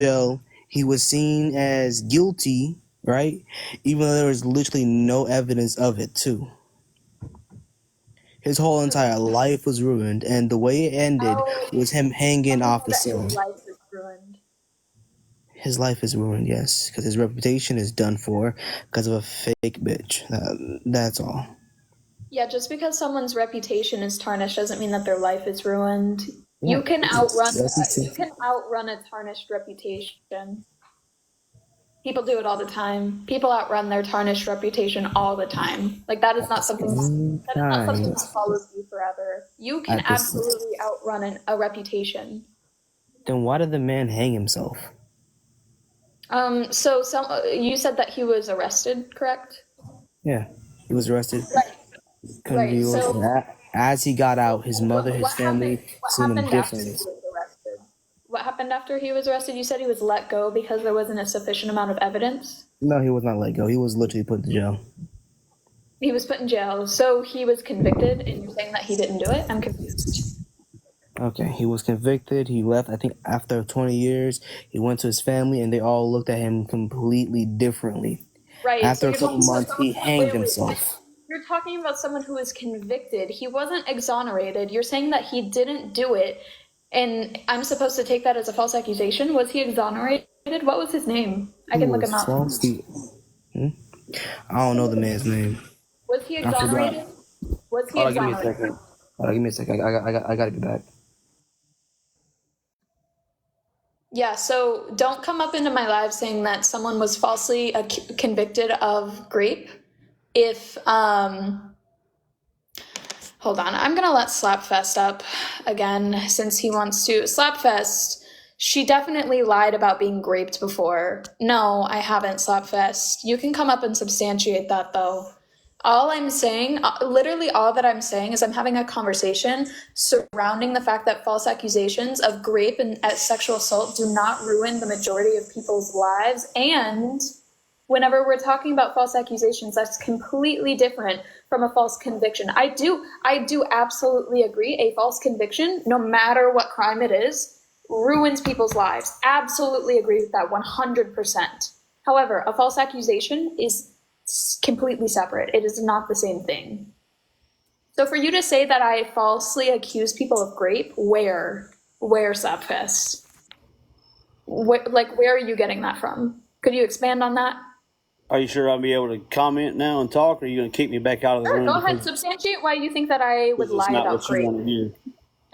jail, he was seen as guilty, right? Even though there was literally no evidence of it, too. His whole entire life was ruined, and the way it ended How was him hanging do you off know the that ceiling. his life is ruined? His life is ruined, yes, because his reputation is done for because of a fake bitch. That's all. Yeah, just because someone's reputation is tarnished doesn't mean that their life is ruined. Yeah, You can outrun a tarnished reputation. People do it all the time. People outrun their tarnished reputation all the time. Like that is at the not something same that time, follows you forever. You can at this, absolutely outrun a reputation. then why did the man hang himself? So you said that he was arrested, correct? Yeah, he was arrested. Right. So As he got out, his mother, his what happened? family What seen him happened after he differently. was arrested? What happened after he was arrested? You said he was let go because there wasn't a sufficient amount of evidence. No, he was not let go. He was literally put to jail. He was put in jail, so he was convicted, and you're saying that he didn't do it? I'm confused. Okay, he was convicted. He left, I think, after 20 years. He went to his family, and they all looked at him completely differently. Right. So After a you're couple talking about months, he hanged wait. himself. You're talking about someone who was convicted. He wasn't exonerated. You're saying that he didn't do it, and I'm supposed to take that as a false accusation. Was he exonerated? What was his name? I He can look him was up. falsely. I don't know the man's name. Was he I forgot. exonerated? Was he Hold on, give me a exonerated? second. Hold on, give me a second. I gotta be back. Yeah, so don't come up into my live saying that someone was falsely convicted of grape if hold on, I'm gonna let Slapfest up again since he wants to. Slapfest, she definitely lied about being raped before. No, I haven't, Slapfest. You can come up and substantiate that though. All I'm saying, literally all that I'm saying is I'm having a conversation surrounding the fact that false accusations of rape and sexual assault do not ruin the majority of people's lives. And whenever we're talking about false accusations, that's completely different from a false conviction. I do absolutely agree. A false conviction, no matter what crime it is, ruins people's lives. Absolutely agree with that 100%. However, a false accusation is completely separate. It is not the same thing. So for you to say that I falsely accuse people of grape, where Sapfest? Where are you getting that from? Could you expand on that? Are you sure I'll be able to comment now and talk, or are you going to kick me back out of the Sure, room go ahead. because Substantiate why you think that I would it's lie not about what you grape. want to hear?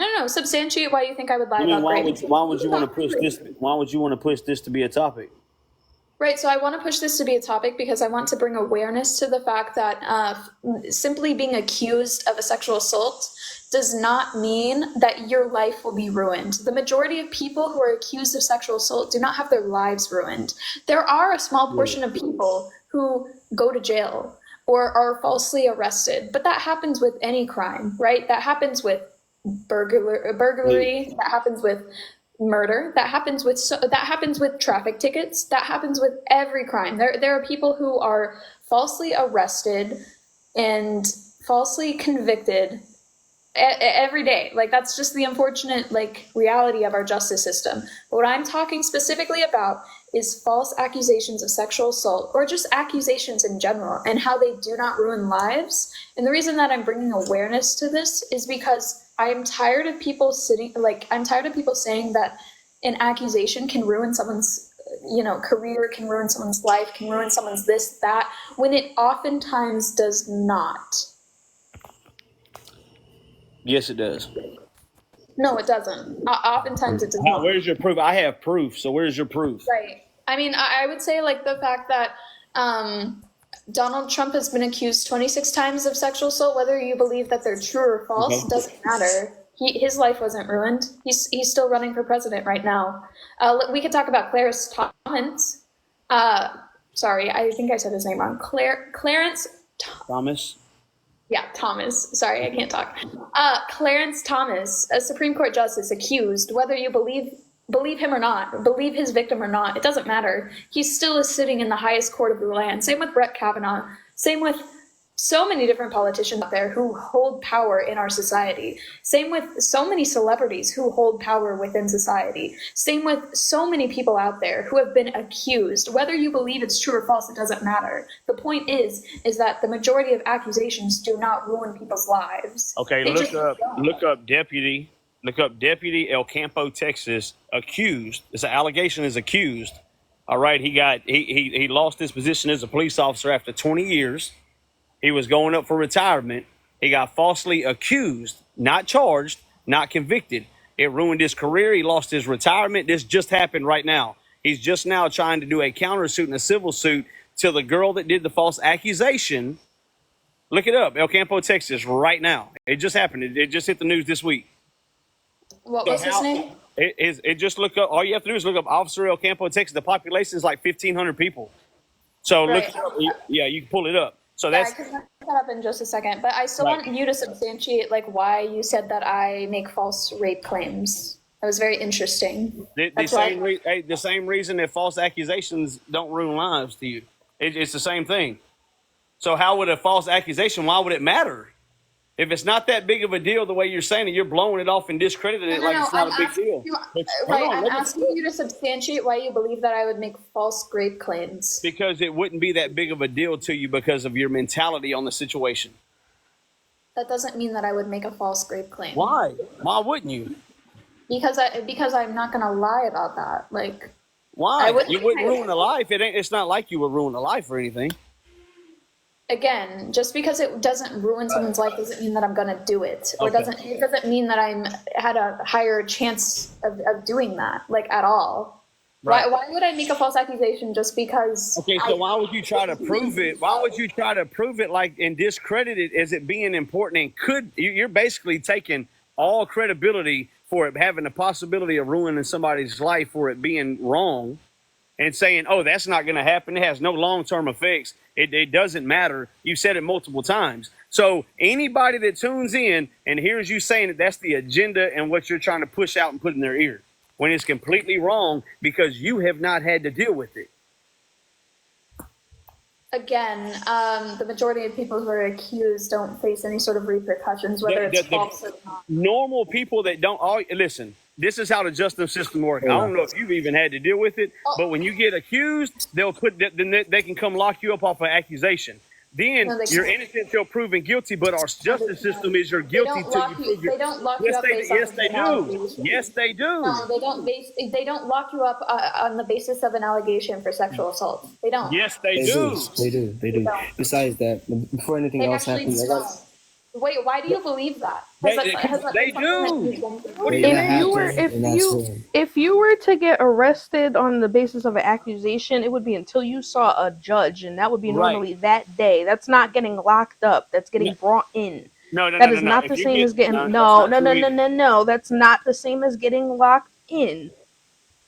No. Substantiate why you think I would lie I mean, about grape. why would you want to push this? Why would you want to push this to be a topic? Right, so I want to push this to be a topic because I want to bring awareness to the fact that simply being accused of a sexual assault does not mean that your life will be ruined. The majority of people who are accused of sexual assault do not have their lives ruined. There are a small portion of people who go to jail or are falsely arrested, but that happens with any crime, right? That happens with burglary, that happens with murder, that happens with traffic tickets, that happens with every crime. There are people who are falsely arrested and falsely convicted every day. Like that's just the unfortunate reality of our justice system. But what I'm talking specifically about is false accusations of sexual assault or just accusations in general and how they do not ruin lives. And the reason that I'm bringing awareness to this is because I'm tired of people saying that an accusation can ruin someone's career, can ruin someone's life, can ruin someone's this, that, when it oftentimes does not. Yes, it does. No, it doesn't. Oftentimes it does not. Where's your proof? I have proof. So where's your proof? Right. I mean, I would say the fact that Donald Trump has been accused 26 times of sexual assault, whether you believe that they're true or false, doesn't matter. His life wasn't ruined. He's still running for president right now. We could talk about Clarence Thomas. Sorry, I think I said his name wrong. Clarence Thomas. Yeah, Thomas. Sorry, I can't talk. Clarence Thomas, a Supreme Court justice, accused, whether you believe him or not, believe his victim or not, it doesn't matter. He still is sitting in the highest court of the land. Same with Brett Kavanaugh. Same with so many different politicians out there who hold power in our society. Same with so many celebrities who hold power within society. Same with so many people out there who have been accused. Whether you believe it's true or false, it doesn't matter. The point is that the majority of accusations do not ruin people's lives. Okay, They just don't. look up Deputy El Campo, Texas, accused. It's an allegation is accused. All right, he lost his position as a police officer after 20 years. He was going up for retirement. He got falsely accused, not charged, not convicted. It ruined his career. He lost his retirement. This just happened right now. He's just now trying to do a countersuit and a civil suit to the girl that did the false accusation. Look it up, El Campo, Texas, right now. It just happened. It just hit the news this week. What was his name? It just look up. All you have to do is look up Officer El Campo, Texas. The population is like 1,500 people. So Right. look it up. Yeah, you can pull it up. So Yeah, that's I can look that up in just a second, but I still right. want you to substantiate like why you said that I make false rape claims. That was very interesting. The same reason that false accusations don't ruin lives to you. It's the same thing. So how would a false accusation? Why would it matter? If it's not that big of a deal, the way you're saying it, you're blowing it off and discrediting it like it's not a big deal. I'm asking you to substantiate why you believe that I would make false rape claims. Because it wouldn't be that big of a deal to you because of your mentality on the situation. That doesn't mean that I would make a false rape claim. Why? Why wouldn't you? Because I'm not gonna lie about that. Like, Why? I wouldn't You wouldn't lie. ruin a life. It's not like you would ruin a life or anything. Again, just because it doesn't ruin someone's life doesn't mean that I'm gonna do it, or Okay. it doesn't mean that I'm had a higher chance of doing that, like at all. Right. Why would I make a false accusation just because? Okay, so why would you try to prove it? Why would you try to prove it like and discredit it as it being important? And you're basically taking all credibility for it having the possibility of ruining somebody's life for it being wrong, and saying, "Oh, that's not going to happen. It has no long-term effects. It doesn't matter." You said it multiple times. So anybody that tunes in and hears you saying that that's the agenda and what you're trying to push out and put in their ear, when it's completely wrong because you have not had to deal with it. Again, the majority of people who are accused don't face any sort of repercussions, whether it's false or not. Normal people that don't listen. This is how the justice system works. I don't know if you've even had to deal with it, but when you get accused, then they can come lock you up off an accusation. Then No, they you're can't. innocent till proven guilty, but our justice system is you're guilty till you prove They don't lock you up based yes, on they an do. allegation. Yes, they do. No, they don't lock you up on the basis of an allegation for sexual assault. They don't. Yes, they They do. do. They do. don't. Besides that, before anything They else actually happens, I got. don't. Wait, why do you believe that? They that do. been something that you've been through? What do you That mean? happened, and that's when. If you were to get arrested on the basis of an accusation, it would be until you saw a judge, and that would be Right. normally that day. That's not getting locked up. That's getting No. brought in. No. That is no. not If the you same get- as getting that's no. not true. That's not the same as getting locked in.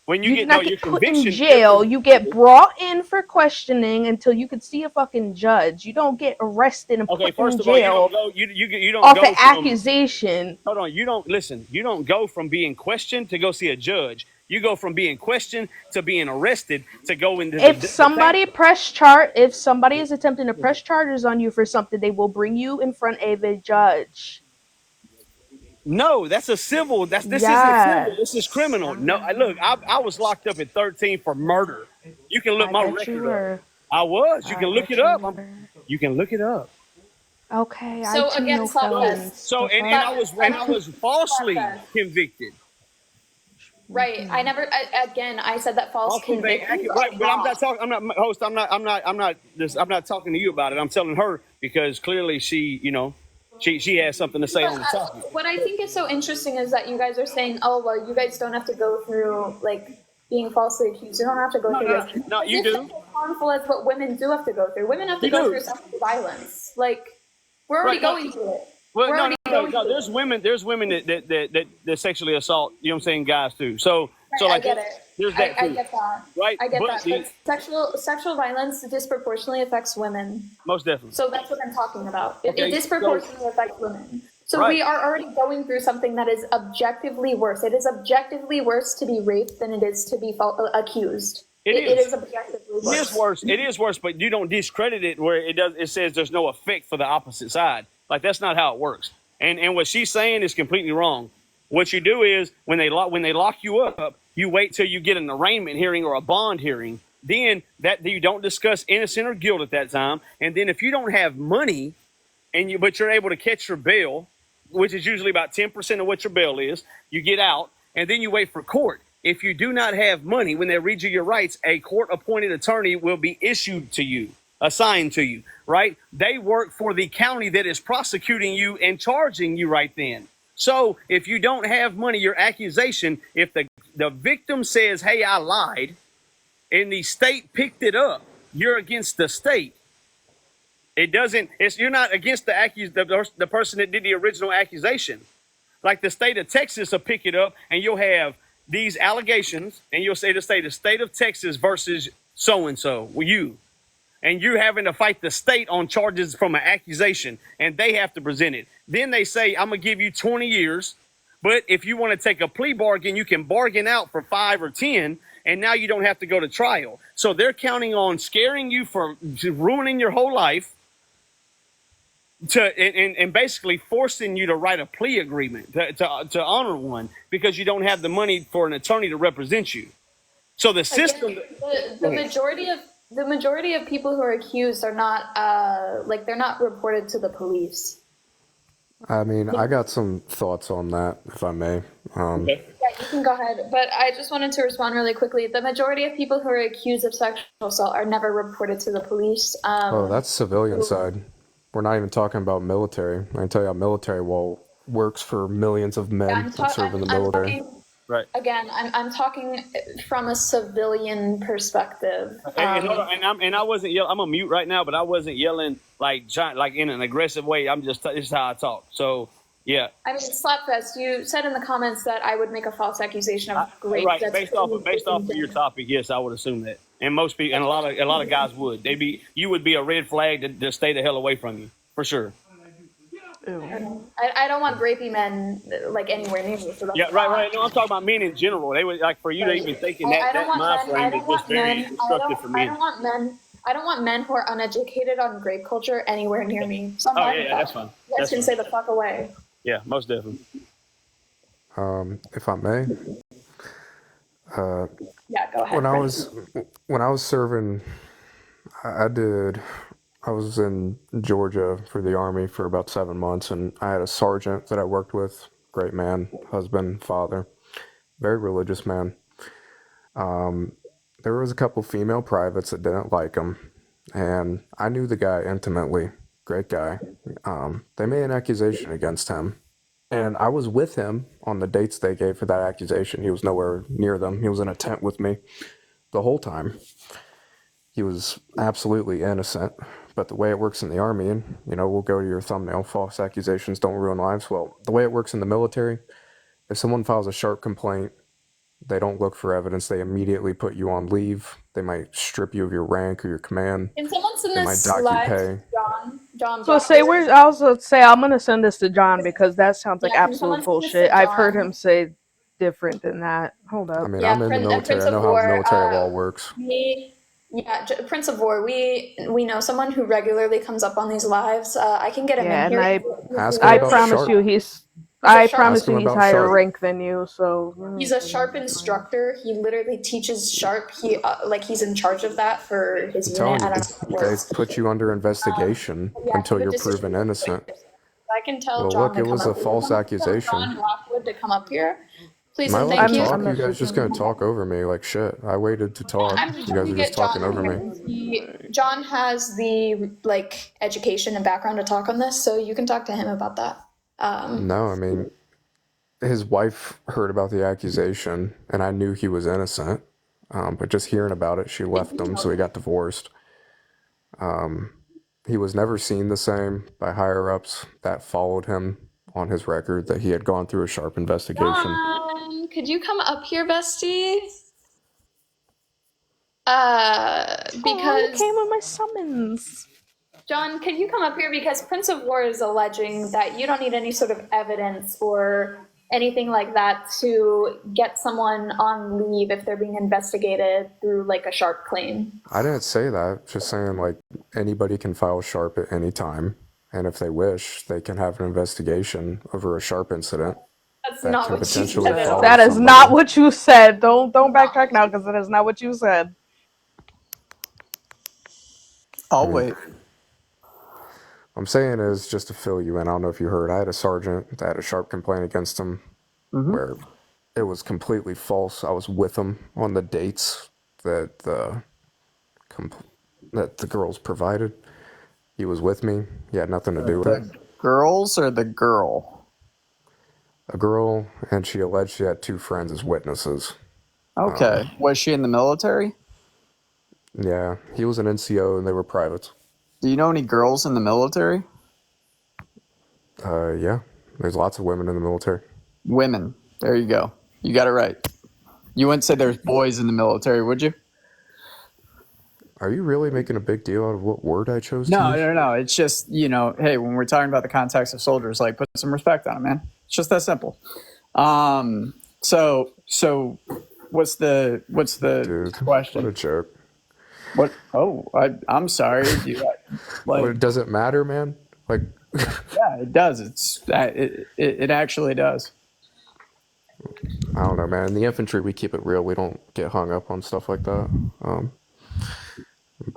When You you do get not your get put in conviction, jail. You get brought in for questioning until you could see a fucking judge. You don't get arrested and Okay, put first in of all, you jail don't go. You don't off go an from. accusation. Hold on. You don't listen. You don't go from being questioned to go see a judge. You go from being questioned to being arrested to go into If the somebody if somebody is attempting to press charges on you for something, they will bring you in front of a judge. No, that's a civil. This isn't Yes. civil. This is criminal. No, look, I was locked up at 13 for murder. You can look I my bet you record up. were. I was. You I can look bet it you up. were. You can look it up. Okay, So, I too again, know stop felons. this. So The and fuck? I was falsely convicted. Right. I never. I said that false Also, they conviction. right, but I'm not talking. I'm not host. I'm not talking to you about it. I'm telling her because clearly she, she has something to say on the topic. What I think is so interesting is that you guys are saying, "Oh, well, you guys don't have to go through like being falsely accused. You don't have to go through this." No, you This do. is as harmful as what women do have to go through. Women have to You go do. through sexual violence. Like we're already Right, no. going through it. Well, We're no, already no. going through There's women. There's women that sexually assault. You know what I'm saying, guys too. So I like get it. there's that I too. get that. Right, I get but that. But sexual violence disproportionately affects women. Most definitely. So that's what I'm talking about. It Okay, disproportionately affects women. So Right. we are already going through something that is objectively worse. It is objectively worse to be raped than it is to be accused. It It is. is objectively It is worse. worse. It is worse, but you don't discredit it where it does. It says there's no effect for the opposite side. Like that's not how it works. And what she's saying is completely wrong. What you do is when they lock you up, you wait till you get an arraignment hearing or a bond hearing. Then that you don't discuss innocent or guilt at that time. And then if you don't have money but you're able to catch your bail, which is usually about 10% of what your bail is, you get out, and then you wait for court. If you do not have money, when they read you your rights, a court-appointed attorney will be issued to you, assigned to you, right? They work for the county that is prosecuting you and charging you right then. So if you don't have money, your accusation, if the victim says, hey, I lied, and the state picked it up, you're against the state. It doesn't. You're not against the person that did the original accusation. Like the state of Texas will pick it up, and you'll have these allegations, and you'll say the state of Texas versus so and so, you, and you're having to fight the state on charges from an accusation, and they have to present it. Then they say, I'm gonna give you 20 years, but if you want to take a plea bargain, you can bargain out for 5 or 10. And now you don't have to go to trial. So they're counting on scaring you for ruining your whole life, and basically forcing you to write a plea agreement to honor one because you don't have the money for an attorney to represent you. So the system. Again, the majority of people who are accused are not they're not reported to the police. I mean, I got some thoughts on that, if I may. Yeah, you can go ahead. But I just wanted to respond really quickly. The majority of people who are accused of sexual assault are never reported to the police. Oh, that's civilian side. We're not even talking about military. I can tell you how military works for millions of men that serve in the military. Right. Again, I'm talking from a civilian perspective. And I wasn't yelling. I'm on mute right now, but I wasn't yelling like in an aggressive way. This is how I talk. So yeah. I mean, Slapfest, you said in the comments that I would make a false accusation of rape. Right. Based off of your topic, yes, I would assume that. And most people, and a lot of guys would. You would be a red flag to stay the hell away from you for sure. I don't want rapey men like anywhere near me. So yeah, right. No, I'm talking about men in general. They would like for you to even think in that mind frame is just very destructive for men. I don't want men who are uneducated on grape culture anywhere near me. So that's fine. You guys can say the fuck away. Yeah, most definitely. If I may. Yeah, go ahead. When I was serving, I was in Georgia for the Army for about 7 months, and I had a sergeant that I worked with. Great man, husband, father, very religious man. There was a couple female privates that didn't like him, and I knew the guy intimately. Great guy. They made an accusation against him, and I was with him on the dates they gave for that accusation. He was nowhere near them. He was in a tent with me the whole time. He was absolutely innocent. But the way it works in the Army, and we'll go to your thumbnail, false accusations don't ruin lives. Well, the way it works in the military, if someone files a sharp complaint, they don't look for evidence. They immediately put you on leave. They might strip you of your rank or your command. Can someone send They this might dock live your to pay. John? So say where's I also say I'm gonna send this to John because that sounds like absolute bullshit. I've heard him say different than that. Hold up. I mean, I'm in the military. I know how military law works. Prince of War. We know someone who regularly comes up on these lives. I can get him in here. I promise you, he's higher rank than you. So he's a sharp instructor. He literally teaches sharp. He's in charge of that for his unit. I don't know. They put you under investigation until you're proven innocent. I can tell well, John look, it was a false accusation. John Rockwood to come up here. Please Am I and allowed thank to you. talk? You guys just gonna talk over me like shit. I waited to talk. You guys are just talking over me. John has the education and background to talk on this, so you can talk to him about that. No, I mean, his wife heard about the accusation, and I knew he was innocent. But just hearing about it, she left him, so he got divorced. He was never seen the same by higher ups that followed him on his record that he had gone through a sharp investigation. John, could you come up here, bestie? Because you came with my summons. John, could you come up here because Prince of War is alleging that you don't need any sort of evidence or anything like that to get someone on leave if they're being investigated through like a sharp claim. I didn't say that. Just saying, like, anybody can file sharp at any time, and if they wish, they can have an investigation over a sharp incident That's that not can what you potentially said at follow all. That is somebody. not what you said. Don't backtrack now because that is not what you said. I'll I mean, wait. I'm saying is just to fill you in. I don't know if you heard. I had a sergeant that had a sharp complaint against him where it was completely false. I was with him on the dates that compl- that the girls provided. He was with me. He had nothing to do with it. The girls or the girl? A girl, and she alleged she had 2 friends as witnesses. Okay. Was she in the military? Yeah, he was an NCO and they were privates. Do you know any girls in the military? Yeah, there's lots of women in the military. Women. There you go. You got it right. You wouldn't say there's boys in the military, would you? Are you really making a big deal out of what word I chose to use? No. It's just, hey, when we're talking about the context of soldiers, like, put some respect on it, man. It's just that simple. So what's the Dude, question? what a joke. What? Oh, I'm sorry. What, does it matter, man? Like, Yeah, it does. It actually does. I don't know, man. In the infantry, we keep it real. We don't get hung up on stuff like that.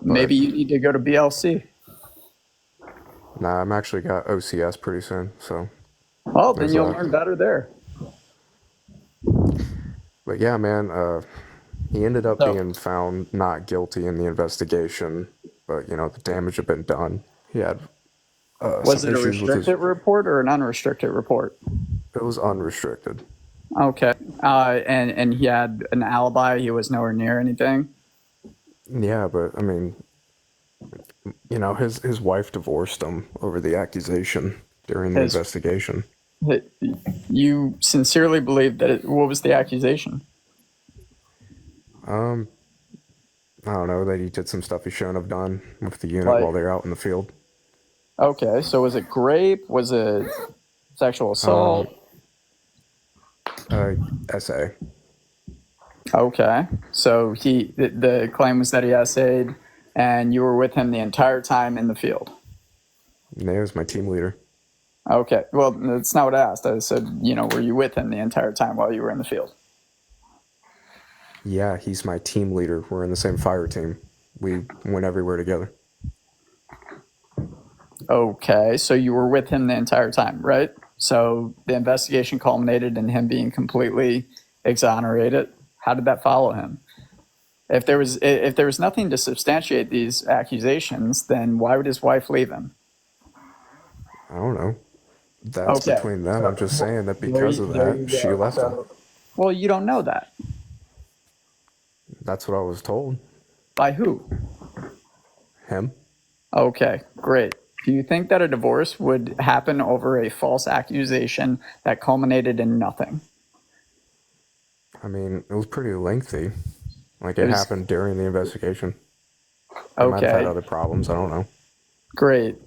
Maybe you need to go to BLC. Nah, I'm actually got OCS pretty soon, so. Well, then There's you'll that. learn better there. But yeah, man, he ended up So- being found not guilty in the investigation, but the damage had been done. He had Was some it a issues with his. restricted report or an unrestricted report? It was unrestricted. Okay. And he had an alibi. He was nowhere near anything. Yeah, but I mean, his wife divorced him over the accusation during the His- investigation. You sincerely believe that what was the accusation? I don't know, that he did some stuff he shouldn't have done with the unit Like- while they were out in the field. Okay, so was it rape? Was it sexual assault? SA. Okay, so the claim was that he essayed, and you were with him the entire time in the field. And he was my team leader. Okay, well, that's not what I asked. I said, were you with him the entire time while you were in the field? Yeah, he's my team leader. We're in the same fire team. We went everywhere together. Okay, so you were with him the entire time, right? So the investigation culminated in him being completely exonerated. How did that follow him? If there was nothing to substantiate these accusations, then why would his wife leave him? I don't know. That's Okay. between them. I'm just saying that because of There that, you she go. left him. Well, you don't know that. That's what I was told. By who? Him? Okay, great. Do you think that a divorce would happen over a false accusation that culminated in nothing? I mean, it was pretty lengthy. Like, it It was- happened during the investigation. They might have had Okay, other problems. I don't know. great.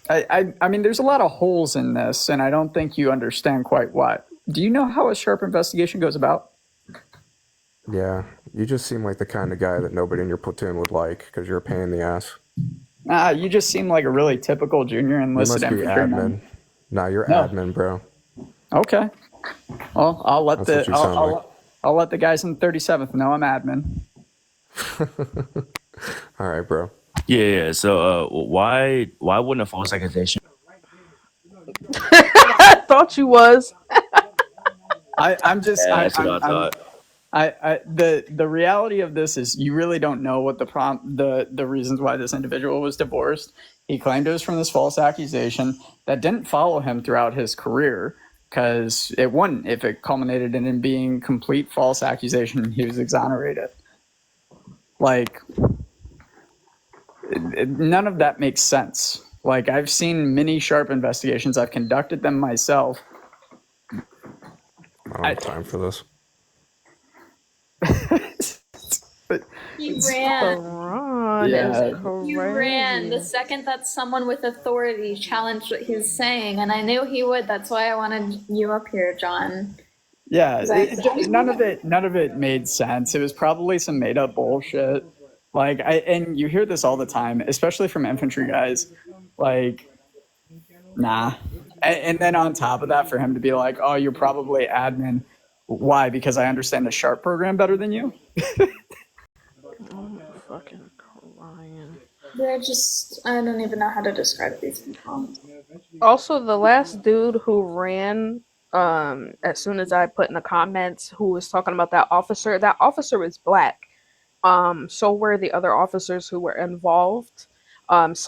I mean, there's a lot of holes in this, and I don't think you understand quite what. Do you know how a sharp investigation goes about? Yeah, you just seem like the kind of guy that nobody in your platoon would like because you're a pain in the ass. You just seem like a really typical junior You enlisted must be infantryman. admin. Nah, you're No. admin, bro. Okay. Well, I'll let That's what you sound like. I'll let the guys in the 37th know I'm admin. All right, bro. Yeah. So, why wouldn't a false accusation? I thought you was. I'm just. Yeah, I, that's what I I'm, thought. the reality of this is you really don't know what the reasons why this individual was divorced. He claimed it was from this false accusation that didn't follow him throughout his career because it wouldn't if it culminated in him being complete false accusation and he was exonerated. Like, none of that makes sense. Like, I've seen many sharp investigations. I've conducted them myself. I don't have time for this. He ran. Ron Yeah. is He ran the crazy. second that someone with authority challenged what he's saying, and I knew he would. That's why I wanted you up here, John. Yeah, Exactly. none of it made sense. It was probably some made up bullshit. Like and you hear this all the time, especially from infantry guys. Like, nah. And then on top of that, for him to be like, "Oh, you're probably admin." Why? Because I understand the Sharp program better than you. I'm fucking crying. They're just, I don't even know how to describe these people. Also, the last dude who ran, as soon as I put in the comments, who was talking about that officer was black. So were the other officers who were involved.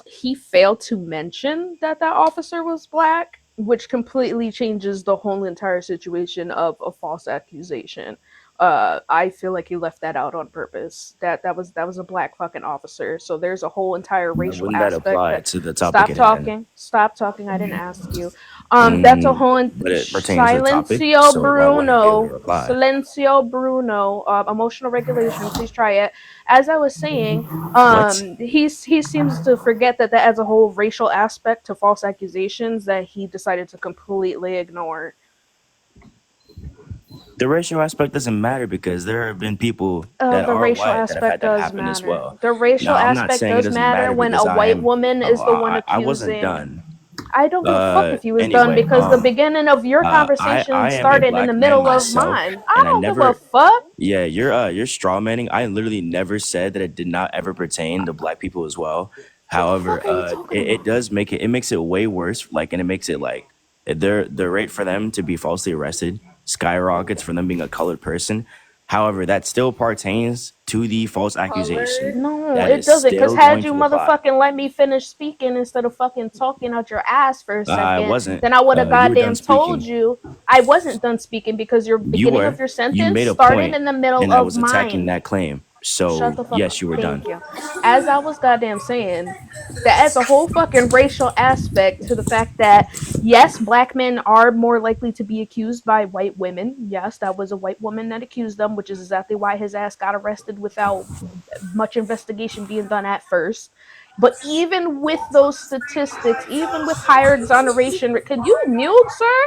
He failed to mention that that officer was black, which completely changes the whole entire situation of a false accusation. I feel like he left that out on purpose. That was a black fucking officer. So there's a whole entire racial Wouldn't that aspect apply that. to the topic Stop at hand? talking. Stop talking. I didn't ask you. That's a Mm, whole but it pertains to the topic, silencio so why wouldn't it be able Bruno. to apply? Silencio Bruno. Emotional regulation. Please try it. As I was saying, What? he seems to forget that that adds a whole racial aspect to false accusations that he decided to completely ignore. The racial aspect doesn't matter because there have been people that The are racial white that have had aspect that does happen as matter. well. The racial Now, I'm not aspect saying it does doesn't matter matter when because a I white am. woman is the one I wasn't accusing. done. I don't give a fuck if you was done Anyway, because the beginning of your conversation I am a started in the black man middle of myself, mine. I and I don't give a never. fuck. Yeah, you're straw manning. I literally never said that it did not ever pertain to black people as well. What the However, fuck are you talking it about? does make it makes it way worse. Like, and it makes it like the rate for them to be falsely arrested skyrockets for them being a colored person. However, that still pertains to the false accusation. Colored? No, That it is doesn't. Because still had going you to apply. motherfucking let me finish speaking instead of fucking talking out your ass for a I second, wasn't. then I would have You were done goddamn told speaking. you I wasn't done speaking because your You beginning of were. your You sentence made a started point, in the middle and I of was attacking mine. that claim. Shut So the fuck up. yes, you were done. Thank you. As I was goddamn saying, that adds a whole fucking racial aspect to the fact that yes, black men are more likely to be accused by white women. Yes, that was a white woman that accused them, which is exactly why his ass got arrested without much investigation being done at first. But even with those statistics, even with higher exoneration, can you mute, sir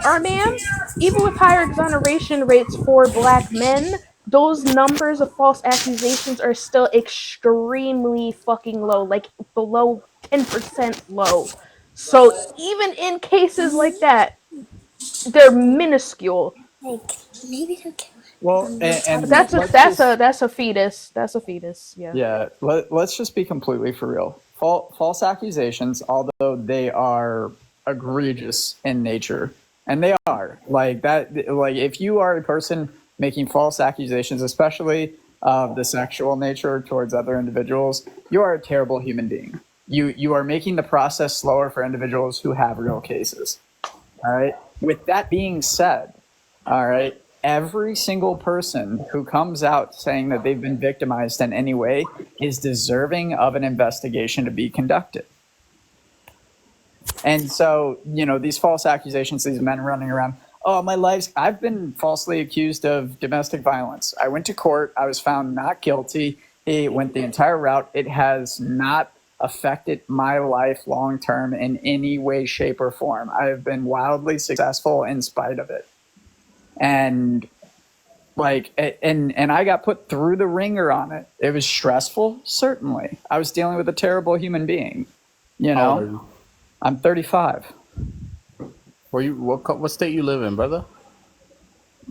or ma'am? Even with higher exoneration rates for black men, those numbers of false accusations are still extremely fucking low, like below 10% low. So even in cases like that, they're minuscule. Well, and That's a let's that's just a that's a fetus. That's a fetus. Yeah. yeah, let's just be completely for real. False accusations, although they are egregious in nature, and they are like that. Like if you are a person making false accusations, especially of the sexual nature towards other individuals, you are a terrible human being. You are making the process slower for individuals who have real cases. All right. With that being said, all right, every single person who comes out saying that they've been victimized in any way is deserving of an investigation to be conducted. And so, these false accusations, these men running around, oh, I've been falsely accused of domestic violence. I went to court. I was found not guilty. It went the entire route. It has not affected my life long term in any way, shape, or form. I have been wildly successful in spite of it. And and I got put through the ringer on it. It was stressful, certainly. I was dealing with a terrible human being. How old are you? I'm 35. What state you live in, brother?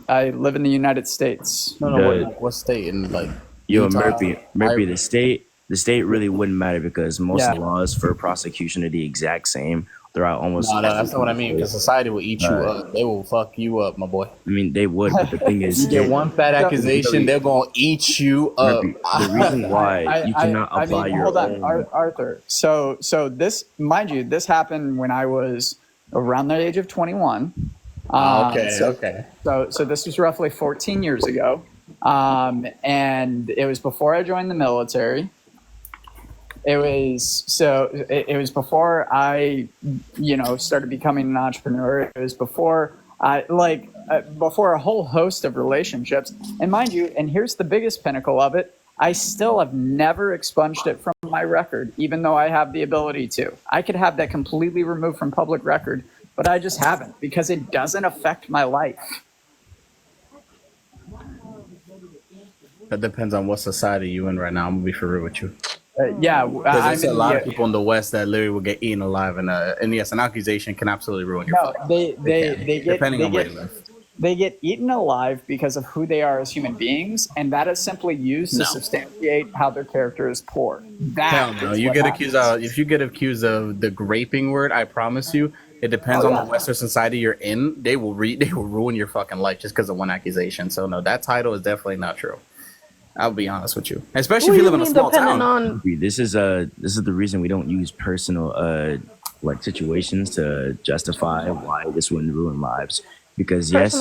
I live in the United States. No, The what state in like Yo, Utah? Murphy, the state really wouldn't matter because most Yeah. laws for prosecution are the exact same throughout almost No, every that's not what I mean. state. Because society will eat you up. They will fuck you up, my boy. I mean, they would, but the thing is, You get one bad accusation, literally, they're gonna eat you up. Murphy, the reason why you cannot I apply mean, your hold on, own. Arthur. So this, mind you, this happened when I was around the age of 21. Okay. So this was roughly 14 years ago, and it was before I joined the military. It was before I, started becoming an entrepreneur. It was before before a whole host of relationships. And mind you, and here's the biggest pinnacle of it, I still have never expunged it from my record, even though I have the ability to. I could have that completely removed from public record, but I just haven't because it doesn't affect my life. That depends on what society you in right now. I'm gonna be for real with you. Yeah, Because there's a lot of the, people in the West that literally will get eaten alive, and yes, an accusation can absolutely ruin your no, fucking they can, get depending they on where get you live. they get eaten alive because of who they are as human beings, and that is simply used to No. substantiate how their character is poor. Hell no! You get accused of if you get accused of the graping word. I promise you, it depends on the Western society you're in. They will ruin your fucking life just because of one accusation. So no, that title is definitely not true. I'll be honest with you, especially if you live in a small town. This is the reason we don't use personal like situations to justify why this wouldn't ruin lives. Because yes,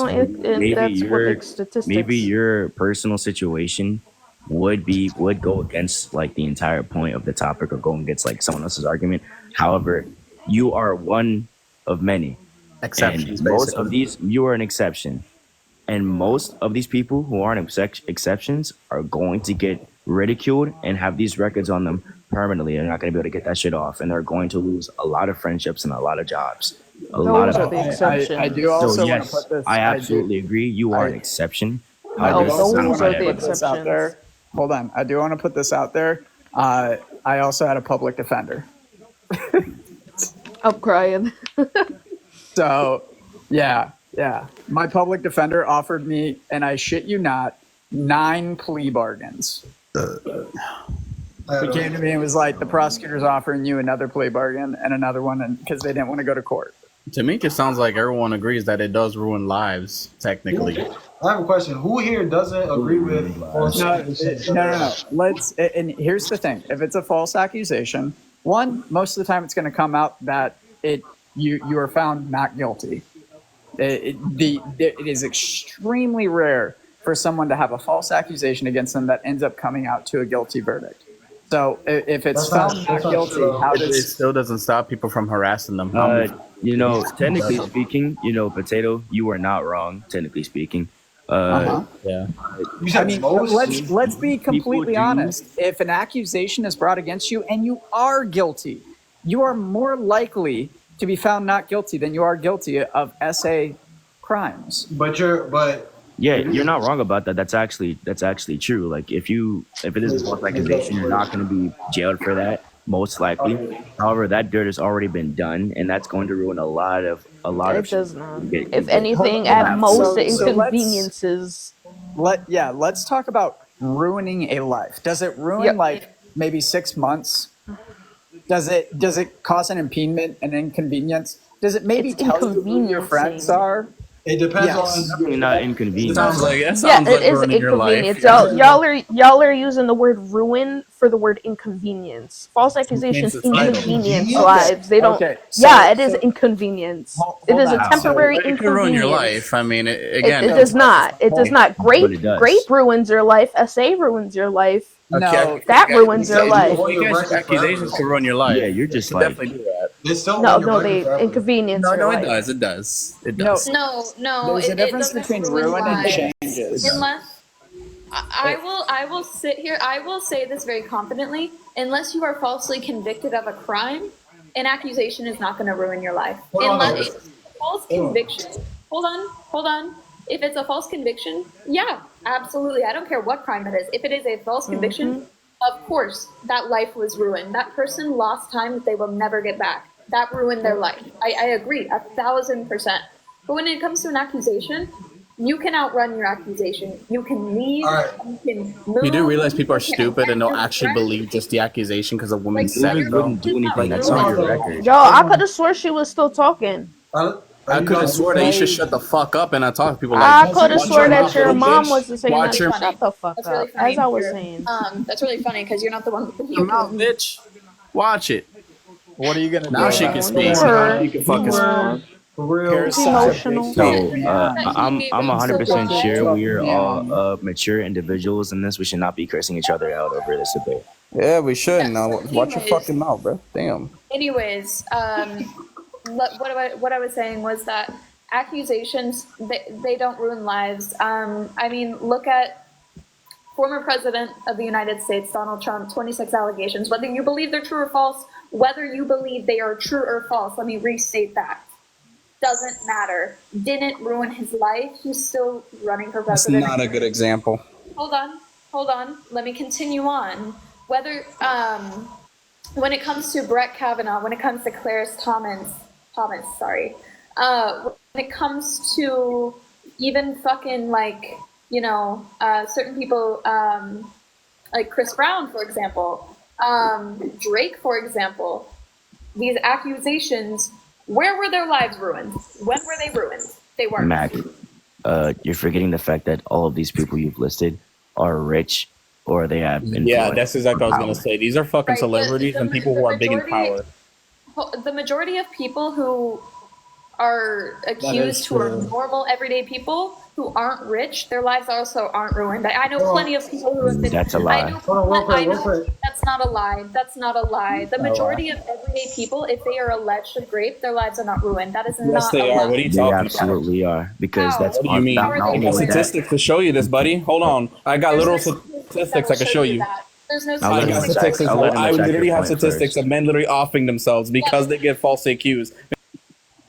maybe your personal situation would go against like the entire point of the topic or go against like someone else's argument. However, you are one of many Exceptions. And most of these, you are an exception. And most of these people who aren't exceptions are going to get ridiculed and have these records on them permanently. They're not going to be able to get that shit off. And they're going to lose a lot of friendships and a lot of jobs. Those are the exceptions. I do also so, want yes, to put this. I absolutely agree. You are an exception. Those are the exceptions. Out there. Hold on. I do want to put this out there. I also had a public defender. I'm crying. So, yeah. My public defender offered me, and I shit you not, 9 plea bargains. He came to me and was like, the prosecutor's offering you another plea bargain and another one because they didn't want to go to court. To me, it sounds like everyone agrees that it does ruin lives, technically. I have a question. Who here doesn't agree with false accusation? No. And here's the thing. If it's a false accusation, one, most of the time it's going to come out that you are found not guilty. It is extremely rare for someone to have a false accusation against them that ends up coming out to a guilty verdict. So if it's found not guilty, it still doesn't stop people from harassing them. Technically speaking, Potato, you are not wrong. Technically speaking, Yeah. I mean, let's be completely honest. If an accusation is brought against you and you are guilty, you are more likely to be found not guilty than you are guilty of SA crimes. You're not wrong about that. That's actually true. Like if it is a false accusation, you're not going to be jailed for that, most likely. However, that dirt has already been done, and that's going to ruin a lot of. It does not. If anything, at most, the inconveniences. Let's talk about ruining a life. Does it ruin like maybe 6 months? Does it cause an impediment, an inconvenience? Does it maybe tell you who your friends are? It depends on. Definitely not inconvenient. It is inconvenience. Y'all are using the word ruin for the word inconvenience. False accusations inconvenience lives. They don't. Okay, it is inconvenience. It is a temporary It inconvenience. can ruin your life. I mean, It does not. It does not. Grape ruins your life. SA ruins your life. No, that ruins your life. Accusations can ruin your life. Yeah, you're just like definitely do that. They inconvenience your life. It does. It does. No. There's a difference between ruin and changes. Unless I will sit here. I will say this very confidently. Unless you are falsely convicted of a crime, an accusation is not going to ruin your life. Unless it's a false conviction. Hold on. If it's a false conviction, yeah, absolutely. I don't care what crime it is. If it is a false conviction, of course, that life was ruined. That person lost time that they will never get back. That ruined their life. I agree, 1,000%. But when it comes to an accusation, you can outrun your accusation. You can leave. You can move. You do realize people are stupid and they'll actually believe just the accusation because a woman said it. Wouldn't do anything. That's on your record. Yo, I could have swore she was still talking. I could have sworn that you should shut the fuck up and not talk to people like I could have sworn that your mom was the same. Shut the fuck That's up. really funny. As I was saying. That's really funny because you're not the one with the your mouth, bitch. Watch it. What are you gonna do? Now she can speak. Sure. You can fucking speak. For real. Emotional. So I'm 100% sure we are all mature individuals in this. We should not be cursing each other out over this debate. Yeah, we should. Now watch your fucking mouth, bro. Damn. Anyways, what I was saying was that accusations, they don't ruin lives. I mean, look at former president of the United States, Donald Trump, 26 allegations. Whether you believe they're true or false, whether you believe they are true or false, let me restate that. Doesn't matter. Didn't ruin his life. He's still running for That's president. not a good example. Hold on. Let me continue on. Whether, when it comes to Brett Kavanaugh, when it comes to Clarence Thomas, when it comes to even fucking like, you know, certain people, like Chris Brown, for example, Drake, for example, these accusations, where were their lives ruined? When were they ruined? They weren't. Mac, you're forgetting the fact that all of these people you've listed are rich or they have influence. Yeah, that's exactly what I was gonna say. These are fucking Right, celebrities and people who are big in power. The majority of people who are accused, who are normal, everyday people, who aren't rich, their lives also aren't ruined. I know plenty of people who have been. That's a lie. I know that's not a lie. That's not a lie. The majority of everyday people, if they are alleged of rape, their lives are not ruined. That is Yes, not they a are. lie. What are you They talking about? absolutely are. Because How? that's What do you mean? How are I they got doing that? statistics to show you this, buddy. Hold on. I got literal There's no statistics I can show you. that. There's no I'll I let him got statistics. statistics. I'll let him I attack literally your have point statistics first. of men literally offing themselves because they get falsely accused.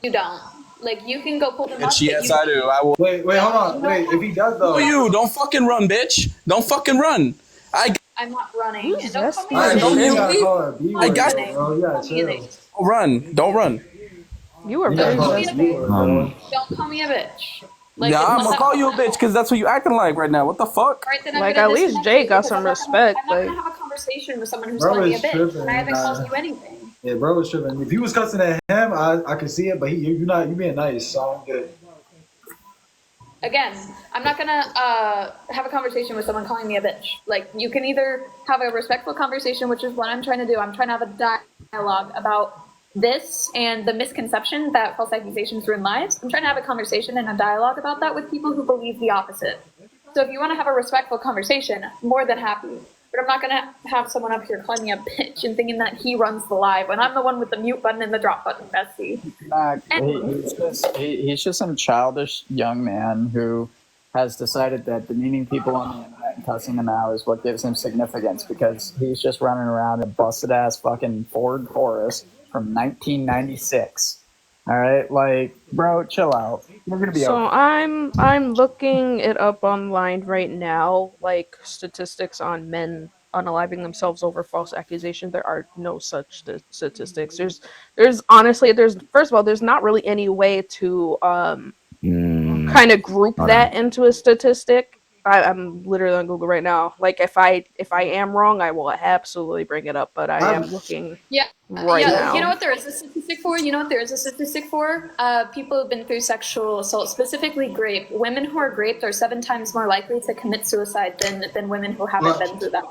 You don't. Like, you can go pull them up. Bitch, yes, but I do. I will. Wait, hold on. Wait, if he does though. Who you? Don't fucking run, bitch. Don't fucking run. I'm not running. Who's And don't call this? me All right, a don't you you bitch. gotta leave? call her B I word, got bro. You gotta chill. Don't run. Don't run. You are You very gotta call her just. B word, bro. Don't call me a bitch. Like, Yeah, I'm unless gonna call you a bitch because that's what you acting like right now. What the fuck? Right, then I'm Like, gonna at least disconnect Jay you got because some I'm not respect, gonna like- have a conversation with someone who's Bro calling me a is bitch, tripping, and I haven't called nah. you anything. Yeah, bro was tripping. If he was cussing at him, I could see it, but you being nice, so I'm good. Again, I'm not gonna have a conversation with someone calling me a bitch. Like, you can either have a respectful conversation, which is what I'm trying to do. I'm trying to have a dialogue about this and the misconception that false accusations ruin lives. I'm trying to have a conversation and a dialogue about that with people who believe the opposite. So if you want to have a respectful conversation, more than happy. But I'm not gonna have someone up here calling me a bitch and thinking that he runs the live when I'm the one with the mute button and the drop button, bestie. Mac, he's just some childish young man who has decided that demeaning people on the internet and cussing them out is what gives him significance because he's just running around a busted ass fucking Ford Taurus from 1996. All right, like, bro, chill out. You're gonna be So okay. I'm looking it up online right now, like statistics on men unaliving themselves over false accusations. There are no such statistics. There's honestly there's first of all there's not really any way to kind of group Hold that on. into a statistic. I'm literally on Google right now. Like if I am wrong, I will absolutely bring it up. But I am looking Yeah. right Yeah, now. you know what there is a statistic for? People who've been through sexual assault, specifically rape. Women who are raped are 7 times more likely to commit suicide than women who haven't been through that.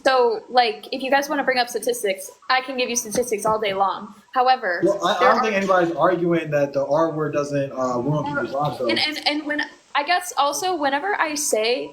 So, like, if you guys want to bring up statistics, I can give you statistics all day long. However, Well, I don't think anybody's arguing that the R word doesn't ruin people's lives, though. and when I guess also whenever I say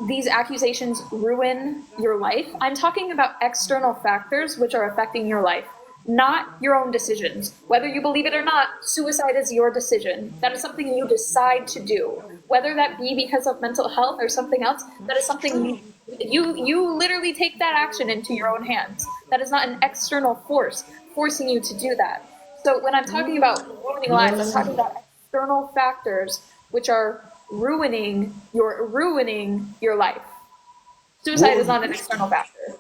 these accusations ruin your life, I'm talking about external factors which are affecting your life, not your own decisions. Whether you believe it or not, suicide is your decision. That is something you decide to do. Whether that be because of mental health or something else, that is something you literally take that action into your own hands. That is not an external force forcing you to do that. So when I'm talking about ruining lives, I'm talking about external factors which are ruining your life. Suicide is not an external factor.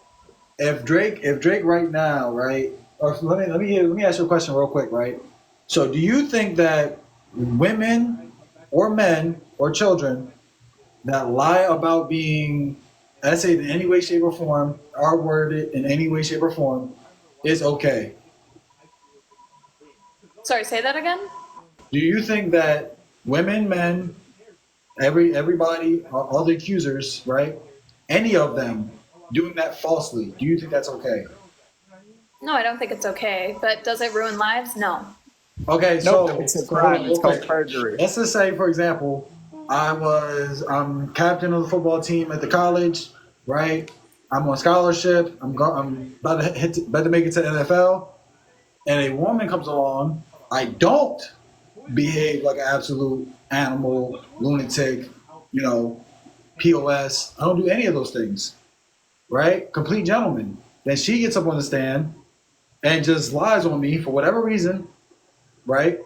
If Drake right now, right? Or let me ask you a question real quick, right? So, do you think that women or men or children that lie about being essayed in any way, shape, or form, are worded in any way, shape, or form, is okay? Sorry, say that again? Do you think that women, men, everybody, all the accusers, right? Any of them doing that falsely, do you think that's okay? No, I don't think it's okay. But does it ruin lives? No. Okay, Nope, so it's a crime. It's called perjury. let's just say, for example, I'm captain of the football team at the college, right? I'm on scholarship. I'm about to make it to the NFL, and a woman comes along. I don't behave like an absolute animal, lunatic, you know, POS. I don't do any of those things, right? Complete gentleman. Then she gets up on the stand and just lies on me for whatever reason, right?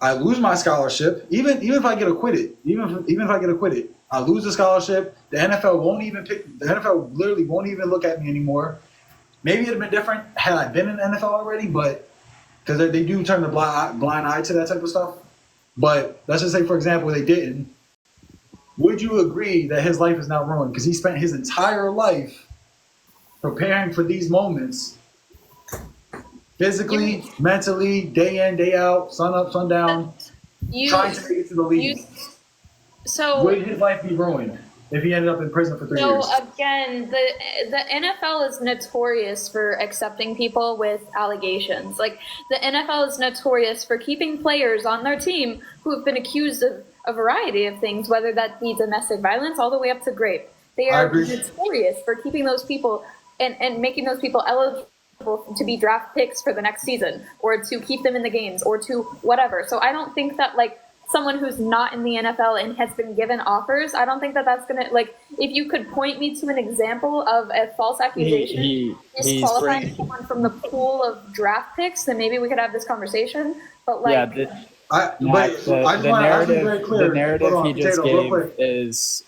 I lose my scholarship, even if I get acquitted, even if I get acquitted, I lose the scholarship. The NFL won't even pick. The NFL literally won't even look at me anymore. Maybe it'd have been different had I been in the NFL already, but because they do turn the blind eye to that type of stuff. But let's just say, for example, they didn't. Would you agree that his life is now ruined because he spent his entire life preparing for these moments, physically, mentally, day in, day out, sun up, sun down, trying to make it to the league? Would his life be ruined if he ended up in prison for 3 years? So again, the NFL is notorious for accepting people with allegations. Like, the NFL is notorious for keeping players on their team who have been accused of a variety of things, whether that be domestic violence all the way up to rape. They are notorious for keeping those people and making those people eligible to be draft picks for the next season, or to keep them in the games, or to whatever. So I don't think that, like, someone who's not in the NFL and has been given offers, I don't think that that's going to, like, if you could point me to an example of a false accusation disqualifying someone from the pool of draft picks, then maybe we could have this conversation. But, like, the narrative he just gave is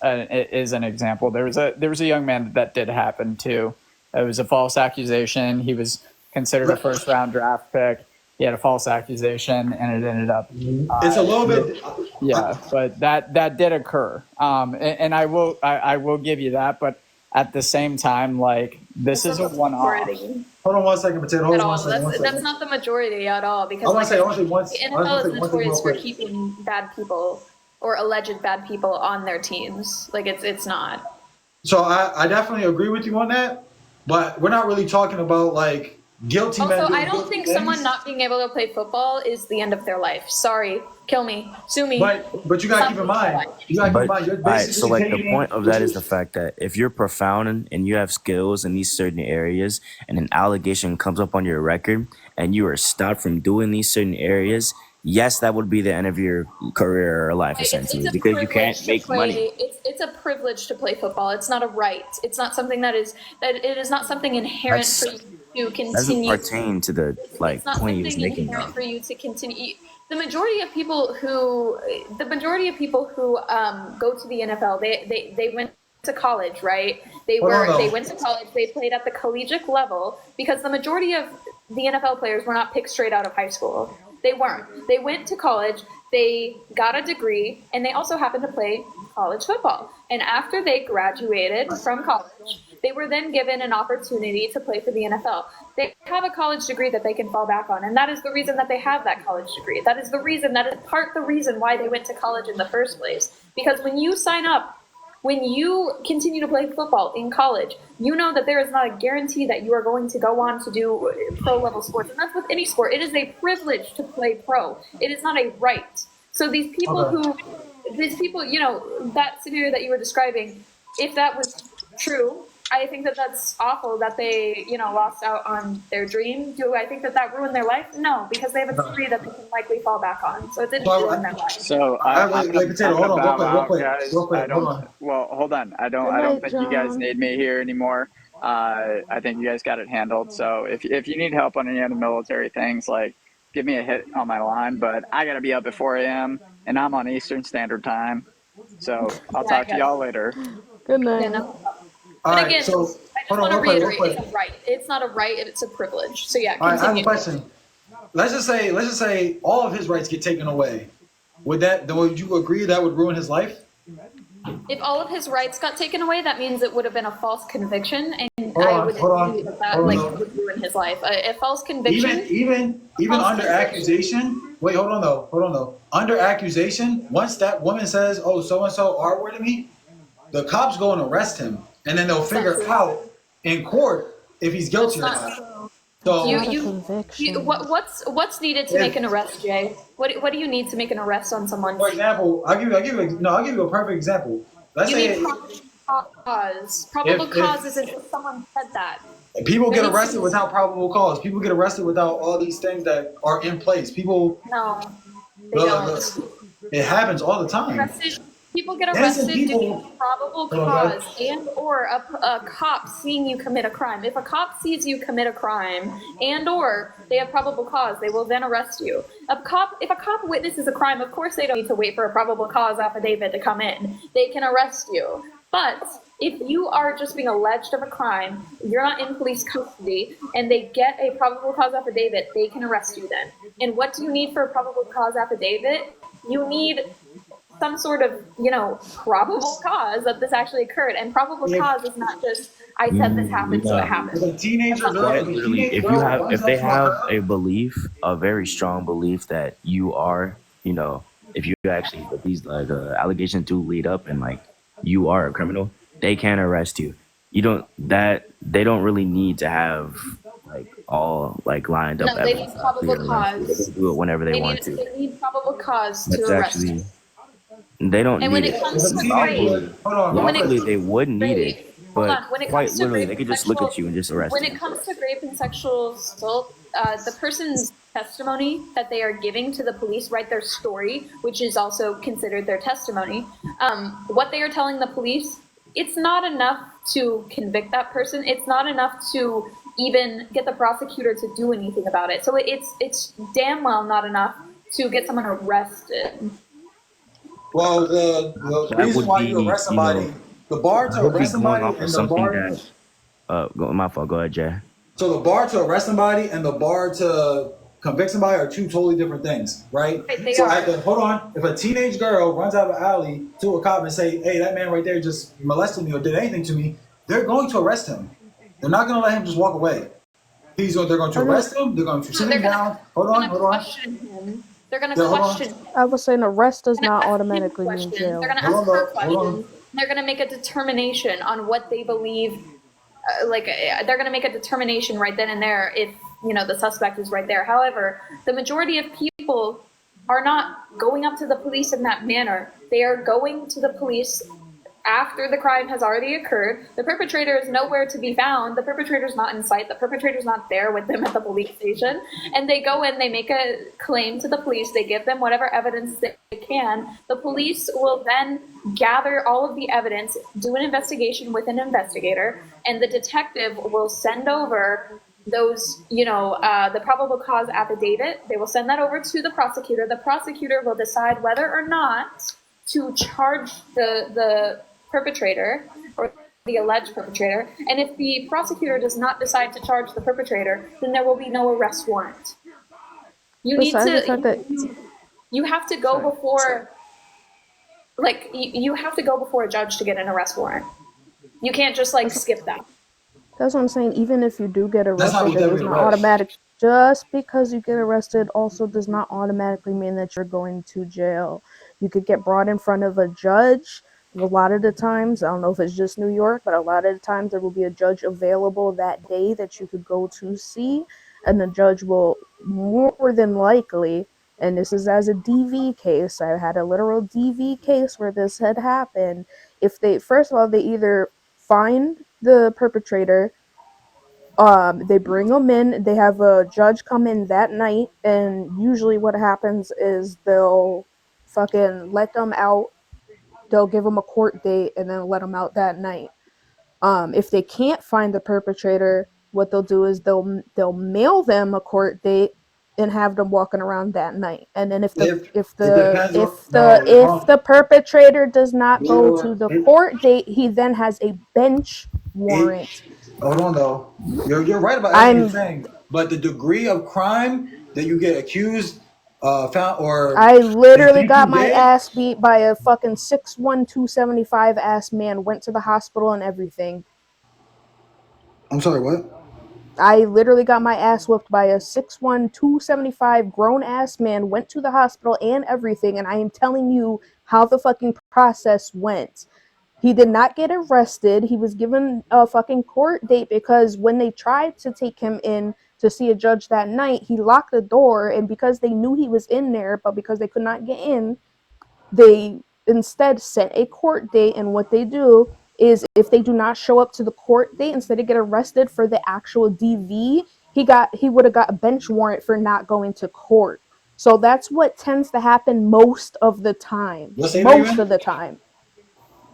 an example. There was a young man that did happen too. It was a false accusation. He was considered a first round draft pick. He had a false accusation, and it ended up. It's a little bit. Yeah, but that did occur, and I will give you that. But at the same time, like, this is a one-off. Hold on 1 second, Potato. Hold on 1 second. That's not the majority at all, because the NFL is notorious for keeping bad people or alleged bad people on their teams. Like, it's not. So I definitely agree with you on that, but we're not really talking about, like, guilty men. Also, I don't think someone not being able to play football is the end of their life. Sorry, kill me, sue me. But you gotta keep in mind. So, like, the point of that is the fact that if you're profound and you have skills in these certain areas, and an allegation comes up on your record, and you are stopped from doing these certain areas, yes, that would be the end of your career or life, essentially, because you can't make money. It's a privilege to play football. It's not a right. It's not something that it is not something inherent for you to continue. Doesn't pertain to the, like, point he was making. It's not something inherent for you to continue. The majority of people who go to the NFL, they went to college, right? They went to college. They played at the collegiate level, because the majority of the NFL players were not picked straight out of high school. They weren't. They went to college, they got a degree, and they also happened to play college football. And after they graduated from college, they were then given an opportunity to play for the NFL. They have a college degree that they can fall back on, and that is the reason that they have that college degree. That is the reason why they went to college in the first place. Because when you sign up, when you continue to play football in college, you know that there is not a guarantee that you are going to go on to do pro-level sports. And that's with any sport. It is a privilege to play pro. It is not a right. So these people, you know, that scenario that you were describing, if that was true, I think that that's awful that they, you know, lost out on their dream. Do I think that ruined their life? No, because they have a degree that they can likely fall back on. So it didn't ruin their life. So well, hold on. I don't think you guys need me here anymore. I think you guys got it handled. So if you need help on any other military things, like, give me a hit on my line. But I got to be up at 4 a.m. and I'm on Eastern Standard Time. So I'll talk to y'all later. Good night. Yeah, no. But again, I just want to reiterate, it's a right. It's not a right, it's a privilege. So yeah, continue. I have a question. Let's just say all of his rights get taken away. Would you agree that would ruin his life? If all of his rights got taken away, that means it would have been a false conviction, and I would agree that would ruin his life. A false conviction. Even under accusation. Wait, hold on though. Under accusation, once that woman says, "Oh, so and so R-worded me," the cops go and arrest him. And then they'll figure out in court if he's guilty or not. So what's needed to make an arrest, Jay? What do you need to make an arrest on someone? For example, I'll give you a perfect example. Let's say probable cause. Probable cause isn't just someone said that. People get arrested without probable cause. People get arrested without all these things that are in place. No. They don't. It happens all the time. Arrested, people get Innocent arrested due people. to probable Hold on, go ahead. cause and or a cop seeing you commit a crime. If a cop sees you commit a crime and or they have probable cause, they will then arrest you. If a cop witnesses a crime, of course they don't need to wait for a probable cause affidavit to come in. They can arrest you. But if you are just being alleged of a crime, you're not in police custody, and they get a probable cause affidavit, they can arrest you then. And what do you need for a probable cause affidavit? You need some sort of, probable cause that this actually occurred. And probable cause is not just, I said this happened, so it happened. If a teenager girl, Quite if a literally, teenage girl runs if up they to a have girl, a belief, a very strong belief that you are, if you actually, if these allegations do lead up and like you are a criminal, they can arrest you. They don't really need to have like all like lined up No, they evidence need out probable clear enough. They cause. can do it whenever they want to. They need probable cause to That's arrest you. actually they don't And when need it it. comes if a to teenager, rape, hold on, when it Lawfully, comes they would need rape, it, hold but on. When it quite comes to literally, rape they and could just look sexual, at you and just arrest when you. it comes to rape and sexual assault, the person's testimony that they are giving to the police, right, their story, which is also considered their testimony, what they are telling the police, it's not enough to convict that person. It's not enough to even get the prosecutor to do anything about it. So it's damn well not enough to get someone arrested. well, the That reason would why you be, arrest somebody, the bar to that would be arrest going somebody off of and the something bar, that. My fault. Go ahead, Jay. so the bar to arrest somebody and the bar to convict somebody are two totally different things, right? Right, they So are. hold on, if a teenage girl runs out of an alley to a cop and say, "Hey, that man right there just molested me or did anything to me," they're going to arrest him. They're not going to let him just walk away. They're going to arrest him. They're going to sit him down. Hold on. Question him. They're gonna Yeah, hold on. question him. I was saying arrest does They're gonna not ask him automatically mean questions. jail. They're gonna Hold ask on, her though. Hold on. questions. They're gonna make a determination on what they believe. They're gonna make a determination right then and there if the suspect is right there. However, the majority of people are not going up to the police in that manner. They are going to the police after the crime has already occurred. The perpetrator is nowhere to be found. The perpetrator's not in sight. The perpetrator's not there with them at the police station. And they go in, they make a claim to the police. They give them whatever evidence they can. The police will then gather all of the evidence, do an investigation with an investigator, and the detective will send over those, the probable cause affidavit. They will send that over to the prosecutor. The prosecutor will decide whether or not to charge the perpetrator or the alleged perpetrator. And if the prosecutor does not decide to charge the perpetrator, then there will be no arrest warrant. You need to, you have to go before, you have to go before a judge to get an arrest warrant. You can't just skip that. That's what I'm saying. Even if you do get arrested, it is not arrest. automatic. Just because you get arrested also does not automatically mean that you're going to jail. You could get brought in front of a judge. A lot of the times, I don't know if it's just New York, but a lot of the times there will be a judge available that day that you could go to see, and the judge will more than likely, and this is as a DV case, I had a literal DV case where this had happened. If they, first of all, they either find the perpetrator, they bring them in, they have a judge come in that night, and usually what happens is they'll fucking let them out, they'll give them a court date, and then let them out that night. If they can't find the perpetrator, what they'll do is they'll mail them a court date and have them walking around that night. And then if the perpetrator does not go to the court date, he then has a bench warrant. Hold on, though. You're right about everything you're saying, but the degree of crime that you get accused, found, or I literally they think got you my did. ass beat by a fucking 6'1", 275 ass man. Went to the hospital and everything. I'm sorry, what? I literally got my ass whooped by a 6'1", 275 grown ass man. Went to the hospital and everything, and I am telling you how the fucking process went. He did not get arrested. He was given a fucking court date because when they tried to take him in to see a judge that night, he locked the door, and because they knew he was in there, but because they could not get in, they instead set a court date. And what they do is if they do not show up to the court date, instead of get arrested for the actual DV, he would have got a bench warrant for not going to court. So that's what tends to happen most of the time. What state are you Most of in? the time.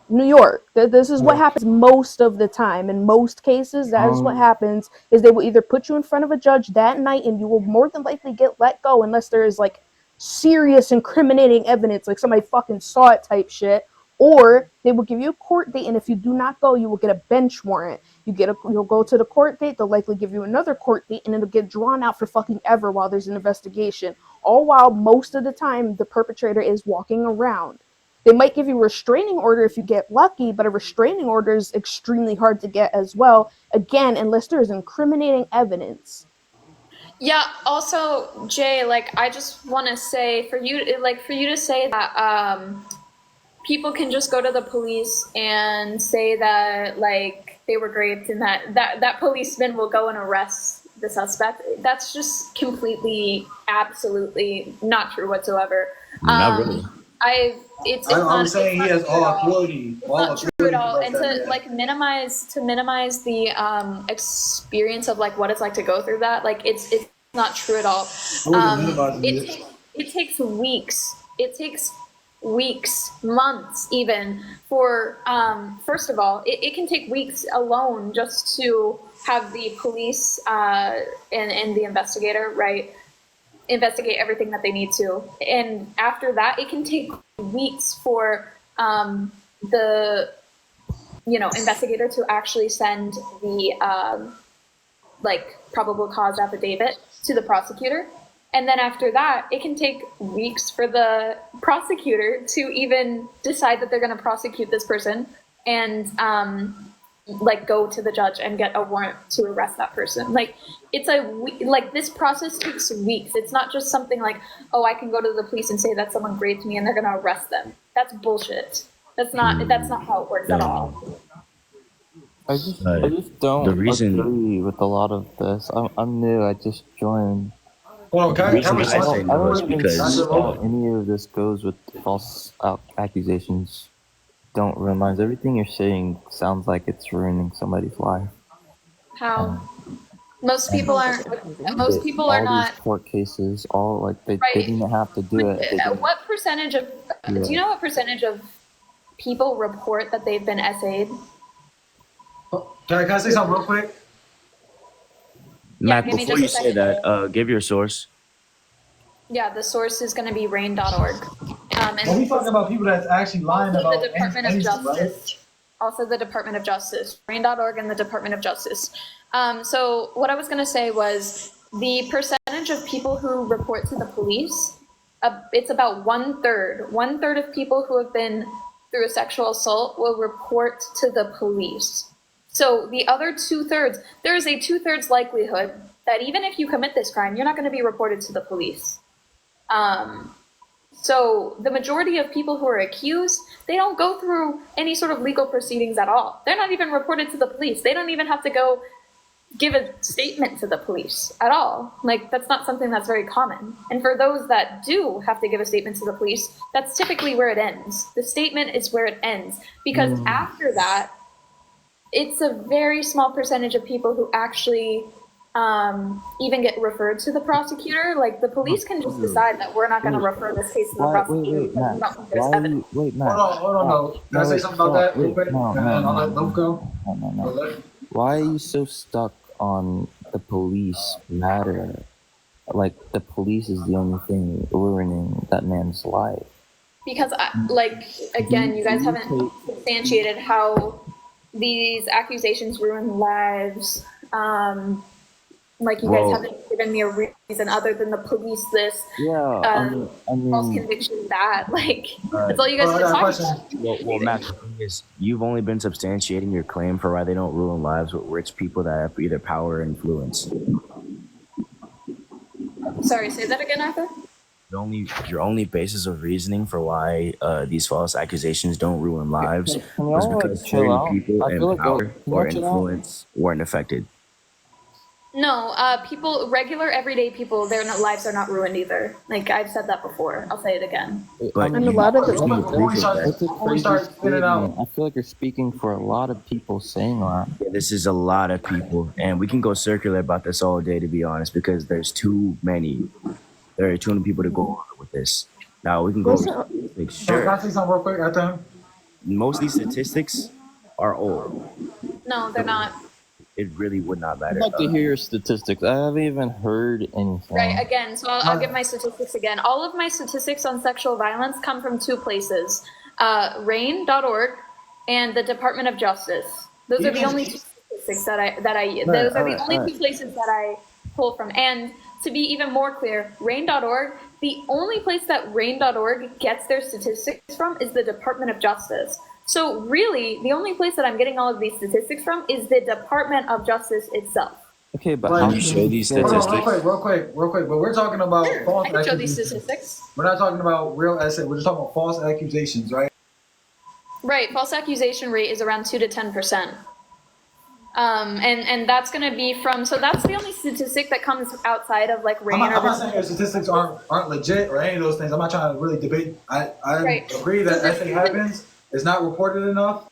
New York. This is what Okay. happens most of the time. In most cases, that is what happens. Is they will either put you in front of a judge that night, and you will more than likely get let go unless there is like serious incriminating evidence, like somebody fucking saw it type shit. Or they will give you a court date, and if you do not go, you will get a bench warrant. You'll go to the court date. They'll likely give you another court date, and it'll get drawn out for fucking ever while there's an investigation. All while most of the time the perpetrator is walking around. They might give you a restraining order if you get lucky, but a restraining order is extremely hard to get as well. Again, unless there is incriminating evidence. Yeah, also, Jay, like, I just want to say for you to say that people can just go to the police and say that, like, they were raped, and that policeman will go and arrest the suspect. That's just completely, absolutely not true whatsoever. Not really. It's I'm not saying he it's has not true all at all. authority. It's All not true at authority to all. arrest And that to man. like minimize the experience of like what it's like to go through that, like it's not true at all. I wasn't minimizing it. It takes weeks. It takes weeks, months even for first of all, it can take weeks alone just to have the police and the investigator, right, investigate everything that they need to. And after that, it can take weeks for the investigator to actually send the like probable cause affidavit to the prosecutor. And then after that, it can take weeks for the prosecutor to even decide that they're going to prosecute this person and like go to the judge and get a warrant to arrest that person. Like like this process takes weeks. It's not just something like, oh, I can go to the police and say that someone raped me and they're going to arrest them. That's bullshit. That's not how it works at all. I just don't agree with a lot of this. I'm new. I just joined. Hold on, The can I reason I respond? say I no don't is even because see how any of this goes with false accusations. Don't ruin lives. Everything you're saying sounds like it's ruining somebody's life. How? Most people aren't. Most people are All not. these court cases, all like they Right. didn't have to do it. They didn't. What percentage of? Yeah. Do you know what percentage of people report that they've been essayed? Can I say something real quick? Matt, give me before just you a say second. that, give your source. Yeah, the source is going to be rain.org. When we talking about people that's actually lying also about the Department of anything, right? Justice. Also the Department of Justice. Rain.org and the Department of Justice. So what I was going to say was the percentage of people who report to the police, it's about 1/3. 1/3 of people who have been through a sexual assault will report to the police. So the other 2/3, there is a 2/3 likelihood that even if you commit this crime, you're not going to be reported to the police. So the majority of people who are accused, they don't go through any sort of legal proceedings at all. They're not even reported to the police. They don't even have to go give a statement to the police at all. Like, that's not something that's very common. And for those that do have to give a statement to the police, that's typically where it ends. The statement is where it ends. Because after that, it's a very small percentage of people who actually even get referred to the prosecutor. Like, the police can just decide that we're not going to refer this case to the prosecutor because we don't think there's evidence. Hold on, no. Can I say something about that real quick? No, And then I'll let Luke go. no. Why are you so stuck on the police matter? Like, the police is the only thing ruining that man's life. Because, again, you guys haven't substantiated how these accusations ruin lives. Like, you guys haven't given me a reason other than the police this, false conviction that. Like, that's all you guys have been talking about. Well, Matt, the thing is, you've only been substantiating your claim for why they don't ruin lives with rich people that have either power or influence. Sorry, say that again, Arthur? Your only basis of reasoning for why these false accusations don't ruin lives is because certain people in power or influence weren't affected. No, regular everyday people, their lives are not ruined either. Like, I've said that before. I'll say it again. But And a lot of It's a crazy statement. I feel like you're speaking for a lot of people saying that. yeah, this is a lot of people, and we can go circular about this all day, to be honest, because there's too many. There are too many people to go over with this. Now we can go over Listen, statistics. So can I Sure, say something real quick after him? most of these statistics are old. No, they're not. It really would not I'd matter. like to hear your statistics. I haven't even heard anything. Right, again, so I'll give my statistics again. All of my statistics on sexual violence come from two places, RAIN.org and the Department of Justice. Those are the only two statistics that I those are the only two places that I pull from. And to be even more clear, RAIN.org, the only place that RAIN.org gets their statistics from is the Department of Justice. So really, the only place that I'm getting all of these statistics from is the Department of Justice itself. Okay, but Like, how Can you show these Hold on, statistics? real quick. But we're talking about false I can show these accusations. statistics. We're not talking about real essay. We're just talking about false accusations, right? Right, false accusation rate is around 2 to 10%. And that's going to be from, so that's the only statistic that comes outside of like RAIN. I'm not saying your statistics aren't legit or any of those things. I'm not trying to really debate. I Right. agree that essay happens. It's not reported enough.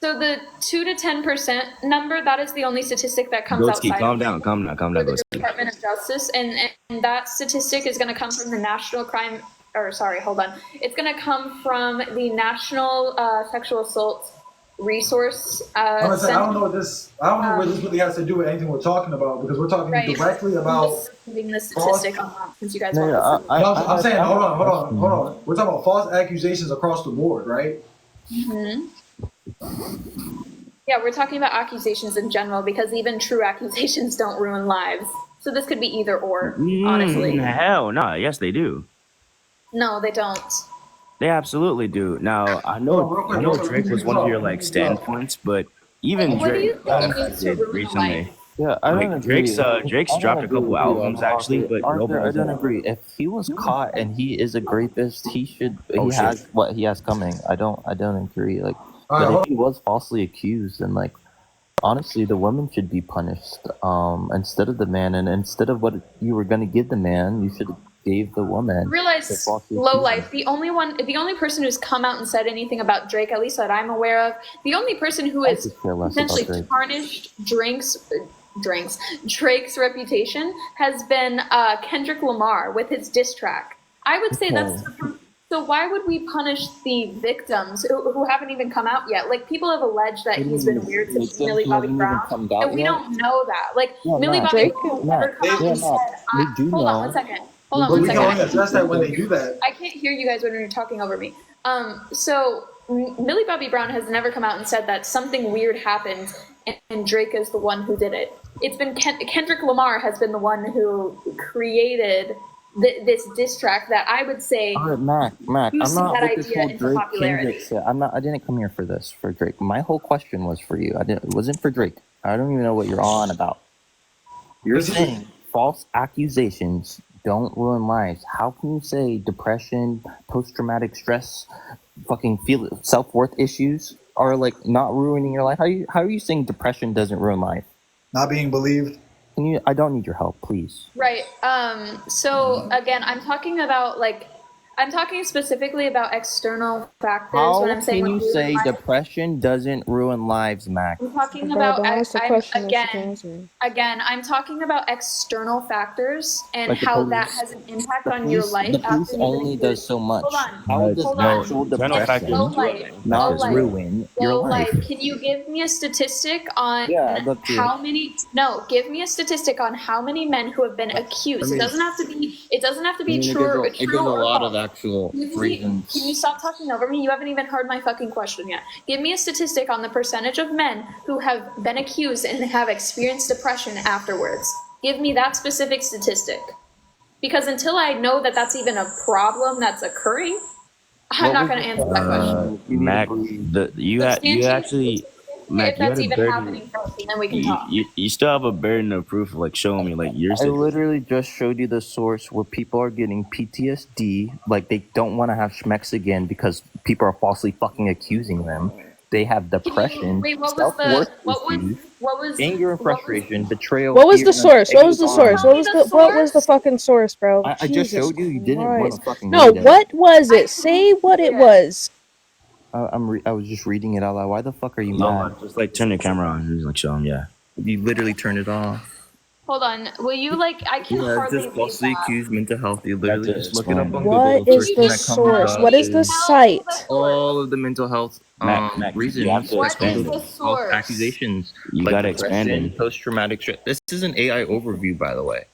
So the 2 to 10% number, that is the only statistic that comes Goatsky, outside calm of down, calm down, the Goatsky. Department of Justice, and that statistic is going to come from the National Crime, or sorry, hold on. It's going to come from the National Sexual Assault Resource I'm gonna say, I Center. don't know what this really has to do with anything we're talking about, because we're talking Right. directly I'm about. just giving the statistic on that since you guys No, want yeah, to No, I'm saying, hold on. We're talking about false accusations across the board, right? Mm-hmm. Yeah, we're talking about accusations in general because even true accusations don't ruin lives. So this could be either or, honestly. Hell no. Yes, they do. No, they don't. They absolutely do. Now I know Drake was one of your like standpoints, but even What do you Drake think it means to did ruin recently. life? Yeah, I don't Like agree. Drake's I don't dropped a agree couple with you, albums actually, but Arthur, I nobody's don't agree. If he was caught and he is a rapist, he should. Oh, He shit. has what he has coming. I don't agree. Like, All right, but hold if he was falsely accused, then like, honestly, the woman should be punished instead of the man, and instead of what you were gonna give the man, you should have gave the woman. Realize, low life. The only person who's come out and said anything about Drake, at least that I'm aware of, the only person who has could care less essentially about Drake. tarnished Drake's reputation has been Kendrick Lamar with his diss track. I would say that's. So why would we punish the victims who haven't even come out yet? Like, people have alleged that he's been weird to Millie Bobby Brown, and we don't know that. Like, Millie Bobby Brown never come out and said, hold on one second. Hold on But one we can second. only address that when they do that. I can't hear you guys when you're talking over me. So Millie Bobby Brown has never come out and said that something weird happened and Drake is the one who did it. It's been Kendrick Lamar has been the one who created this diss track that I would say. All right, Mac, I'm not that with this idea whole into Drake popularity. Kendrick shit. I didn't come here for this for Drake. My whole question was for you. It wasn't for Drake. I don't even know what you're on about. You're saying false accusations don't ruin lives. How can you say depression, post-traumatic stress, fucking self-worth issues are like not ruining your life? How are you saying depression doesn't ruin life? Not being believed. I don't need your help, please. Right. So again, I'm talking specifically about external factors How when I'm saying can you ruin say life. depression doesn't ruin lives, Mac? I'm talking Bro, about don't ask the question that you can answer. again. I'm talking about external factors and Like the how police. that has an impact The on your police, life. the police after you've only been does so much. Hold on. How does Hold actual on. depression Low life. not Low life. ruin your Low life? life. Can you give me a statistic on Yeah, I'd love to. how many? No, give me a statistic on how many men who have been accused. It doesn't have to be. It doesn't have to be true. It gives a or lot false. of actual Can you reasons. stop talking over me? You haven't even heard my fucking question yet. Give me a statistic on the percentage of men who have been accused and have experienced depression afterwards. Give me that specific statistic. Because until I know that that's even a problem that's occurring, I'm not going to answer that question. Mac, you actually, Mac, If you had that's a even burden. happening first, and then we can talk. You still have a burden of proof, like showing me, like your. I literally just showed you the source where people are getting PTSD, like they don't want to have schmecks again because people are falsely fucking accusing them. They have depression, Wait, what self-worth was anger and frustration, betrayal. What was fear, the source? What was the source? Tell me the What was the source. fucking source, bro? I just Jesus showed you. You didn't want Christ. to fucking No, read it. what was it? Say what it was. I was just reading it out loud. Why the fuck are you No, mad? just like turn your camera on and like show him. Yeah. You literally turned it off. Hold on. Will you like? I can Yeah, hardly just read falsely that. accused mental health. You literally to just look it up explain. on Google. What The is first the thing that comes source? up What is the is Tell me the site? source. all of the mental health Mac, you have reasons to What is expand to the it. false source? accusations, You like gotta expand depression, it. post-traumatic stress. This is an AI overview, by the way.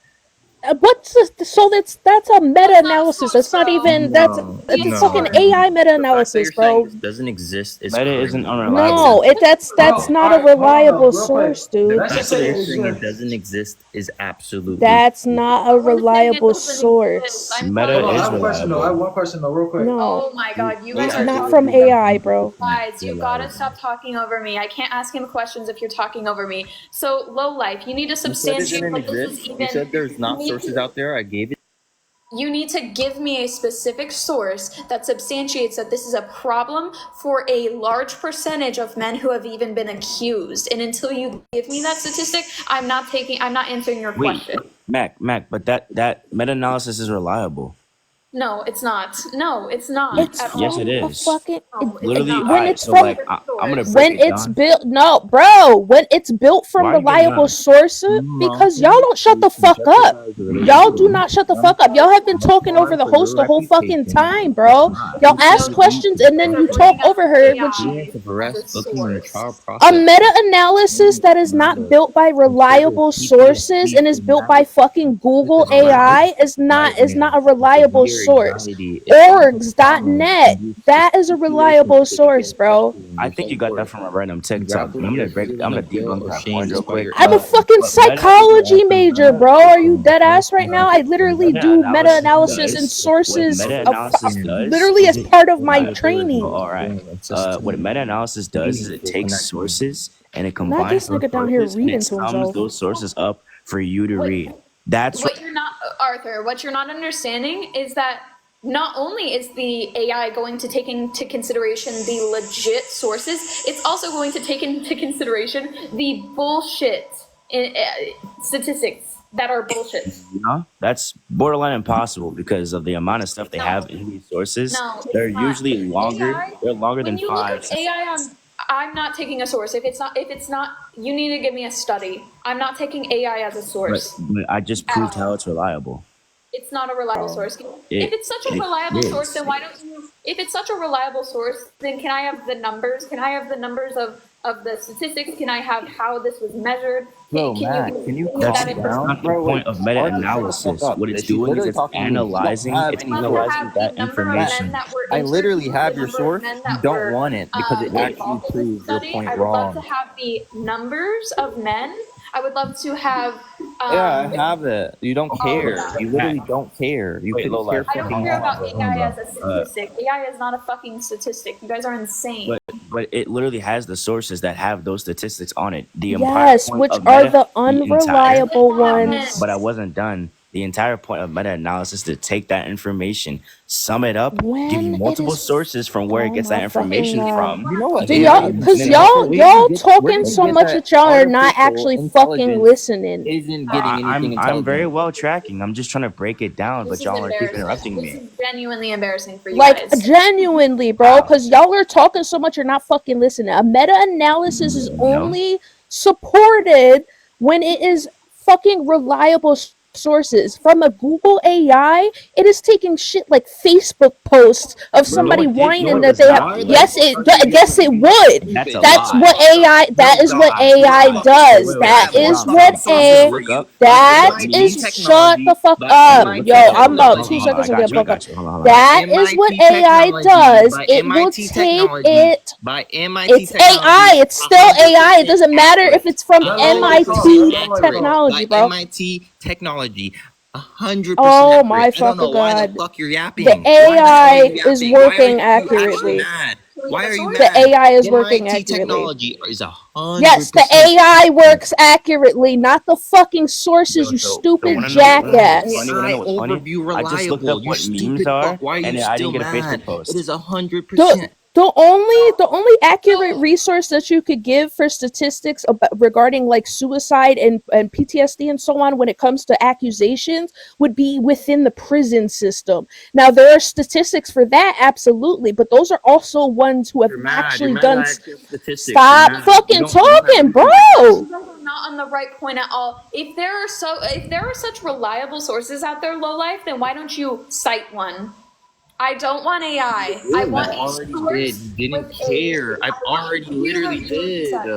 What's this? So that's a What's that meta-analysis. source, That's not bro? even No, Be it's a a fucking source. no. AI The fact that meta-analysis, you're saying bro. this doesn't exist is Meta isn't crazy. unreliable. No, that's Oh, not all a right, hold on, reliable real quick. source, The Can dude. I just fact that say you're this saying shit? it doesn't exist is absolutely That's crazy. not a We're saying it reliable doesn't exist. source. I'm Meta telling Hold on, I is have a question though. I have reliable. one question though, real quick. No, Oh my god, you guys it's AI are not from overview AI, bro. guys, you gotta reliable. stop talking over me. I can't ask him questions if you're talking over me. So, low life, you need to You said it substantiate didn't what this is exist. even. You said there's not sources out there. I gave it. You need to give me a specific source that substantiates that this is a problem for a large percentage of men who have even been accused. And until you give me that statistic, I'm not answering your Wait, question. Mac, but that meta-analysis is reliable. No, it's not. No, it's not. It's At Yes, all. it from a is. fucking No, it's Literally, all not. when right. it's So from like, I'm gonna break when it it's down. built. No, bro, when it's built from Why are you getting reliable up? sources, because y'all don't shut the fuck up. Y'all do not shut the fuck up. Y'all have been talking over the host the whole fucking time, bro. Y'all ask So questions and then they're you talk bringing up over her, which AI as a Booking in the source. trial a process. meta-analysis that is not built by reliable sources and is built by fucking Google AI is not a reliable source. Orgs.net, that is a reliable source, bro. I think you got that from a random TikTok. Rather than I'm gonna feeling guilt debunk or that shame point real despite quick. your I'm a actions. fucking But meta psychology major, bro. Are you dead ass right now? I literally do meta-analysis and what sources meta-analysis does literally is as it. part of my Oh, training. all right. What meta-analysis does is it takes sources and it Not combines this those nigga down here sources and it reading to sums himself. those sources up for you to What read. That's what you're not Arthur, what you're not understanding is that not only is the AI going to take into consideration the legit sources, it's also going to take into consideration the bullshit statistics that are bullshit. that's borderline impossible because of the amount of stuff they No, have in these sources. no, They're it's not. usually longer. AI, They're longer when than you look up 5 AI on, I'm not taking a source. If it's not, you need to give me a study. I'm not taking AI as a source but I just at proved how all. it's reliable. It's not a reliable Oh. source. If It it's such a it reliable source, is. then why don't you? If it's such a reliable source, then can I have the numbers? Can I have the numbers of the statistics? Can I have how this was measured? Bro, Can you Mac, can you give me That's that calm that's down? not information? the Bro, wait. point of Arthur, shut the fuck meta-analysis. up. What it's She's doing is literally it's talking to me. You don't analyzing. have It's any I'd love to source. analyzing have the that number of Mac, men information. that were I literally interviewed, the have your number of source. men You that don't were want it because it actually involved in this proves your study. point I would love to wrong. have the numbers of men. I would love to have. Yeah, I have it. You don't All of care. that. You Mac, literally don't care. You wait, could low care life. I fucking don't care about less. Hold on, AI bro. as a statistic. AI is not a fucking statistic. You guys are insane. But it literally has the sources that have those statistics on it. The entire Yes, point which of are meta, the the entire, unreliable Haven't. ones. but I wasn't done. The entire point of meta-analysis is to take that information, sum it up, give you When it multiple is, sources from where it oh gets my that fucking information god. from, You know what Do and AI y'all, is? then cause it Arthur, y'all, y'all where do talking you so get much that that y'all are not artificial actually fucking intelligence listening. isn't getting anything I'm very intelligent? well tracking. I'm just trying to break it down, This but is y'all are keep embarrassing. interrupting This me. is genuinely embarrassing for you Like, guys. genuinely, bro, How? cause y'all are talking so much you're not fucking listening. A meta-analysis is No. only supported when it is fucking reliable sources. From a Google AI, it is taking shit like Facebook posts of No, somebody no, whining it that was they have. not. Yes, it would. That's a That's lie. what AI. That is what Lie, AI lie. does. Wait. That is what Tom. Can you just a. look up? That Me? is. Shut the fuck Okay, up, look yo. that shit I'm up. about Hold two on, hold on. seconds I to get got you. I fuck up. got you. Hold on, hold on. That is what AI does. It will take it. It's AI. It's still AI. It doesn't matter if it's from MIT technology, bro. Technology. 100% Oh my accurate. I don't know fucking why the god. fuck you're The yapping. Why the hell are AI you is yapping? Why are working you actually accurately. mad? Can we Why get a are you source? The mad? AI is working MIT accurately. technology is Yes, the 100% AI works accurately, not the fucking sources, Yo, you so stupid How is jackass. wanna AI know what's funny? overview I just looked reliable? up You what memes stupid fuck. are, Why are you and I still didn't get a mad? Facebook It post. is The 100%. the only accurate resource that you could give for statistics about, regarding like suicide and PTSD and so on when it comes to accusations would be within the prison system. Now there are statistics for that, absolutely, but those are also ones who have You're actually mad done. at actual statistics. You're Stop mad. fucking You don't have talking, anything. bro. You guys are not on the right point at all. If there are such reliable sources out there, low life, then why don't you cite one? I don't want AI. I want a already source did. You didn't with care. I've I want a already literally peer-reviewed did. study.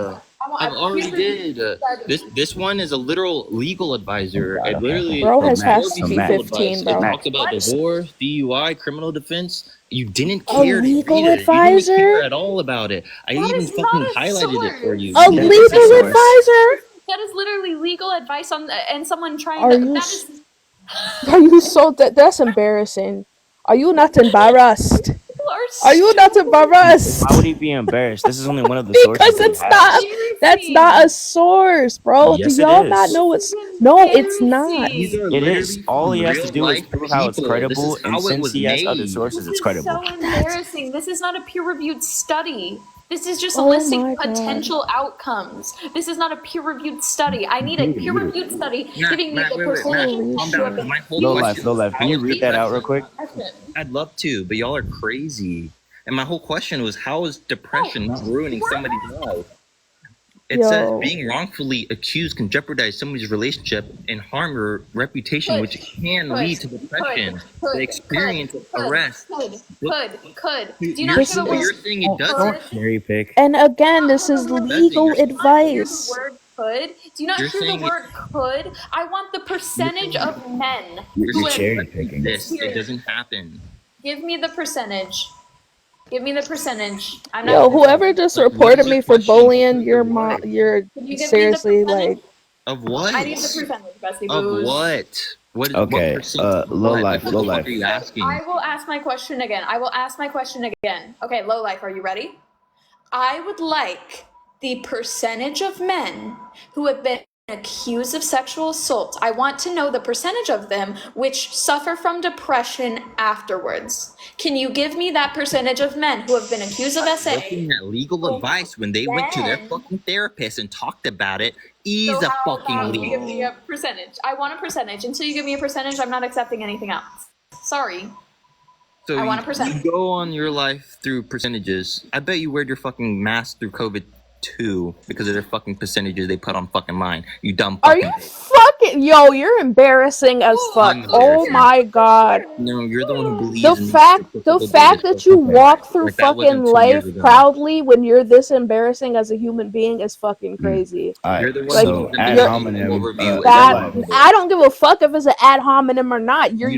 I want I've a already peer-reviewed did. study. This one is a literal legal advisor. God, It okay. literally Bro So has Mac, has tells to you so be Mac, legal 15, advice. It bro. talks about What? divorce, DUI, criminal defense. You didn't A care to read legal it. You didn't care advisor? at all about it. I That even is not fucking a highlighted it for you. source. A You that didn't is a legal care. source. advisor? That is literally legal advice on and someone trying Are to. you That is. are you so that's embarrassing? Are you not embarrassed? People are Are you not stupid. Why would embarrassed? he be embarrassed? This is only one of the sources Because that he it's not has. that's Embarrassing. not a source, bro. Do Yes, it y'all not is. know This it's is no, it's not. These embarrassing. are It is. literally All from he has to real do is life prove how it's people. This is credible, and how it since was he has other made. sources, This it's is credible. so embarrassing. This is not a peer-reviewed study. This is just Oh listing my god. potential outcomes. This is not a peer-reviewed study. I need a peer-reviewed study giving me Matt, the wait, Matt, percentage Holy calm who down. have Because been shit. my whole Low used. life, question low was life. Can how you is read that out real depression? quick? I'd love to, but y'all are crazy. And my whole question was, how is Oh, depression not ruining what? somebody's life? It says Yo. being wrongfully accused can jeopardize somebody's relationship and harm your reputation, which can lead to depression. The experience of arrest. Could. Do you not You're, This hear the so word you're is saying it doesn't? could? Cherry pick. and Do you again, not this hear the is word That's it. legal do you not hear the advice. word could? Do you not You're hear the saying it. word could? I want the You're percentage saying of men you're who You're have saying it cherry doesn't picking. exist. It experienced. doesn't happen. Give me the percentage. Give me the percentage. I'm not Yo, even whoever joking. just Like, what reported is your me for question? bullying, Percentage of what? you're Can you give me the seriously percentage? like, Of what? I need the percentage, Bessie Of Booze. what? What Okay, percent of low what? Like, life, what low the fuck are life. you asking? I will ask my question again. Okay, low life, are you ready? I would like the percentage of men who have been accused of sexual assault. I want to know the percentage of them which suffer from depression afterwards. Can you give me that percentage of men who have been accused of SA? Looking at legal advice when they went to their Then, fucking therapist and talked about it so is a how fucking about you leak. give me a percentage? I want a percentage. Until you give me a percentage, I'm not accepting anything else. Sorry. So I want a you percentage. go on your life through percentages. I bet you wear your fucking mask through COVID too because of their fucking percentages they put on fucking mine. You dumb are you fucking bitch. fucking yo, you're embarrassing as fuck. I'm Oh embarrassing. my god. No, you're the one who The believes in these fact the statistical data fact that so you fucking much. walk through Like that fucking wasn't 2 years life ago. proudly when you're this embarrassing as a human being is fucking crazy. All right. You're the one Like who So doesn't ad you're believe in hominem, overview and low that life. overview. I don't give a fuck if it's an ad hominem or not. You're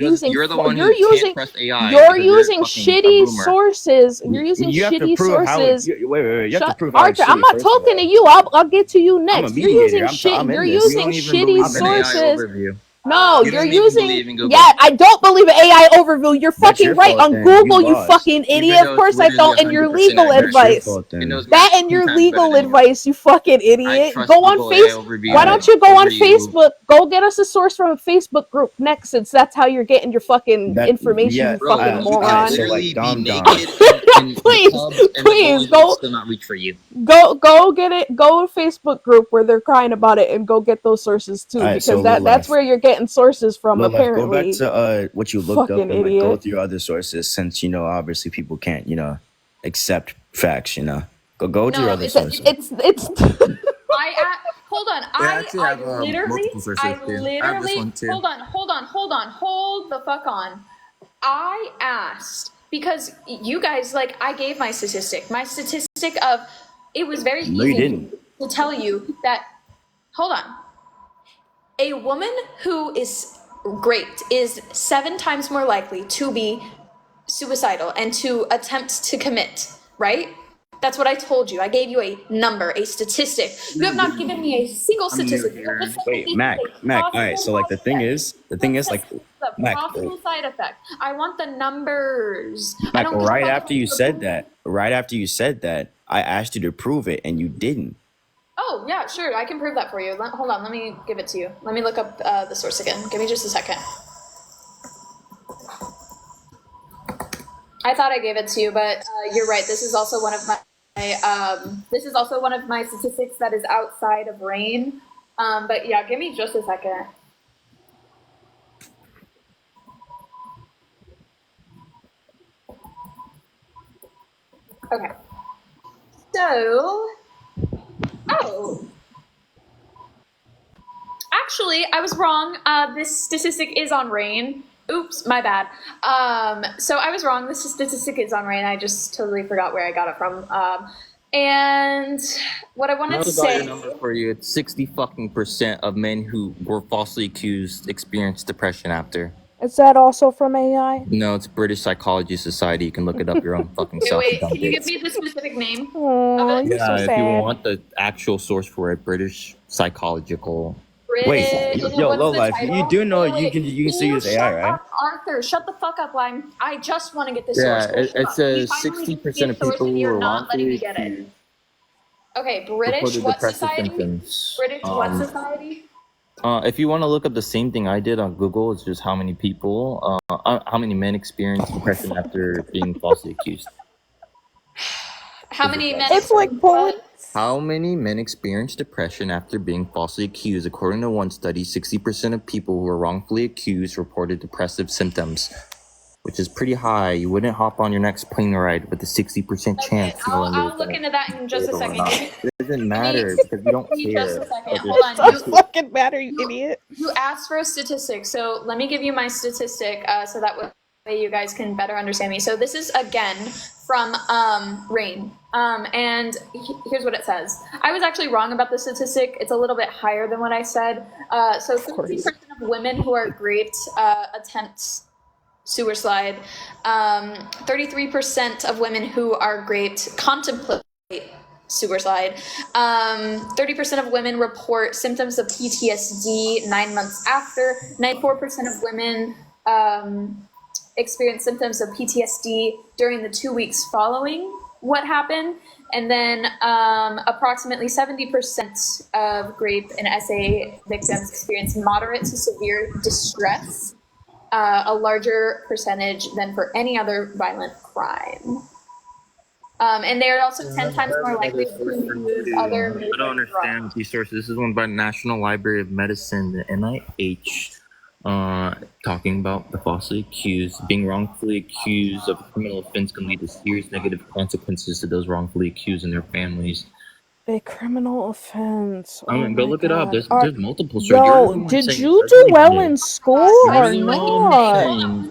the one who can't trust AI You're because you're using fucking a shitty boomer. sources. You're using You have to shitty prove how it. sources. Wait. You have to Shut prove how it's Archer, I'm shitty. not First of talking to all, you. I'll get to you I'm a next. You're mediator. using shit. I'm You're in this. You using don't even shitty believe I'm in an AI this. sources. overview. No, You you're don't even using. believe in Google. Yeah, I don't believe in AI overview. You're That's fucking your right fault. on Then you Google. You lost. fucking Even idiot. Of though it's course I literally don't. And your 100% legal accurate. That's your advice. fault. It Then knows That math and 10 your times better legal than you. advice, you fucking I idiot. trust Go on Google AI face. overview Why don't you go over on you. Facebook? Go get us a source from a Facebook group next, since that's how you're getting your fucking that information, yeah. you Bro, fucking you can Alright. moron. So literally like be Dom Dom. naked in the Please, tubs and the please boys will go still not reach for you. go get it. Go to Facebook group where they're crying about it and go get those sources too, Alright. So because low that's life. where you're getting sources from, Low life. Go back apparently. to what you looked up Fucking and like go idiot. through your other sources since obviously people can't accept facts. Go to your No, other sources. It's hold on. I actually have multiple sources too. I have this one too. Hold the fuck on. I asked because you guys, like, I gave my statistic. My statistic of it was very No, you easy didn't. to tell you that. Hold on. A woman who is raped is 7 times more likely to be suicidal and to attempt to commit, right? That's what I told you. I gave you a number, a statistic. You have not given me a single I'm new statistic. You have here. just said that Wait, this is Mac. a All right. possible So like side effect. the thing is Let's like say the Mac. possible side effect. I want the numbers. I Mac. don't care Right about after you the said that. Right after you said that, I asked you to prove it, and you didn't. Oh, yeah, sure. I can prove that for you. Hold on. Let me give it to you. Let me look up the source again. Give me just a second. I thought I gave it to you, but you're right. This is also one of my statistics that is outside of RAIN. But yeah, give me just a second. Okay. So, oh, actually, I was wrong. This statistic is on Rain. Oops, my bad. So I was wrong. This statistic is on Rain. I just totally forgot where I got it from. And what I wanted to say. Your number for you. It's 60% of men who were falsely accused experienced depression after. Is that also from AI? No, it's British Psychology Society. You can look it up your own fucking self. Wait, can you give me the specific name? Oh, you're so If you sad. want the actual source for it, British Psychological. Wait, yo, low life. You do know you can still use AI, shut right? up, Arthur, shut the fuck up. I just want to get this Yeah, source. it says 60% of people who you're are not letting me wrongfully get it. accused Okay, British reported what depressive society? symptoms. British what society? If you want to look up the same thing I did on Google, it's just how many people, how many men experience depression after being falsely accused. How many men? It's like Poland. How many men experience depression after being falsely accused? According to one study, 60% of people who were wrongfully accused reported depressive symptoms, which is pretty high. You wouldn't hop on your next plane ride with a 60% chance. I'll look into that in just a second. It doesn't matter because you don't care. Just a second. Hold on. Doesn't fucking matter, you idiot. You asked for a statistic, so let me give you my statistic, so that way you guys can better understand me. So this is again from Rain, and here's what it says. I was actually wrong about the statistic. It's a little bit higher than what I said. So 50% of women who are raped attempt suicide. 33% of women who are raped contemplate suicide. 30% of women report symptoms of PTSD 9 months after. 94% of women experience symptoms of PTSD during the 2 weeks following what happened. And then approximately 70% of rape and SA victims experience moderate to severe distress, a larger percentage than for any other violent crime. And they are also 10 times more likely to use other major I don't understand drugs. these sources. This is one by National Library of Medicine, the NIH, talking about the falsely accused. Being wrongfully accused of a criminal offense can lead to serious negative consequences to those wrongfully accused and their families. A criminal offense. I mean, go look it up. There's multiple sources. Yo, did you do well in school or not?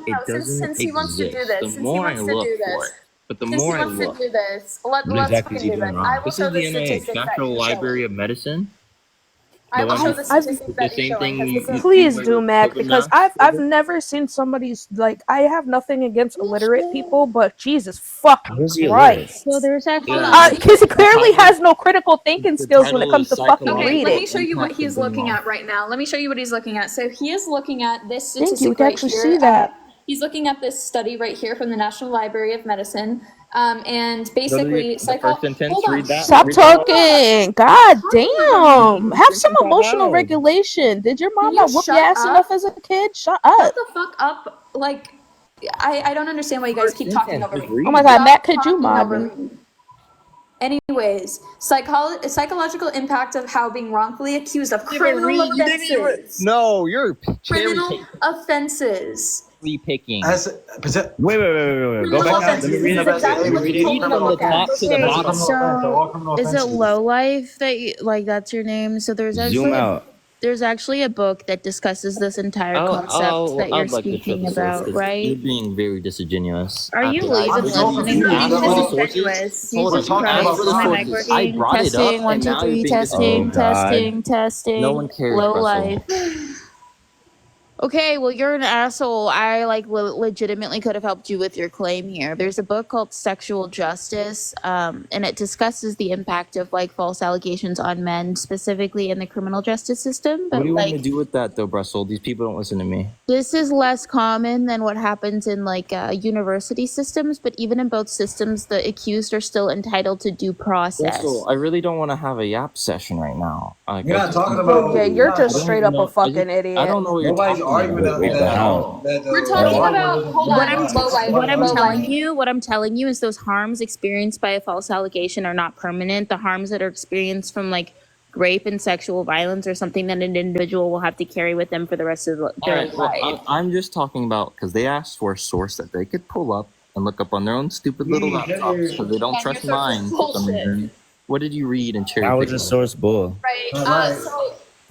It doesn't Since he wants to do exist. this, The more I look for it, but the more I look, do this, let's exactly is he do doing this. wrong? I will this show is the the NIH, statistics that National he's Library showing. of Medicine. I will show the statistics The that he's same showing. thing. Because this is Please like do, with Mac, COVID because masks. I've never seen somebody's like. I have nothing against illiterate people, but Jesus fucking How is he illiterate? Christ. So there's actually Because he clearly has no critical thinking skills when it comes to fucking Okay, let me reading. show you what he's looking at right now. Let me show you what he's looking at. So he is looking at this Thank statistic you. We can right actually here. see that. He's looking at this study right here from the National Library of Medicine. And basically, first sentence, hold on. read that. Stop Read that. talking. God damn. Have some emotional regulation. Did your mom you not whoop your shut ass up? enough as a kid? Shut Shut up. the fuck up. Like, I don't understand why you guys keep talking over me. Oh my god, Matt, could you Talking mod over me? me. Anyways, psychological impact of how being wrongfully accused of criminal offenses. No, you're Criminal offenses. picking. As Wait. Go back down. Let me read it. Exactly Let me what read you told it. me to look at. to the Okay, bottom. so is it Low Life that you, like that's your name? So there's Zoom out. there's actually a book that discusses this entire concept that you're speaking about, You're right? being very disingenuous. Are you even listening? Being disingenuous. Jesus Christ, is my mic working? Testing, 1, 2, 3, testing, Oh, God. testing, testing. No one cares, Low Russell. Life. Okay, well, you're an asshole. I legitimately could have helped you with your claim here. There's a book called Sexual Justice, and it discusses the impact of false allegations on men, specifically in the criminal justice system. But What do you want me to do with that, though, Russell? These people don't listen to me. this is less common than what happens in university systems. But even in both systems, the accused are still entitled to due process. Russell, I really don't want to have a yap session right now. You're not talking about. Yeah, you're just straight up a fucking idiot. I don't know what you're Nobody's talking arguing about. that. We're talking about. Hold What on. what I'm telling you is those harms experienced by a false allegation are not permanent. The harms that are experienced from rape and sexual violence are something that an individual will have to carry with them for the rest of their life. I'm just talking about because they asked for a source that they could pull up and look up on their own stupid little laptops because they don't trust mine for some reason. What did you read and cherry That was pick? just source bull. Right. So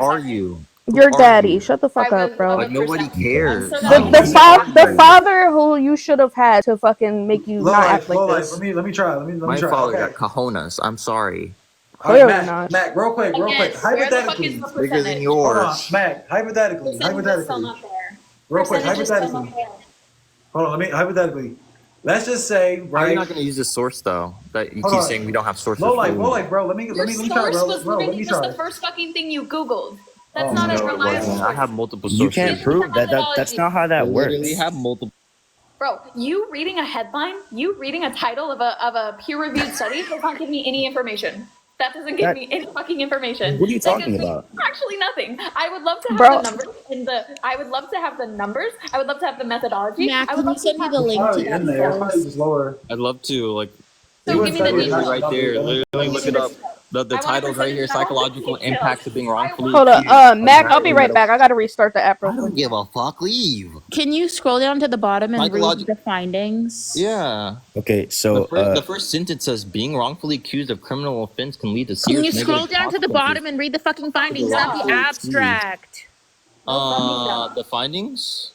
are you? Your are daddy. you? Shut the fuck I up, was bro. Like nobody 100%. cares. So The that Like means the who you fa- the are are. you? father who you should have had to fucking make you Low not act life, like low life. this. Let me try. Let me My try. father Okay. got cojones. I'm sorry. All right, Clearly not. Mac, real Again, quick. where the fuck is Hypothetically, the Bigger than percentage? hold on, yours. Mac. Percentage is still not there. Real quick, Percentage is still not hypothetically. there. Hold on, let me hypothetically. Let's just say, How are you right? not going to use the source though? That you Hold keep on. saying we don't have sources for. Low life, bro. Your Let me try, source was Let literally me just the try. first fucking thing you Googled. That's Oh not my a No, god. it reliable wasn't. I source. have multiple You sources. can't Give me the prove that's methodology. not how I that literally works. have multiple. Bro, you reading a headline, you reading a title of a peer-reviewed study does not give me any information. That doesn't give That me any fucking information. what are you That talking gives me about? actually nothing. I would love to have the Bro, numbers I would love to have the numbers. I would love to have the methodology. Matt, I would can you love to send me have the It's link to probably that in there. It's probably source? just lower. I'd love to like. They so wouldn't give me tell the you Literally exact details. right numbers. there. They wouldn't tell Literally you look Give me it the exact. anything. Up. details. The I want a title's right here. percentage, I want Psychological details. impacts of being I wrongfully want hold up. accused of Mac, I'll be rapidly right medical. back. I gotta restart the app real I don't quick. give a fuck. Leave. Can you scroll down to the bottom and read Psychological. the findings? Yeah. Okay, The so first sentence says being wrongfully accused of criminal offense can lead to Can serious you scroll negative down to the consequences bottom and read the fucking to the findings, not the wrongfully accused. abstract? no fucking doubt. The findings.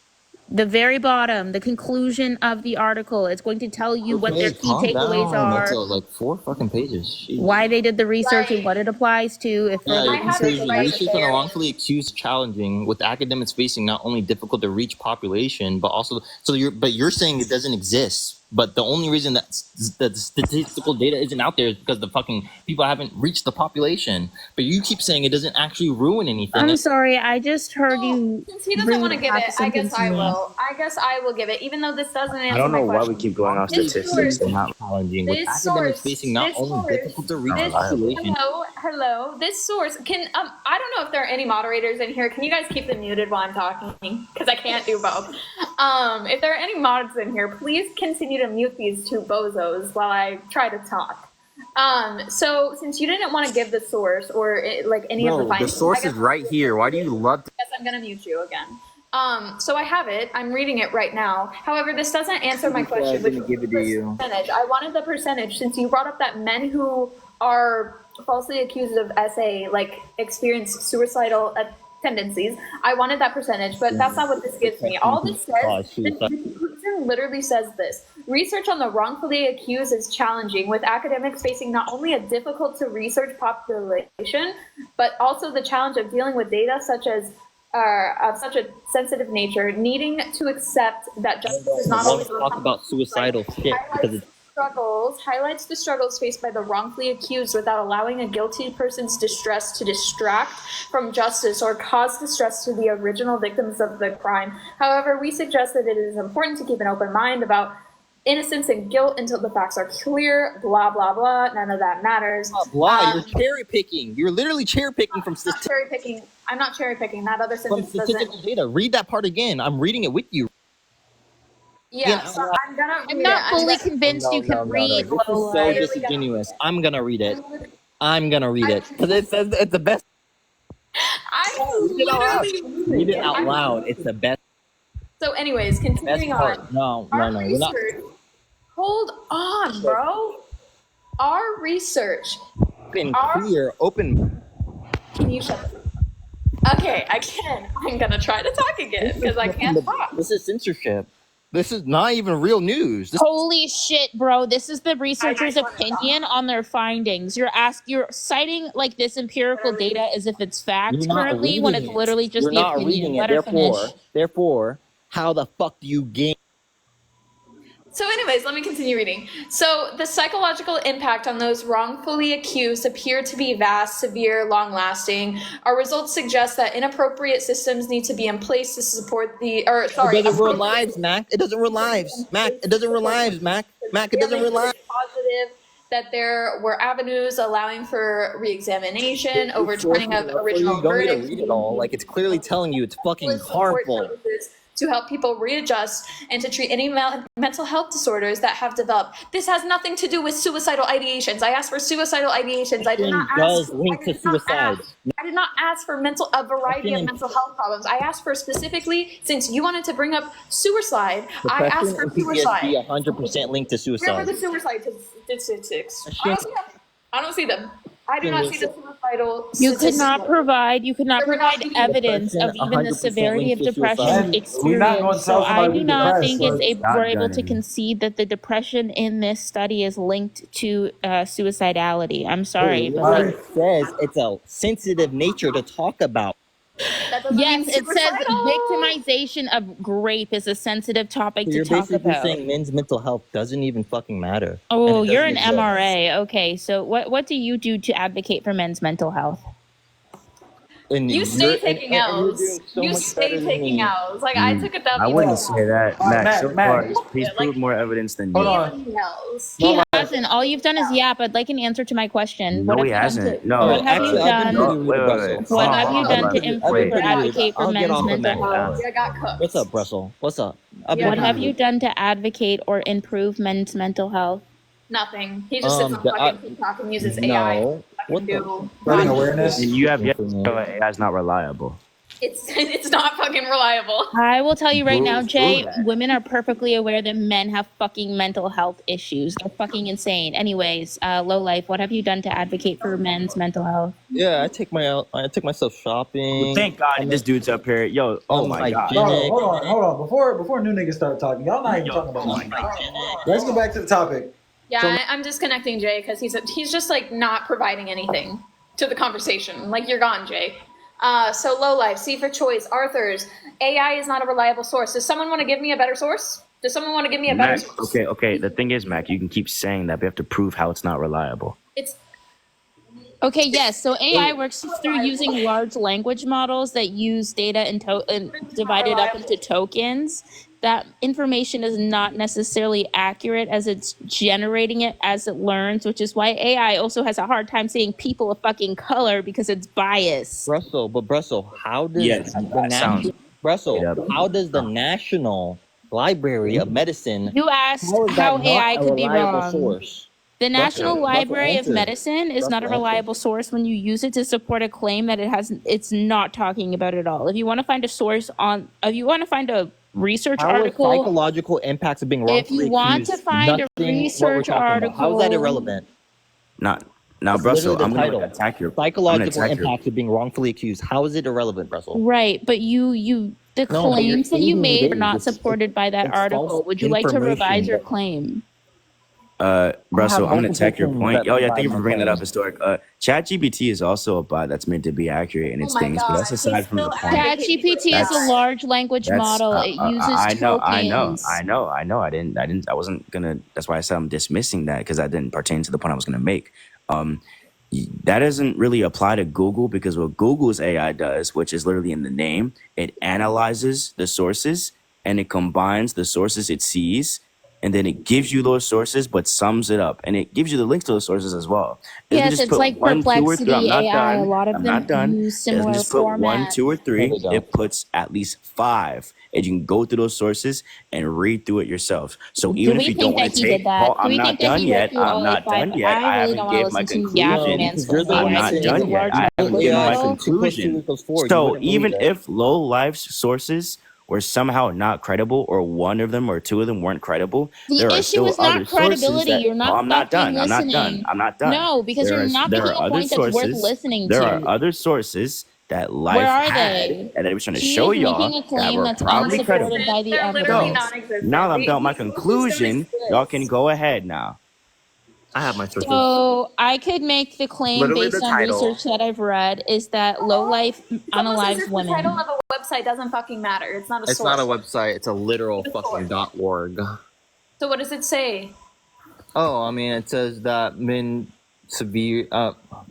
The very bottom, the conclusion of the article. It's going to tell you what their Okay, key calm takeaways down. It's are, like 4 fucking pages. Jeez. why they did the research and Like, what it applies to, if Yeah, further I have it research is conclusion. right Research on the there. wrongfully accused challenging, with academics facing not only difficult to reach population, but also you're saying it doesn't exist. But the only reason that the statistical data isn't out there is because the fucking people haven't reached the population. But you keep saying it doesn't actually ruin anything. I'm sorry, I just heard So, you since he doesn't read want to give half it, a I guess sentence to I me. will. I guess I will give it, even though this doesn't I answer don't my know why we question. keep going off This statistics. source, They're not challenging, with academics facing not this only source, difficult to reach this, population. hello. This source can, I don't know if there are any moderators in here. Can you guys keep them muted while I'm talking? Because I can't do both. If there are any mods in here, please continue to mute these two bozos while I try to talk. So since you didn't want to give the source or like any of the Bro, the findings, source I guess is right here. Why do you love to? Yes, I'm gonna mute you again. So I have it. I'm reading it right now. However, this doesn't answer my question, which was give it to the you. percentage. I wanted the percentage since you brought up that men who are falsely accused of SA like experience suicidal tendencies. I wanted that percentage, but that's not what this gives me. All this says, the conclusion literally says this. Research on the wrongfully accused is challenging, with academics facing not only a difficult to research population, but also the challenge of dealing with data such as of such a sensitive nature, needing to accept that justice is not always talk about suicidal shit because it's highlights the struggles faced by the wrongfully accused without allowing a guilty person's distress to distract from justice or cause distress to the original victims of the crime. However, we suggest that it is important to keep an open mind about innocence and guilt until the facts are clear, blah, blah, blah. None of that matters. you're cherry picking. You're literally cherry picking from Cherry picking. I'm not cherry picking. That other from sentence statistical doesn't. data. Read that part again. I'm reading it with you. Yeah, so I'm gonna I'm read not it. fully convinced you can read This is low so life. disingenuous. I'm gonna read it. I'm gonna read it because it says it's the best. I'm literally Read it out loud. It's the best. So, anyways, continuing part. on. No. Our We're not. research. Hold on, bro. Our research. Open. Can you shut up? Okay, I can. I'm gonna try to talk again because I can't talk. This is censorship. This is not even real news. Holy shit, bro. This is the researcher's opinion on their findings. You're citing like this empirical data as if it's fact currently when it's literally just the opinion. Let her finish. Therefore, how the fuck do you gain? So, anyways, let me continue reading. So, the psychological impact on those wrongfully accused appear to be vast, severe, long-lasting. Our results suggest that inappropriate systems need to be in place to support the, or sorry, It doesn't ruin lives, Mac. It doesn't ruin lives, Mac. It doesn't ruin lives, Mac. Mac, it doesn't ruin lives. Positive that there were avenues allowing for re-examination, overturning of original You don't need to verdicts. read it all. Like, it's clearly telling you it's fucking harmful. To help people readjust and to treat any mental health disorders that have developed. This has nothing to do with suicidal ideations. I asked for suicidal ideations. I did not ask. I did not ask for a variety of mental health problems. I asked for specifically, since you wanted to bring up suicide, I asked for suicide. 100% linked to Where were suicide. the suicide statistics? I don't see them. I do not see the suicidal You could statistics. not provide evidence of even the 100% severity of linked to depression suicide. And we're not going experience. to So tell I somebody do we not depressed. think we're able to Shotgunning. concede that the depression in this study is linked to suicidality. I'm It sorry, but literally like, says it's a sensitive nature to talk about. That doesn't yes, mean it says suicidal. victimization of rape is a sensitive topic So to you're talk basically about. saying men's mental health doesn't even fucking matter. Oh, And it you're doesn't an exist. MRA. Okay, so what do you do to advocate for men's mental health? And You you're stay taking and you're L's. doing so You much stay better than taking me. L's. Like I took a I W. wouldn't too. say that, All right, Max. So far, Matt. he's Like proved more evidence than Hold you. on. L's. He hasn't. All you've done is yap. I'd like an answer to my question. No, What he have you done hasn't. to? No. What have you Actually, I've been done? pretty No, rude wait, to wait, Brussels. wait. What Hold on, have hold you on, done hold to on. I've been improve or pretty rude. advocate for I'll get men's off of mental Matt. health? Yeah, I got cooked. What's up, Brussels? What's up? I've been What pretty have you rude. done to advocate or improve men's mental health? Nothing. He just sits on fucking TikTok and uses AI to No. What fucking the? do. Spreading God. awareness. And you have yet For to me. show that AI is not reliable. It's not fucking reliable. I will tell you right now, Prove Jay, that. women are perfectly aware that men have fucking mental health issues. They're fucking insane. Anyways, low life, what have you done to advocate for men's mental health? Yeah, I take myself shopping. Well, thank God I'm this dude's up here. Yo, oh I'm my God. Bro, hygienic. hold on. Before new niggas start talking, y'all not even talking about nothing. Let's get back to the topic. Yeah, So- I'm disconnecting Jay because he's just like not providing anything to the conversation. Like you're gone, Jay. So low life, C for choice, Arthur's AI is not a reliable source. Does someone want to give me a better source? Does someone want to give me a better Mac, source? okay. The thing is, Mac, you can keep saying that, but you have to prove how it's not reliable. It's Okay, yes. So AI works through using large language models that use data and divided up into tokens. That information is not necessarily accurate as it's generating it as it learns, which is why AI also has a hard time seeing people of fucking color because it's biased. Brussels, how does Yes, the that sounds Brussels, made up. how does the National Library of Medicine You asked how is how that AI not a could be reliable wrong. source? The National Russell, Library of answer. Medicine is not a Russell, answer. reliable source when you use it to support a claim that it's not talking about at all. If you want to find a source on, if you want to find a research How are article, psychological impacts of being if wrongfully you want to accused find a nothing what we're research talking about? How is that article, irrelevant? Now, That's Brussels, literally I'm the gonna title. attack your. I'm Psychological gonna attack your. impacts of being wrongfully accused. How is it irrelevant, Brussels? right? But the No, but you're claims that you stating it made are is. not It's supported by that false article. Would you like to revise information your that- claim? Brussels, I'm gonna multiple attack your things point. that Oh yeah, thank you provide for bringing that up. my Historic. ChatGPT is also a bot that's meant to be accurate in its oh my things, but god. that's aside from the point. ChatGPT is a That's- large language model. It uses I know, tokens. I know. I wasn't gonna. That's why I said I'm dismissing that because that didn't pertain to the point I was gonna make. That doesn't really apply to Google because what Google's AI does, which is literally in the name, it analyzes the sources and it combines the sources it sees. And then it gives you those sources, but sums it up, and it gives you the links to those sources as well. If you Yes, just it's put like 1, 2, or 3. Perplexity I'm not AI. A done. lot of I'm them not done. use If you similar just put 1, formats. 2, or 3, No, they don't. it puts at least 5, and you can go through those sources and read through it yourself. So Do even we if you think don't that want to he did take, that? Paul, Do I'm we not think that done he read yet. through all I'm not 5? done yet. I I really haven't don't want to gave my listen to Yap conclusion. Man's You're the AI. one I'm not saying done It's a yet. large I haven't language given my model. 2 + 2 conclusion. = 4. You So wouldn't believe even it. if low life sources were somehow not credible, or one of them or two of them weren't credible, The there are issue still is other not sources credibility. that. You're Oh, not I'm not fucking done. I'm not done. listening. I'm not done. No, because you're not There making are a other point that's worth sources. listening There are to. other sources that Where life are had, they? and I was trying to He show is y'all making a that claim were that's probably credible. unsupported by the They're literally evidence. non-existent. Now that I'm done with my These sources don't conclusion, y'all can exist. go ahead now. I have my sources. So I could make the claim Literally based the on title. research that I've read is that low life Someone says unalives if the title women. of a website doesn't fucking matter. It's not a It's source. not a website. It's a literal It's a fucking source. .org. So what does it say? Oh, I mean, it says that men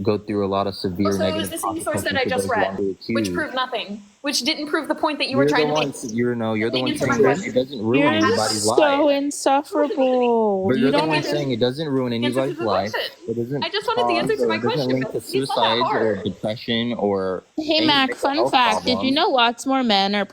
go through a lot of severe So it was negative the same source consequences that I for just those read, wrongly which accused. proved nothing, which didn't prove the point that you were You're the trying to one. make. You're the one Answer my saying that question. it doesn't ruin You're anybody's so life. insufferable. But You you're the don't one even. saying it doesn't ruin Answer to anybody's the life. question. It doesn't I just wanted the answer cause to or my it doesn't question. link to It's not that suicides or hard. depression or Hey any Mac, mental fun health fact: did you problems. know lots more men are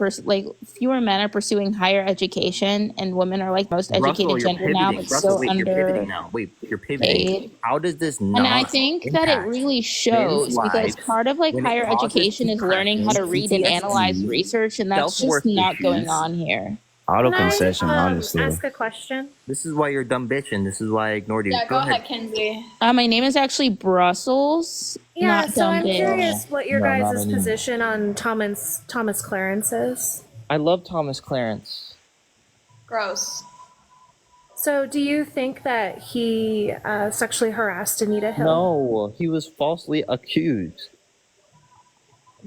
fewer men are pursuing higher education, and women are like most Russell, educated you're gender now, pivoting. but Russell, still wait, you're pivoting underpaid. now. Wait, you're pivoting. How does this And I not think that it impact really men's shows because lives part of like when it higher causes education is learning how depression, to read and analyze PTSD, research, and that's just self-worth not going issues? on here. Auto Can I concession, honestly. ask a question? This is why you're a dumb bitch, and this is why I ignored you. Yeah, go ahead, Kenzie. My name is actually Brussels, Yeah, not so dumb I'm bitch. curious what your No, not guys' anymore. position on Thomas Clarence is. I love Thomas Clarence. Gross. So, do you think that he sexually harassed Anita Hill? No, he was falsely accused.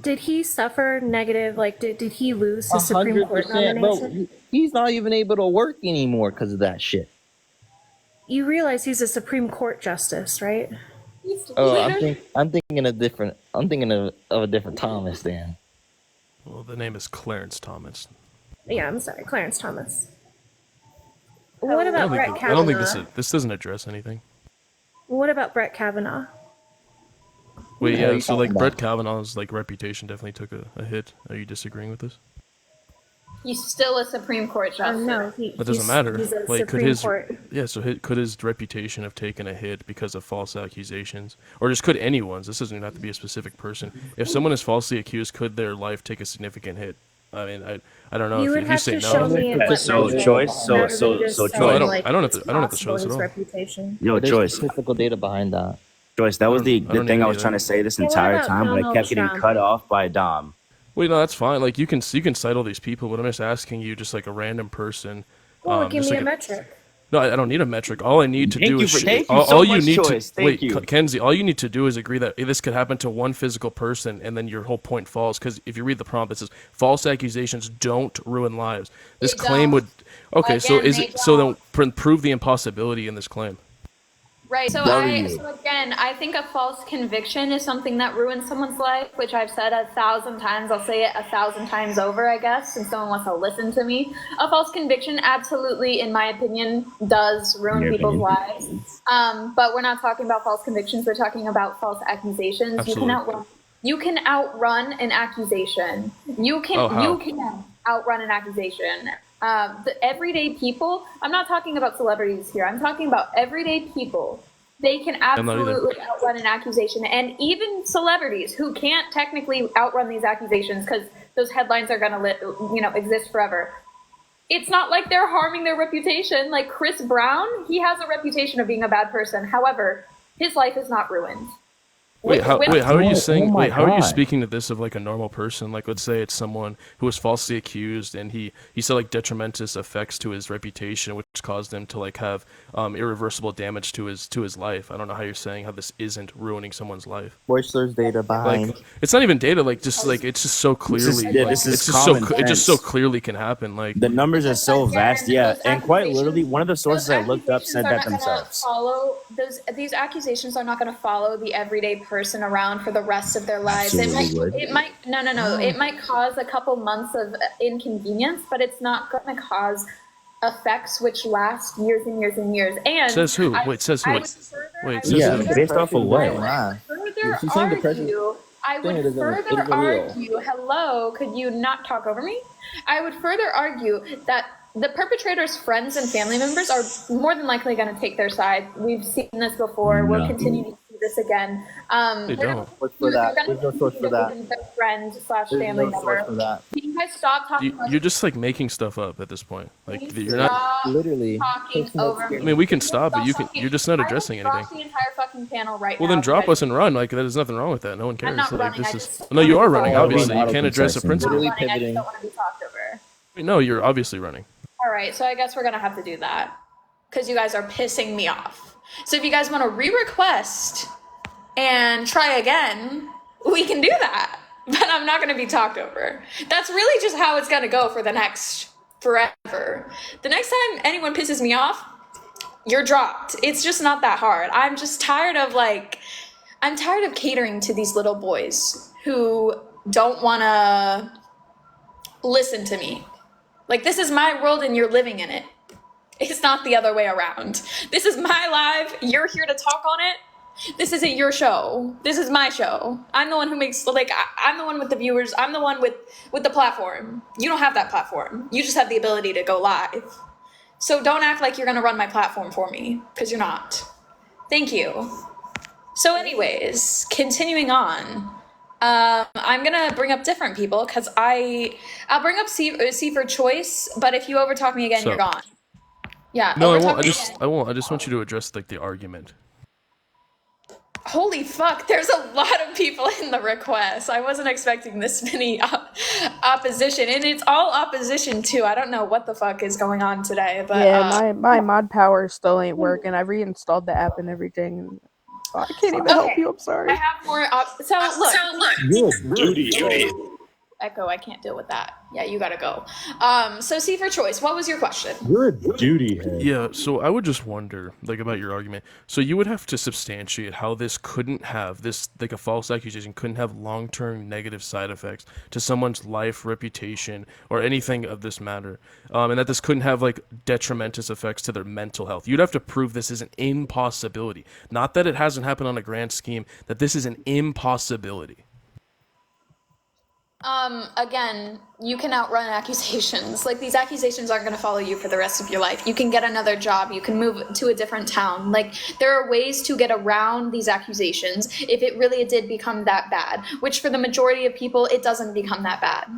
Did he suffer negative? Like, did he lose his Supreme Court 100%, nomination? bro. He's not even able to work anymore because of that shit. You realize he's a Supreme Court justice, right? Oh, I'm thinking of a different Thomas, Dan. Well, the name is Clarence Thomas. Yeah, I'm sorry, Clarence Thomas. What about Brett I don't think Kavanaugh? this doesn't address anything. What about Brett Kavanaugh? Wait, What are yeah, you so like talking Brett about? Kavanaugh's like reputation definitely took a hit. Are you disagreeing with this? He's still a Supreme Court justice. No, That doesn't matter. He's a Like, could Supreme his Court. could his reputation have taken a hit because of false accusations, or just could anyone's? This doesn't have to be a specific person. If someone is falsely accused, could their life take a significant hit? I mean, I don't know. You would If you have say to no, show me in what So, metric, Choice, so- rather so- than just so saying, Choice. like, I don't have it's to show this possible at all. his reputation. Yo, There's Joyce. statistical data behind that. Joyce, that was the I don't thing need I was any of trying to that. say this Well, what entire about time, but I Donald kept getting Trump? cut off by Dom. Wait, no, that's fine. Like you can cite all these people, but I'm just asking you, just like a random person. Well, give just me like a metric. No, I don't need a metric. All I need to Thank do you is for- thank you all, so all you much, need Joyce. to Thank wait, you. Kenzie. All you need to do is agree that this could happen to one physical person, and then your whole point falls. Because if you read the prompt, it says false accusations don't ruin lives. This They claim don't. would. Okay, so Again, is they it so? Then don't. prove the impossibility in this claim. Right. So W. so again, I think a false conviction is something that ruins someone's life, which I've said 1,000 times. I'll say it 1,000 times over, I guess, since someone wants to listen to me. A false conviction absolutely, in my opinion, does ruin Your people's opinion. lives. But we're not talking about false convictions. We're talking about false accusations. Absolutely. You can outrun an accusation. You can Oh, how? you can outrun an accusation. The everyday people, I'm not talking about celebrities here. I'm talking about everyday people. They can not either. absolutely outrun an accusation. And even celebrities who can't technically outrun these accusations because those headlines are going to exist forever. It's not like they're harming their reputation. Like Chris Brown, he has a reputation of being a bad person. However, his life is not ruined. Wait, how are you saying? my Wait, how are you God. speaking to this of like a normal person? Like, let's say it's someone who was falsely accused, and he said like detrimentous effects to his reputation, which caused him to like have irreversible damage to his life. I don't know how you're saying how this isn't ruining someone's life. Voice there's data behind. Like, it's not even data. Like, just like it's just so clearly. this is it's just so common it just so sense. clearly can happen. Like, The numbers are so vast, yeah. Those And quite accusations- literally, one of the sources I looked up said that themselves. These accusations are not going to follow the everyday person around for the rest of their lives. Absolutely would. It might it might cause a couple months of inconvenience, but it's not going to cause effects which last years and years and years. And says who? I- Wait, says who? I would further- Wait, I says would Yeah, further- based off of what? I would further She's saying the president- argue. I saying it would isn't- it further isn't real. argue. Hello, could you not talk over me? I would further argue that the perpetrator's friends and family members are more than likely going to take their side. We've seen this before. We'll No. continue to see this again. They don't. What's for that? They're There's no gonna source for that. continue to be their friend / There's family no member. source for that. Can you guys stop talking? about You're just like making stuff up at this point. Like, Please you're not. stop Literally. talking Takes no over me. I mean, we can stop, but Stop talking. you're just not I will addressing drop anything. the entire fucking panel right Well, now. then drop because us and run. Like, there's nothing wrong with that. No one cares. I'm not Like, running. this I is. just No, you are running. I'm not Obviously, you running. can't address a Auto-concession. principle. Literally running. I just pivoting. don't want to be talked over. Wait, no, you're obviously running. All right, so I guess we're gonna have to do that because you guys are pissing me off. So if you guys want to re-request and try again, we can do that. But I'm not gonna be talked over. That's really just how it's gonna go for the next forever. The next time anyone pisses me off, you're dropped. It's just not that hard. I'm just tired of I'm tired of catering to these little boys who don't want to listen to me. Like, this is my world and you're living in it. It's not the other way around. This is my live. You're here to talk on it. This isn't your show. This is my show. I'm the one who makes, I'm the one with the viewers. I'm the one with the platform. You don't have that platform. You just have the ability to go live. So don't act like you're going to run my platform for me, because you're not. Thank you. So anyways, continuing on. I'm gonna bring up different people because I'll bring up C for choice, but if you overtalk me again, you're So gone. Yeah, no, I overtalk won't. me again. I won't. I just want you to address like the argument. Holy fuck, there's a lot of people in the request. I wasn't expecting this many opposition, and it's all opposition too. I don't know what the fuck is going on today, but Yeah, my mod power still ain't working. I reinstalled the app and everything. And I can't even help you. I'm sorry. I have more. So look, You're a duty. Echo. I can't deal with that. Yeah, you gotta go. So C for choice. What was your question? You're a duty head. Yeah, so I would just wonder, like, about your argument. So you would have to substantiate how this couldn't have, this, like, a false accusation couldn't have long-term negative side effects to someone's life, reputation, or anything of this matter. And that this couldn't have, like, detrimentous effects to their mental health. You'd have to prove this is an impossibility. Not that it hasn't happened on a grand scheme, that this is an impossibility. Again, you can outrun accusations. Like, these accusations aren't going to follow you for the rest of your life. You can get another job. You can move to a different town. Like, there are ways to get around these accusations if it really did become that bad, which for the majority of people, it doesn't become that bad.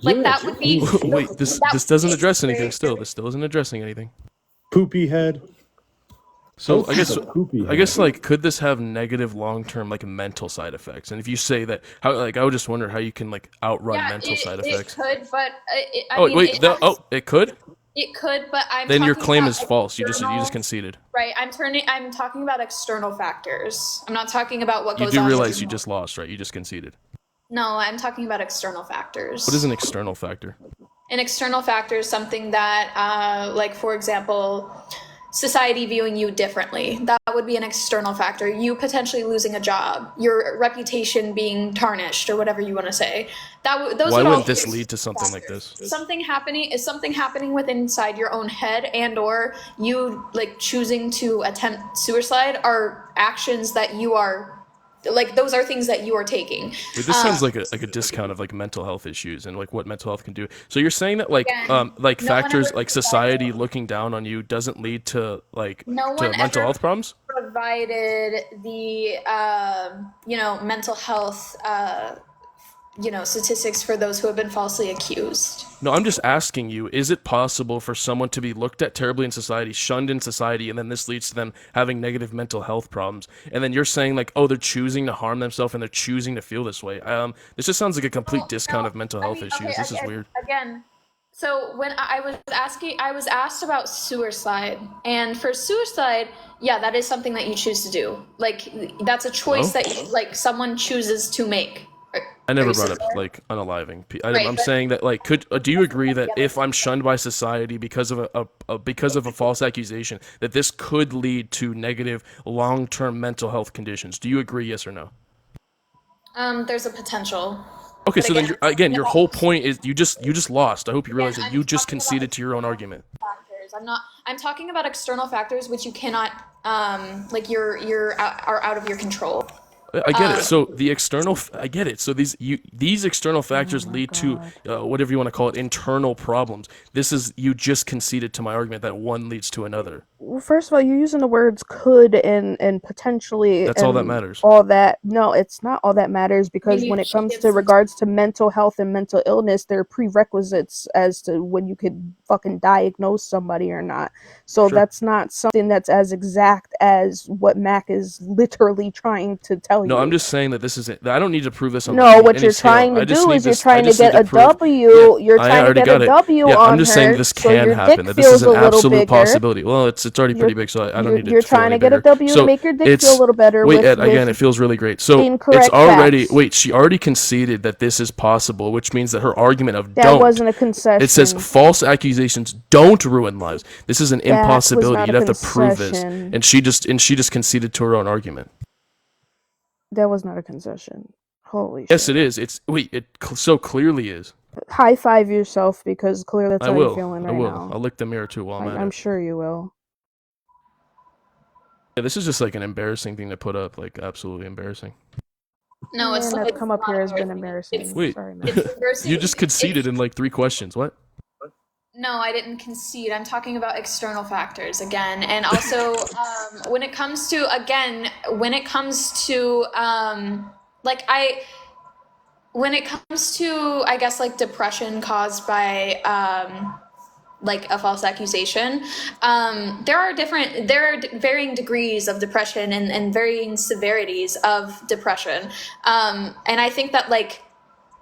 Like, You're that would be... Wait, this doesn't address anything still. This still isn't addressing anything. Poopy head. So Health is a poopy I guess head. like could this have negative long-term like mental side effects? And if you say that, how like I would just wonder how you can like outrun Yeah, mental side it effects. could, but Oh wait, it could? it could, but I'm Then your talking claim about is false. You just external- conceded. Right, I'm talking about external factors. I'm not talking about what You goes do on. realize you just lost, right? You just conceded. No, I'm talking about external factors. What is an external factor? An external factor is something that, like, for example, society viewing you differently. That would be an external factor. You potentially losing a job, your reputation being tarnished, or whatever you want to say. Those Why would all wouldn't this be lead to something like this? something happening with inside your own head, and or you like choosing to attempt suicide are actions that you are like, those are things that you are taking. Wait, this sounds like a discount of like mental health issues and like what mental health can do. So you're saying that like Again, like no one factors ever like society looking down on you doesn't lead to like no to one mental ever health problems? provided the mental health statistics for those who have been falsely accused. No, I'm just asking you, is it possible for someone to be looked at terribly in society, shunned in society, and then this leads to them having negative mental health problems? And then you're saying like, oh, they're choosing to harm themselves and they're choosing to feel this way. This just sounds like a complete discount of mental health issues. Okay, This is weird. Again, so when I was asked about suicide, and for suicide, yeah, that is something that you choose to do. Like, that's a choice Hello? that like someone chooses to make. I never Are you brought still up there? like unaliving. Right, I'm but- saying that like, do you agree that if I'm shunned by society because of a false accusation, that this could lead to negative long-term mental health conditions? Do you agree? Yes or no? There's a potential. Okay, But so then your no. your whole point is you just lost. I hope you realize that I'm you just talking about conceded to your own argument. factors. I'm talking about external factors which you cannot are out of your control. I get it. So the external, I get it. So these external factors lead to whatever you want to call it, internal problems. This is you just conceded to my argument that one leads to another. Well, first of all, you're using the words could and potentially. That's all that and matters. All that. No, it's not all that matters because Maybe when you it should comes give to some- regards to mental health and mental illness, there are prerequisites as to when you could fucking diagnose somebody or not. So Sure. that's not something that's as exact as what Mac is literally trying to tell you. No, I'm just saying that this isn't. I don't need to prove this on No, any what you're scale. trying I to just do need is you're this- I trying to just need get a prove- W. Yeah, You're I trying to already get got a it. W Yeah, on I'm just her, saying this so can your happen. dick That this is feels an a little absolute bigger. possibility. Well, it's already pretty You're- big, so I don't need to. You're feel trying any to get a bigger. W So and make your dick it's- feel a little better. Wait, with, Ed, again, with it feels really great. So it's incorrect already. facts. Wait, she already conceded that this is possible, which means that her argument of That don't. wasn't a concession. It says false accusations don't ruin lives. This is an That was impossibility. not You'd a have to prove this, concession. and she just conceded to her own argument. That was not a concession. Holy Yes, shit. it is. It so clearly is. High five yourself because clearly that's I how will. you're feeling right I will. now. I'll lick the mirror too while I'm at I'm it. sure you will. Yeah, this is just like an embarrassing thing to put up. Like absolutely embarrassing. No, it's Man, like that's come up here has been embarrassing. Wait, Sorry, man. It's embarrassing. you just conceded in like 3 questions. What? No, I didn't concede. I'm talking about external factors again. And also, when it comes to, when it comes to, I guess, like depression caused by like a false accusation, there are varying degrees of depression and varying severities of depression, and I think that like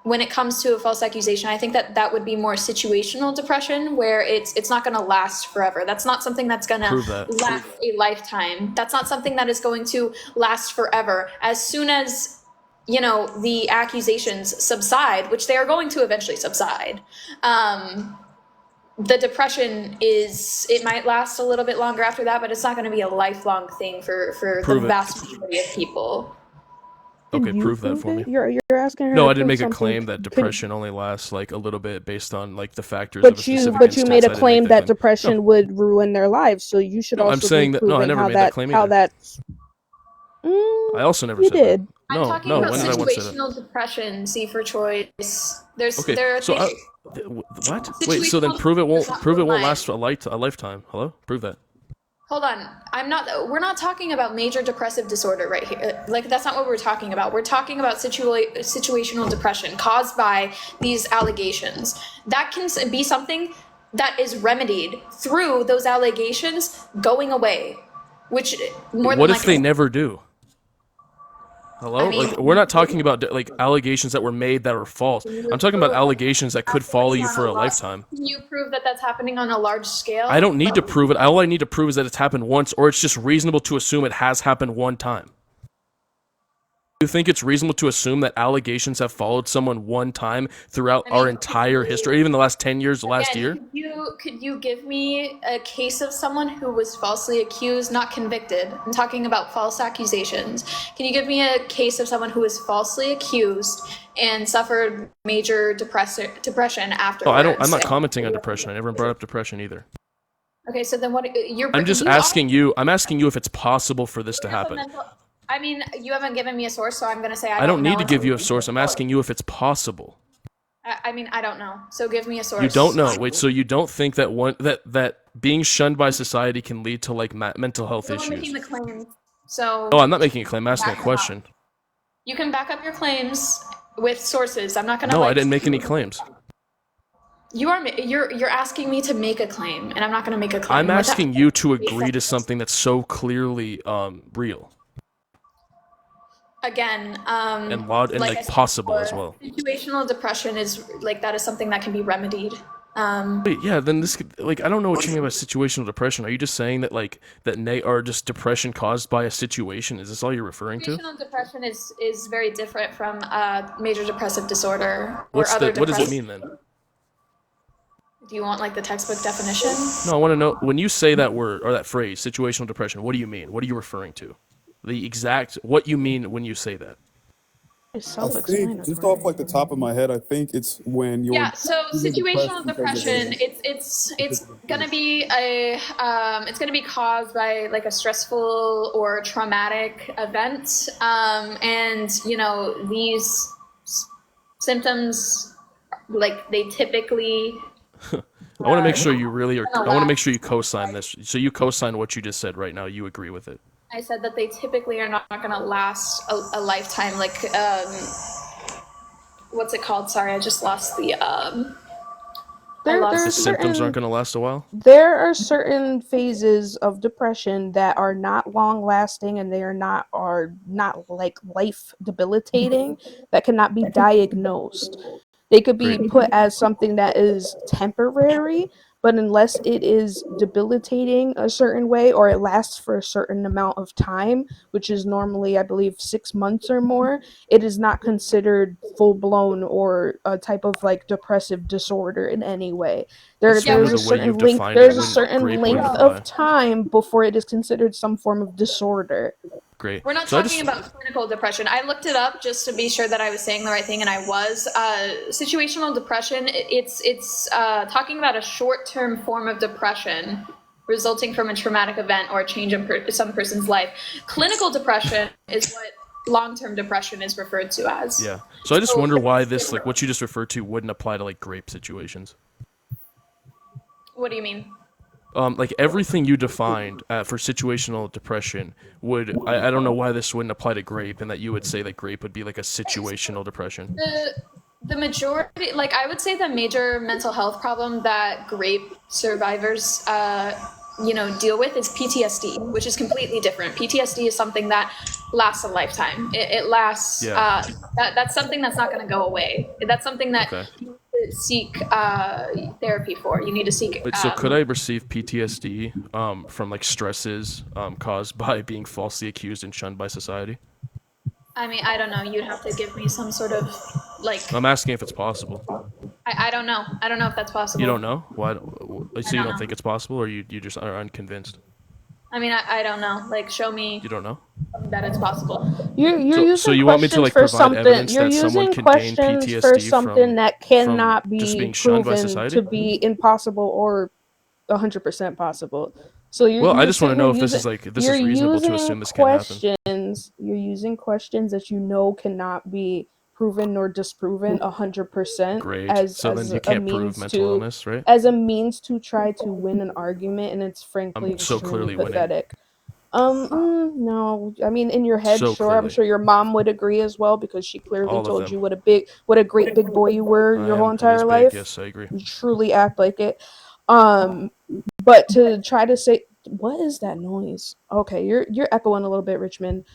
when it comes to a false accusation, I think that that would be more situational depression, where it's not going to last forever. That's not something that's going to Prove that. last a lifetime. That's not something that is going to last forever. As soon as the accusations subside, which they are going to eventually subside, the depression it might last a little bit longer after that, but it's not going to be a lifelong thing for Prove the it. vast majority of people. Okay, You prove that for me. it? You're asking her. No, to I didn't prove make a something. claim that Could- depression only lasts like a little bit based on like the factors of a But specific you instance. made I a didn't claim make that claim. depression No, would ruin their lives, so you should no, I'm also saying be that. No, I proving never how made that that claim how either. that's. I also never You said that. did. I'm No, talking no. about When did I once say that? situational depression. C for choice. Okay, There are so things. what? Wait, so then Situational prove it does not ruin won't life. last a lifetime. Hello, prove that. Hold on. We're not talking about major depressive disorder right here. Like, that's not what we're talking about. We're talking about situational depression caused by these allegations. That can be something that is remedied through those allegations going away, which more than What if they likely. never do? Hello? I mean, Like, we're not talking about like allegations that were made that are false. I'm talking about allegations that could follow you for a lifetime. Can you prove that that's happening on a large scale? I don't need to prove it. All I need to prove is that it's happened once, or it's just reasonable to assume it has happened one time. You think it's reasonable to assume that allegations have followed someone one time throughout our entire history, even the last 10 years, the last year? Could you give me a case of someone who was falsely accused, not convicted? I'm talking about false accusations. Can you give me a case of someone who was falsely accused and suffered major depression afterwards? Oh, I'm not commenting on depression. I never brought up depression either. Okay, so then I'm just asking you. I'm asking you if it's possible for this to happen. I mean, you haven't given me a source, so I'm going to say I don't need to know give you a until source. I'm asking you if it's possible. I mean, I don't know. So give me a source. You don't know. Wait, so you don't think that that being shunned by society can lead to like mental health You're making issues? the claim. So. Oh, I'm not making a claim. I'm asking a back them up. question. You can back up your claims with sources. I'm not going to. No, I didn't make any claims. You're asking me to make a claim, and I'm not going to make a claim. I'm asking you to agree to something that's so clearly real Again, and loud and like like I said possible before, as well. Situational depression is like that is something that can be remedied. Wait, yeah, then this could, like, I don't know what you mean by situational depression. Are you just saying that like are just depression caused by a situation? Is this all you're referring to? Situational depression is very different from major depressive disorder or What other. does it mean then? Do you want like the textbook definition? No, I want to know when you say that word or that phrase, situational depression. What do you mean? What are you referring to? The exact what you mean when you say that. It's I think, just off like the top of my head, I think it's when you're So either situational depressed because of depression, it's gonna be it's gonna be caused by like a stressful or traumatic event, and these symptoms, like they typically. I want to make sure you really are. I want to make sure you co-sign this. So you co-sign what you just said right now. You agree with it. I said that they typically are not going to last a lifetime. Like, what's it called? Sorry, I just lost the. The symptoms aren't going to last a while. There are certain phases of depression that are not long lasting, and they are not like life debilitating that cannot be diagnosed. They could be put as something that is temporary, but unless it is debilitating a certain way or it lasts for a certain amount of time, which is normally, I believe, 6 months or more, it is not considered full blown or a type of like depressive disorder in any way. There's a certain length of time before it is considered some form of disorder. Great. We're not talking about clinical depression. I looked it up just to be sure that I was saying the right thing, and I was. Situational depression, it's talking about a short-term form of depression resulting from a traumatic event or a change in some person's life. Clinical depression is what long-term depression is referred to as. Yeah. So I just wonder why this, like what you just referred to, wouldn't apply to like grape situations. What do you mean? like everything you defined for situational depression would, I don't know why this wouldn't apply to grape, and that you would say that grape would be like a situational depression. The majority, like I would say, the major mental health problem that grape survivors, deal with is PTSD, which is completely different. PTSD is something that lasts a lifetime. It lasts. Yeah. That's something that's not going to go away. That's something that Okay. you need to seek therapy for. You need to seek. Wait, so could I receive PTSD from like stresses caused by being falsely accused and shunned by society? I mean, I don't know. You'd have to give me some sort of like. I'm asking if it's possible. I don't know. I don't know if that's possible. You don't know? Why? So you don't know. think it's possible, or you just are unconvinced? I mean, I don't know. Like, show me You don't know? that it's possible. You're using So you want me to like questions for provide something. evidence You're that someone using can gain questions PTSD for something from, that cannot from just be being shunned by proven society? to be impossible or 100% possible. So Well, I just want to know if this is reasonable to assume this can happen. You're using questions that you know cannot be proven nor disproven 100% Great. as So then as you a can't prove means mental to illness, right? as a means to try to win an argument, and it's frankly I'm so extremely clearly winning. pathetic. No. I mean, in your head, So sure. I'm clearly. sure your mom would agree as well, because she clearly All of told them. you what a great big boy you were your whole He is entire big. life. Yes, I agree. You truly act like it. But to try to say, what is that noise? Okay, you're echoing a little bit, Richmond.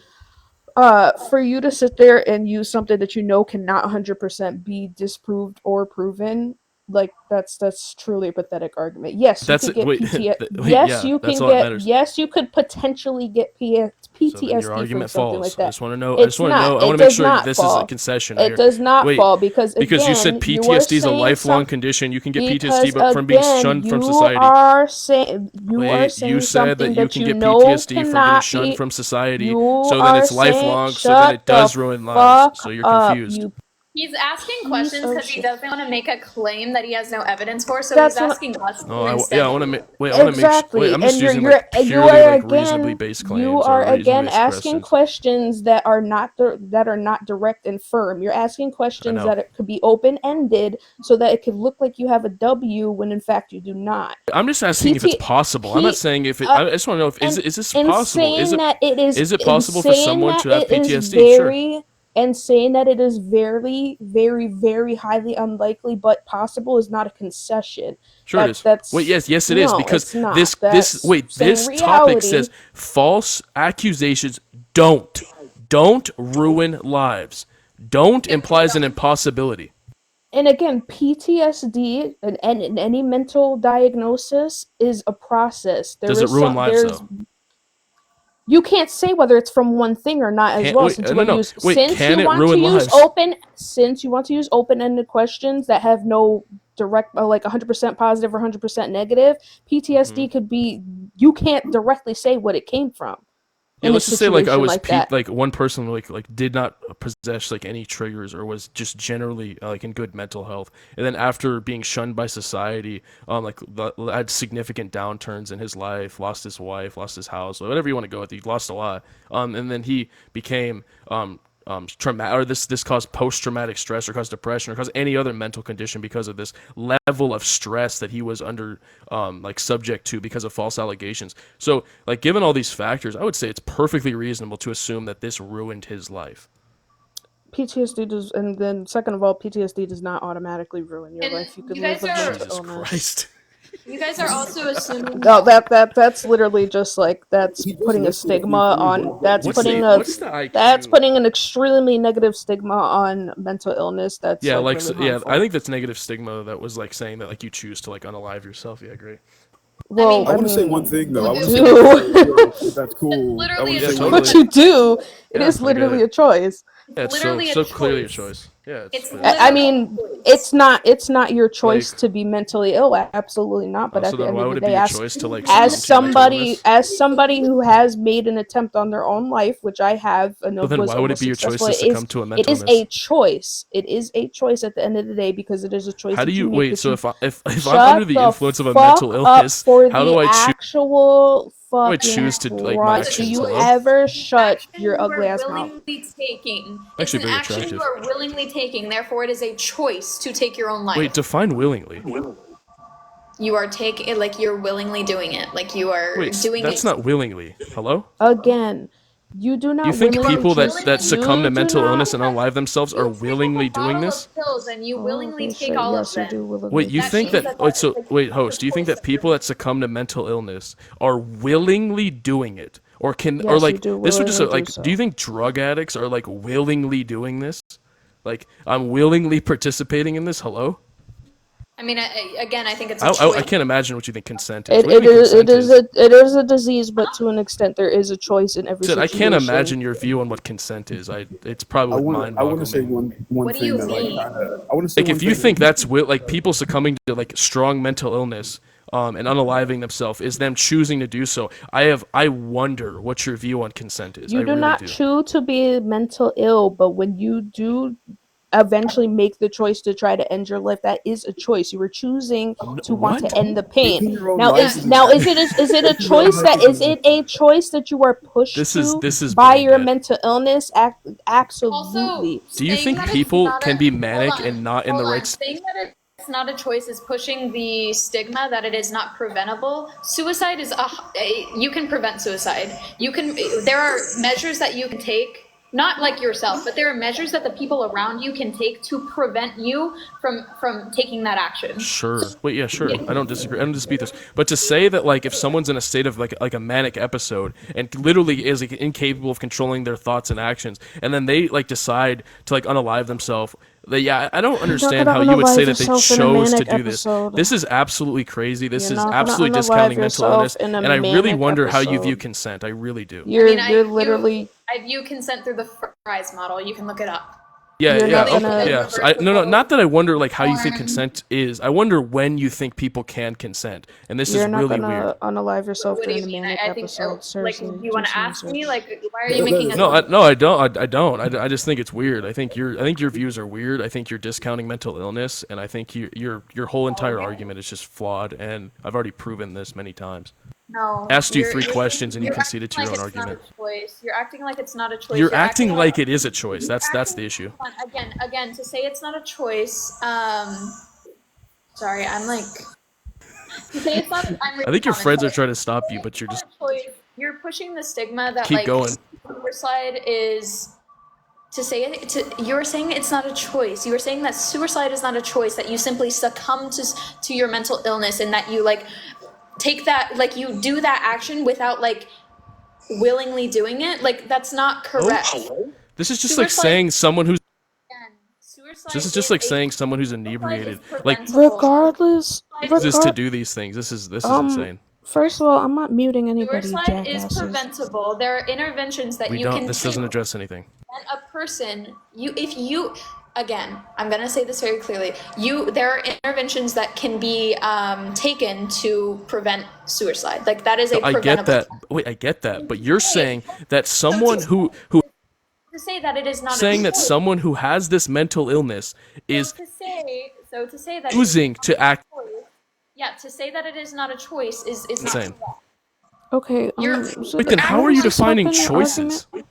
For you to sit there and use something that you know cannot 100% be disproved or proven, like that's truly a pathetic argument. Yes, you That's could it. get Wait, PTSD. wait, Yes, yeah, you that's can all that get. matters. Yes, you could potentially get So then your PTSD from argument something falls. like that. I just want to know. It's not. I want It to make does sure not this is a fall. concession. It does not Wait, fall because you said again, you are PTSD is a saying lifelong condition. You can get because PTSD, but from being again, shunned from you society. are saying Wait, you said that something you that can you get know PTSD from being cannot shunned be. from society. You So then are it's saying, lifelong. So then shut it does ruin lives. fuck So you're up, confused. you He's asking piece questions of because he shit. doesn't want to make a claim that he has no evidence for. So That's he's what asking us to No, instead. I want to make. Wait, I want to make. Exactly, Wait, I'm just and using you like purely are like reasonably again based you claims are or reasonably again based asking questions. questions that are not direct and firm. You're asking I questions know. that it could be open ended, so that it could look like you have a W when in fact you do not. I'm just asking if it's possible. I'm not saying if it. I just want to know if is this possible? Is it possible for someone to have PTSD? Sure. And saying that it is very, very, very highly unlikely but possible is not a concession. Sure it is. That's Wait, yes, it is, no, because it's not. this That's this saying topic reality. says false accusations don't ruin lives. Don't implies an impossibility. And again, PTSD and any mental diagnosis is a process. Does it ruin lives though? You can't say whether it's from one thing or not as well. Since you want to use open-ended questions that have no direct, like 100% positive or 100% negative, PTSD could be. You can't directly say what it came from. Yeah, let's just say like I was that. like one person like did not possess like any triggers or was just generally like in good mental health, and then after being shunned by society, had significant downturns in his life, lost his wife, lost his house, whatever you want to go with. He lost a lot, and then he became traumatic, or this caused post-traumatic stress, or caused depression, or caused any other mental condition because of this level of stress that he was under, like subject to because of false allegations. So, like, given all these factors, I would say it's perfectly reasonable to assume that this ruined his life. PTSD does, and then second of all, PTSD does not automatically ruin your life. You could live with Jesus Christ. You guys are also assuming. No, that's literally just like that's putting a stigma on. That's putting an extremely negative stigma on mental illness. That's yeah, like really harmful. I think that's negative stigma that was like saying that like you choose to like unalive yourself. Yeah, great. Well, I want to say one thing though. I want to say if that's cool. What you do, it is literally a choice. Yeah, it's so clearly a choice. Yeah, I mean, it's not your choice to be mentally ill. Absolutely not. But at the end of the day, as somebody who has made an attempt on their own life, which I have, and then why would it be your choice to succumb to a mental illness? It is a choice. It is a choice at the end of the day, because it is a choice. How do you wait? So if I'm under the influence of a mental illness, how do I actual I choose to like my actions? Do you ever shut your ugly ass mouth? Actually, very attractive. You are willingly taking, therefore it is a choice to take your own life. Wait, define willingly. You are taking, like, you're willingly doing it. Like, you are Wait, doing that's it. not willingly. Hello? Again, you do not You think willingly people choose. that succumb to You do mental not. illness and unalive themselves are You pick up willingly a doing bottle this? of pills and you Oh, willingly okay, take shit. all Yes, of you do them. willingly Wait, you do think means that? that Wait, so like, wait, that's host. a Do you think choice that people that succumb to mental illness are willingly doing it, or can, or Yes, you like do this would just willingly do like? so. Do you think drug addicts are like willingly doing this? Like, I'm willingly participating in this. Hello? I mean, again, I think it's a choice. I can't imagine what you think consent is. What do you think It consent is? it is a disease, but to an extent, there is a choice in every Said, I situation. can't imagine your view on what consent is. It's probably I want to say mind-boggling. one What do thing you that mean? I want to say Like, one if you thing. think that's like people succumbing to like strong mental illness, and unaliving themselves is them choosing to do so. I wonder what your view on consent is. I You do really not do. choose to be mental ill, but when you do eventually make the choice to try to end your life, that is a choice. You were choosing to want to What? end the pain. Taking your own Now life is now is it a taking your own choice life that is it a choice that you are pushed to This is by brain your dead. mental illness? Also, Absolutely. Do you saying think that it's people not can a be hold manic on, and not in the hold right? on. Saying that it's not a choice is pushing the stigma that it is not preventable. Suicide is you can prevent suicide. You can. There are measures that you can take. Not like yourself, but there are measures that the people around you can take to prevent you from taking that action. Sure. Wait, yeah, sure. I don't disagree. I don't dispute this. But to say that like if someone's in a state of like a manic episode and literally is like incapable of controlling their thoughts and actions, and then they like decide to like unalive themselves. I don't understand how you would say that they chose to do this. This is absolutely crazy. This is absolutely discounting mental illness, and I really wonder how you view consent. I really do. You're literally. I view consent through the Fry's model. You can look it up. Yeah, You're yeah, not okay, gonna- yeah. So no, not that I wonder like how you think consent is. I wonder when you think people can consent, and this You're is not really gonna weird. unalive yourself What do you during a mean? manic I think, episode. like, Seriously, do you want do to some ask me? research. Like, why are you That making is- it? No, I don't. I just think it's weird. I think your views are weird. I think you're discounting mental illness, and I think your whole entire argument is just flawed. And I've already proven this many times. No. Asked you you're- 3 you're- questions, and you you're conceded to acting your own like it's not argument. a choice. You're acting like it's not a choice. You're acting like like it is a choice. That's the issue. Hold on, again, to say it's not a choice. Sorry, I'm like. To say it's not. I'm I think your friends are really trying to stop you, but you're it's just not a choice. You're pushing the stigma that keep like going. suicide is. To say it, you're saying it's not a choice. You are saying that suicide is not a choice. That you simply succumb to your mental illness, and that you like take that, like you do that action without like willingly doing it. Like that's not correct. This is just like Suicide- saying someone who's. Suicide This is just like saying someone who's inebriated, like Regardless, chooses to do these things. This is insane. First of all, I'm not muting anybody, Suicide is jackasses. preventable. There are interventions that We you don't. can This take. doesn't address anything. And a person, if you, again, I'm gonna say this very clearly. There are interventions that can be taken to prevent suicide. Like that is a I preventable. get that. Wait, I get that. But you're saying that someone who To say that it is not saying a that choice. someone who has this mental illness is to say that choosing to act. Yeah, to say that it is not a choice is not Insane. correct. Okay. So Wait, then how are you defining helping your choices? argument?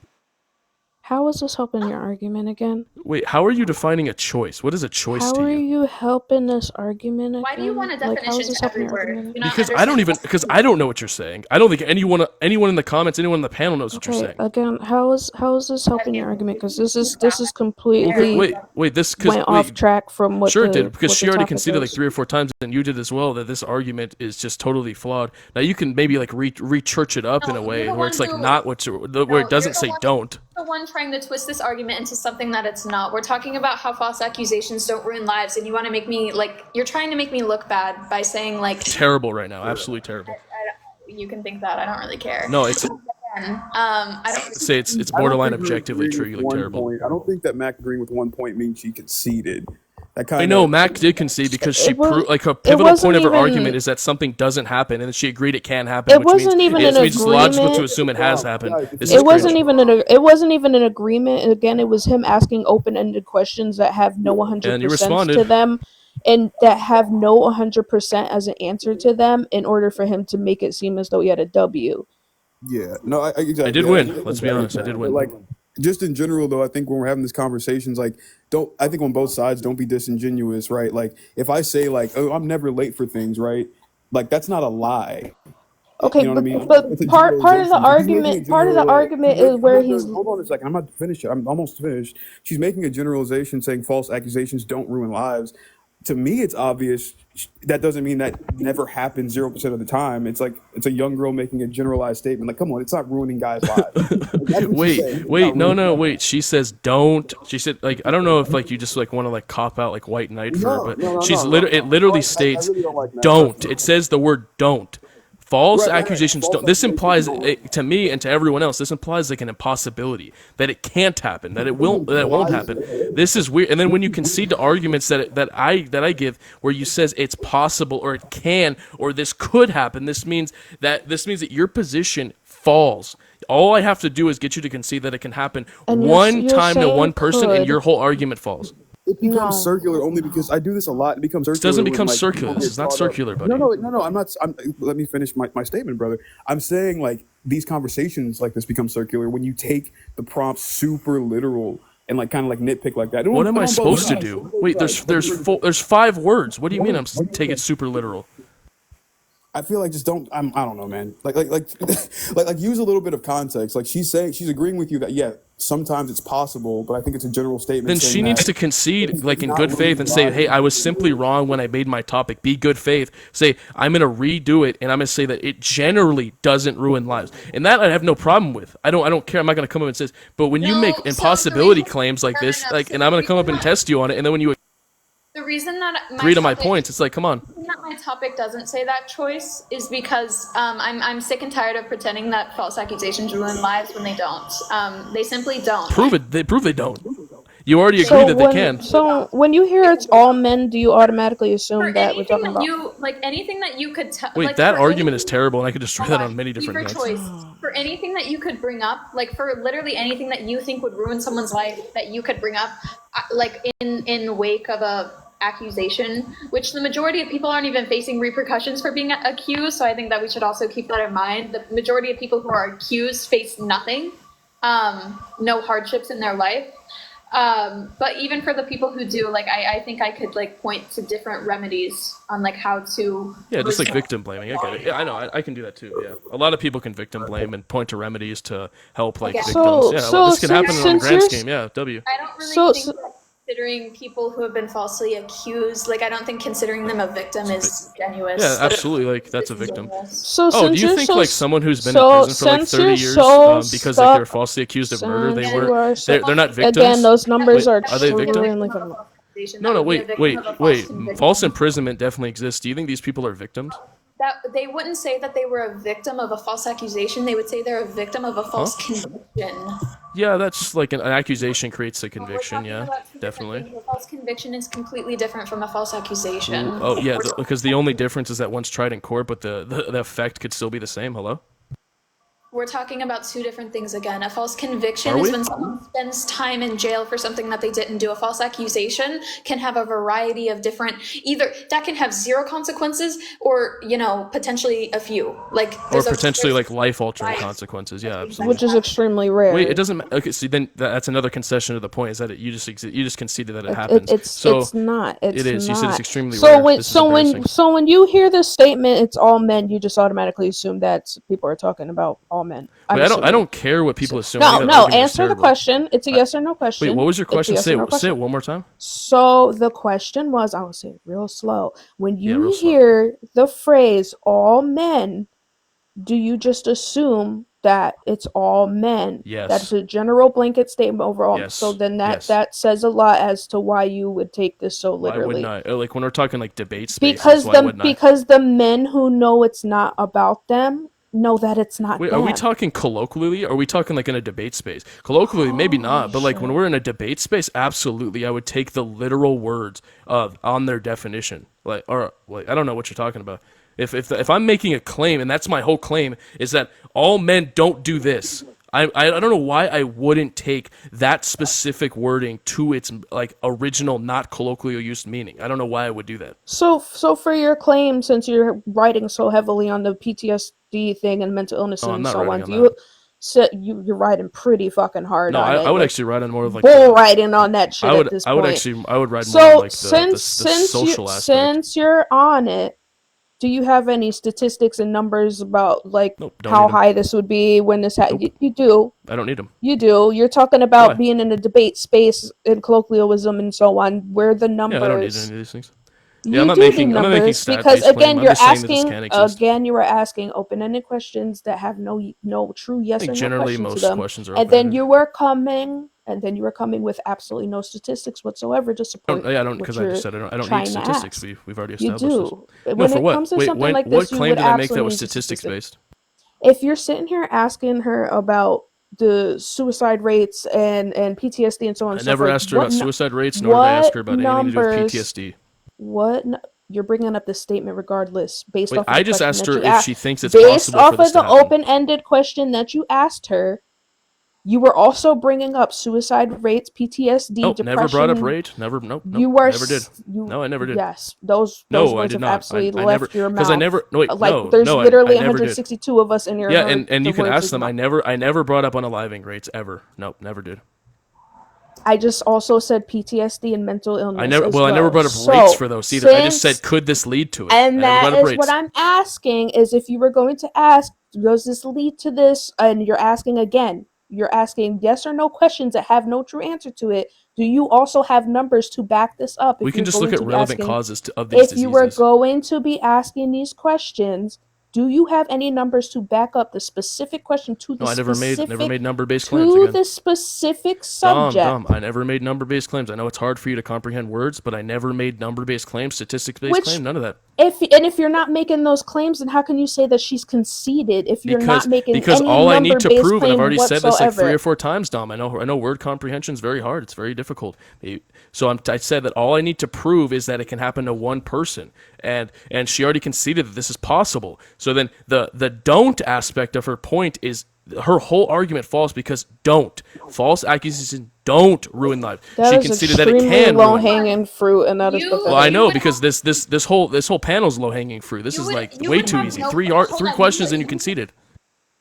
How is this helping your argument again? Wait, how are you defining a choice? What is a choice How to are you? you helping this argument again? Why do you want a Like, how definition is this to helping every your word? argument? Do not Because I don't even because I don't know what you're saying. I don't think anyone in the comments, anyone in the panel knows what you're Okay, saying. again, how is this helping your argument? Because this is completely Wait, this went off track from what sure the, it did because what she the already topic conceded like is. 3 or 4 times, and you did as well that this argument is just totally flawed. Now you can maybe like re-church it up in a way where it's like not what where it doesn't say don't. The one trying to twist this argument into something that it's not. We're talking about how false accusations don't ruin lives, and you want to make me like you're trying to make me look bad by saying like Terrible right now, absolutely terrible. you can think that. I don't really care. No, it's I don't say it's I don't borderline think her objectively agreeing true. You with look one terrible. point- I don't think that Mac agreeing with one point means she conceded. That I kind know Mac did concede because she It was- proved like her it pivotal wasn't point of her even- argument is that something doesn't happen, and then she agreed it can happen. It which wasn't means, even it an means it's logical to agreement. assume it has happened. This is It wasn't cringe. it wasn't even an agreement. Again, it was him asking open-ended questions that have no 100% And you responded. to them, and that have no 100% as an answer to them, in order for him to make it seem as though he had a W. Yeah, no, exactly. I did win. Let's be honest, I did win. Like, just in general though, I think when we're having these conversations, like, don't, I think on both sides, don't be disingenuous, right? Like, if I say like, oh, I'm never late for things, right? Like, that's not a lie. Okay, You know what I mean? but It's a part of the generalization. She's making a argument is I'm where not he's done. Hold on a second. I'm not finished yet. I'm almost finished. She's making a generalization saying false accusations don't ruin lives. To me, it's obvious. That doesn't mean that never happens 0% of the time. It's like it's a young girl making a generalized statement. Like, come on, it's not ruining guys' lives. Like, that's what she's saying. It's not No, ruining no, lives. wait. She says don't. She said like I don't know if like you just like want to like cop out like white knight for her, No, but no, no, she's no, no. it literally I states really don't like that. Trust don't. me. It says the word don't. False Right. accusations False don't. This accusations implies to me and to everyone else. This implies like an impossibility that it can't happen, that it won't happen. This is weird. And then when you concede to arguments that I give, where you says it's possible or it can or this could happen, this means that your position falls. All I have to do is get you to concede that it can happen and one you're time to saying one person, and could. your whole argument falls. It becomes circular only because I do this a lot. It becomes This circular doesn't when become like circular. people This get is not caught up. circular, buddy. No. I'm not. Let me finish my statement, brother. I'm saying like these conversations like this become circular when you take the prompts super literal and like kind of like nitpick like that. What am I On both supposed to sides. do? Wait, there's 5 words. What do you mean I'm take it super literal? I feel like just don't. I don't know, man. Like use a little bit of context. Like she's agreeing with you that yeah, sometimes it's possible, but I think it's a general statement. Then saying she needs that to concede, like in not good faith, and say, "Hey, I was simply wrong when I made my topic." Be good faith. Say, "I'm gonna redo it, and I'm gonna say that it generally doesn't ruin lives," and that I have no problem with. I don't care. I'm not gonna come up and say, but when you make impossibility claims like this, like, and I'm gonna come up and test you on it, and then when you The reason that agree to my points, it's like, come on. The reason that my topic doesn't say that choice is because I'm sick and tired of pretending that false accusations ruin lives when they don't. They simply don't. Prove it. Prove they don't. You already agree that they can. So when you hear it's all men, do you automatically assume that we're talking about? Anything that you could tell. Wait, like, that for argument is terrible, and I could destroy that on many for different notes. choice, for anything that you could bring up, like for literally anything that you think would ruin someone's life that you could bring up, like in wake of a accusation, which the majority of people aren't even facing repercussions for being accused. So I think that we should also keep that in mind. The majority of people who are accused face nothing, no hardships in their life. But even for the people who do, like, I think I could like point to different remedies on like how to. Yeah, just like victim blaming. I get it. Yeah, I know. I can do that too. Yeah, a lot of people can victim blame and point to remedies to help like victims. This can happen on the grand scheme. Yeah, W. I don't really think that considering people who have been falsely accused, like I don't think considering them a victim is genuine. Yeah, absolutely. Like that's a victim. So do you think like someone who's been in prison for like 30 years because like they were falsely accused of murder, they're not victims? Again, those numbers are they victims? No, Wait. False imprisonment definitely exists. Do you think these people are victims? That they wouldn't say that they were a victim of a false accusation. They would say they're a victim of a false conviction. Yeah, that's like an accusation creates a conviction. Yeah, definitely. A false conviction is completely different from a false accusation. Oh yeah, because the only difference is that one's tried in court, but the effect could still be the same. Hello? We're talking about two different things again. A false conviction is when someone spends time in jail for something that they didn't do. A false accusation can have a variety of different, either that can have 0 consequences or, potentially a few. Like or potentially like life-altering consequences. Yeah, absolutely. Which is extremely rare. Wait, it doesn't. Okay, see, then that's another concession of the point is that you just conceded that it happens. It's not. It is. You said it's extremely rare. When you hear this statement, it's all men. You just automatically assume that people are talking about all men. Wait, I don't care what people assume. No. Answer the question. It's a yes or no question. Wait, what was your question? Say it one more time. So the question was, I will say it real slow. When you hear the phrase "all men," do you just assume that it's all men? Yes. That's a general blanket statement overall. Yes. So then that says a lot as to why you would take this so literally. Why would not? Like when we're talking like debate spaces, because the men who know it's not about them know that it's not. Wait, are we talking colloquially? Or are we talking like in a debate space? Colloquially, maybe not, but like when we're in a debate space, absolutely, I would take the literal words on their definition. I don't know what you're talking about. If I'm making a claim, and that's my whole claim, is that all men don't do this. I don't know why I wouldn't take that specific wording to its like original, not colloquial used meaning. I don't know why I would do that. So for your claim, since you're writing so heavily on the PTSD thing and mental illness and so on, So you're riding pretty fucking hard No, on it. I would like, actually ride on more of like bull riding on that shit I would at this I would point. actually I would ride more So on like the social aspect. since you're on it, do you have any statistics and numbers about like Nope, don't how need 'em. high this would be when this Nope. you do? I don't need them. You do. You're talking about Why? being in a debate space in colloquialism and so on, where the numbers. Yeah, I don't need any of these things. You Yeah, I'm not do making need I'm not making numbers stat because based claim. again, I'm you're just saying that this asking can exist. again. You are asking open-ended questions that have no true I yes think or no generally question to most them, questions are and then open-ended. you were coming with absolutely no statistics whatsoever to support I don't what because I you're just said I don't need trying to statistics. ask. We've already You established this. do. No, When for it what? comes to Wait, something like this, what you claim would did I make that absolutely was need the statistics statistics. based? If you're sitting here asking her about the suicide rates and PTSD and so on I and so never forth, asked her about suicide rates, nor did I ask her about anything to do with PTSD. You're bringing up this statement regardless, based Wait, off of I the just question asked that her you if asked. she thinks it's Based possible off for this of to the happen. open-ended question that you asked her, you were also bringing up suicide rates, PTSD, Nope, depression. never brought up rate. Never, nope, You were never did. No, I never did. Yes, those No, I words did have not. absolutely I left never, your mouth. because I never. No, wait, like no, there's no, literally I never did. 162 of us in here. Yeah, heard and the you can words ask his them. mouth. I never brought up unaliving rates ever. Nope, never did. I just also said PTSD and mental illness. I never. as Well, I never brought up So, rates for those either. I just said, could this lead to it? And I never that brought up is rates. what I'm asking: is if you were going to ask, does this lead to this? And you're asking again. You're asking yes or no questions that have no true answer to it. Do you also have numbers to back this up? We If can you're just going look at to be relevant asking, causes of these if you were diseases. going to be asking these questions, do you have any numbers to back up the specific question to the No, I never made number-based to claims again. the specific subject? Dom, I never made number-based claims. I know it's hard for you to comprehend words, but I never made number-based claims, statistics-based claims, none of that. If you're not making those claims, then how can you say that she's conceded if you're not making Because any all I need to number-based prove, and I've claim already said this like 3 whatsoever? or 4 times, Dom. I know word comprehension is very hard. It's very difficult. So I said that all I need to prove is that it can happen to one person, and she already conceded that this is possible. So then the don't aspect of her point is her whole argument falls because false accusations don't ruin lives. She conceded that it can low ruin lives. hanging fruit, and that is pathetic. Well, I know because this whole panel's low hanging fruit. This is like way too easy. Three questions and you conceded.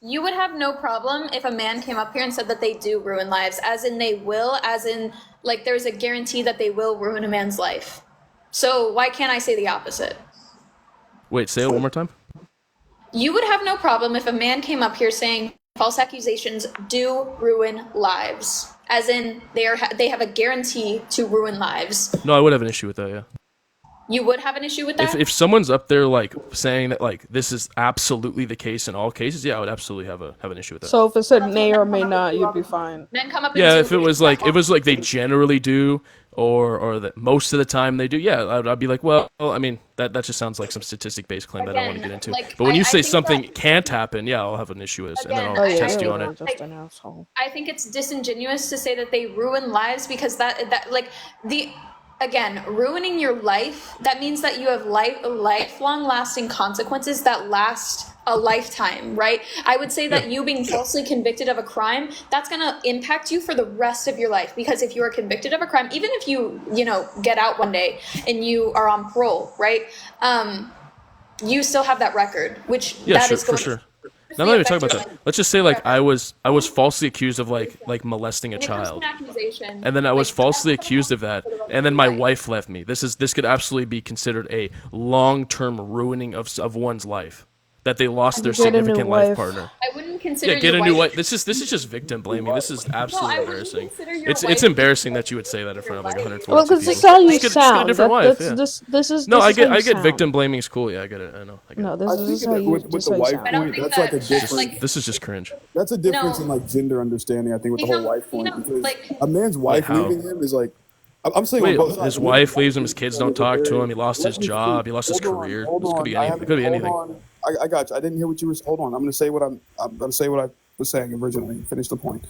You would have no problem if a man came up here and said that they do ruin lives, as in they will, as in like there's a guarantee that they will ruin a man's life. So why can't I say the opposite? Wait, say it one more time. You would have no problem if a man came up here saying false accusations do ruin lives, as in they have a guarantee to ruin lives. No, I would have an issue with that. Yeah. You would have an issue with that? If someone's up there like saying that like this is absolutely the case in all cases, yeah, I would absolutely have an issue with that. So if it said may or may not, you'd be fine. Men come up. Yeah, if it was like they generally do, or that most of the time they do, yeah, I'd be like, well, I mean that just sounds like some statistic based claim that I don't want to get into. Like, but when you say I think something can't happen, yeah, I'll have an issue with it, and then I'll test you on it. Just an asshole. I think it's disingenuous to say that they ruin lives because that like again, ruining your life, that means that you have lifelong lasting consequences that last a lifetime, right? I would say that you being falsely convicted of a crime, that's going to impact you for the rest of your life, because if you are convicted of a crime, even if you get out one day and you are on parole, right? You still have that record, which is for sure. Now let me talk about that. Let's just say like I was falsely accused of like molesting a child, and then I was falsely accused of that, and then my wife left me. This could absolutely be considered a long-term ruining of one's life, that they lost their significant life partner. I wouldn't consider get a new wife. This is just victim blaming. This is absolutely embarrassing. It's embarrassing that you would say that in front of like 140 people. Well, because it's how you Just sound. get a different wife. I get sound. victim blaming is cool. Yeah, I get it. I know. No, I think how you with the wife point, that's like a difference. This is just cringe. That's a difference in like gender understanding. I think with the whole wife point, because a man's wife leaving him is like, I'm saying on both sides. His wife leaves him. His kids don't talk to him. He lost his job. He lost his career. This could be anything. It could be anything. I got you. I didn't hear what you were. Hold on. I'm going to say what I'm going to say what I was saying originally. Finish the point.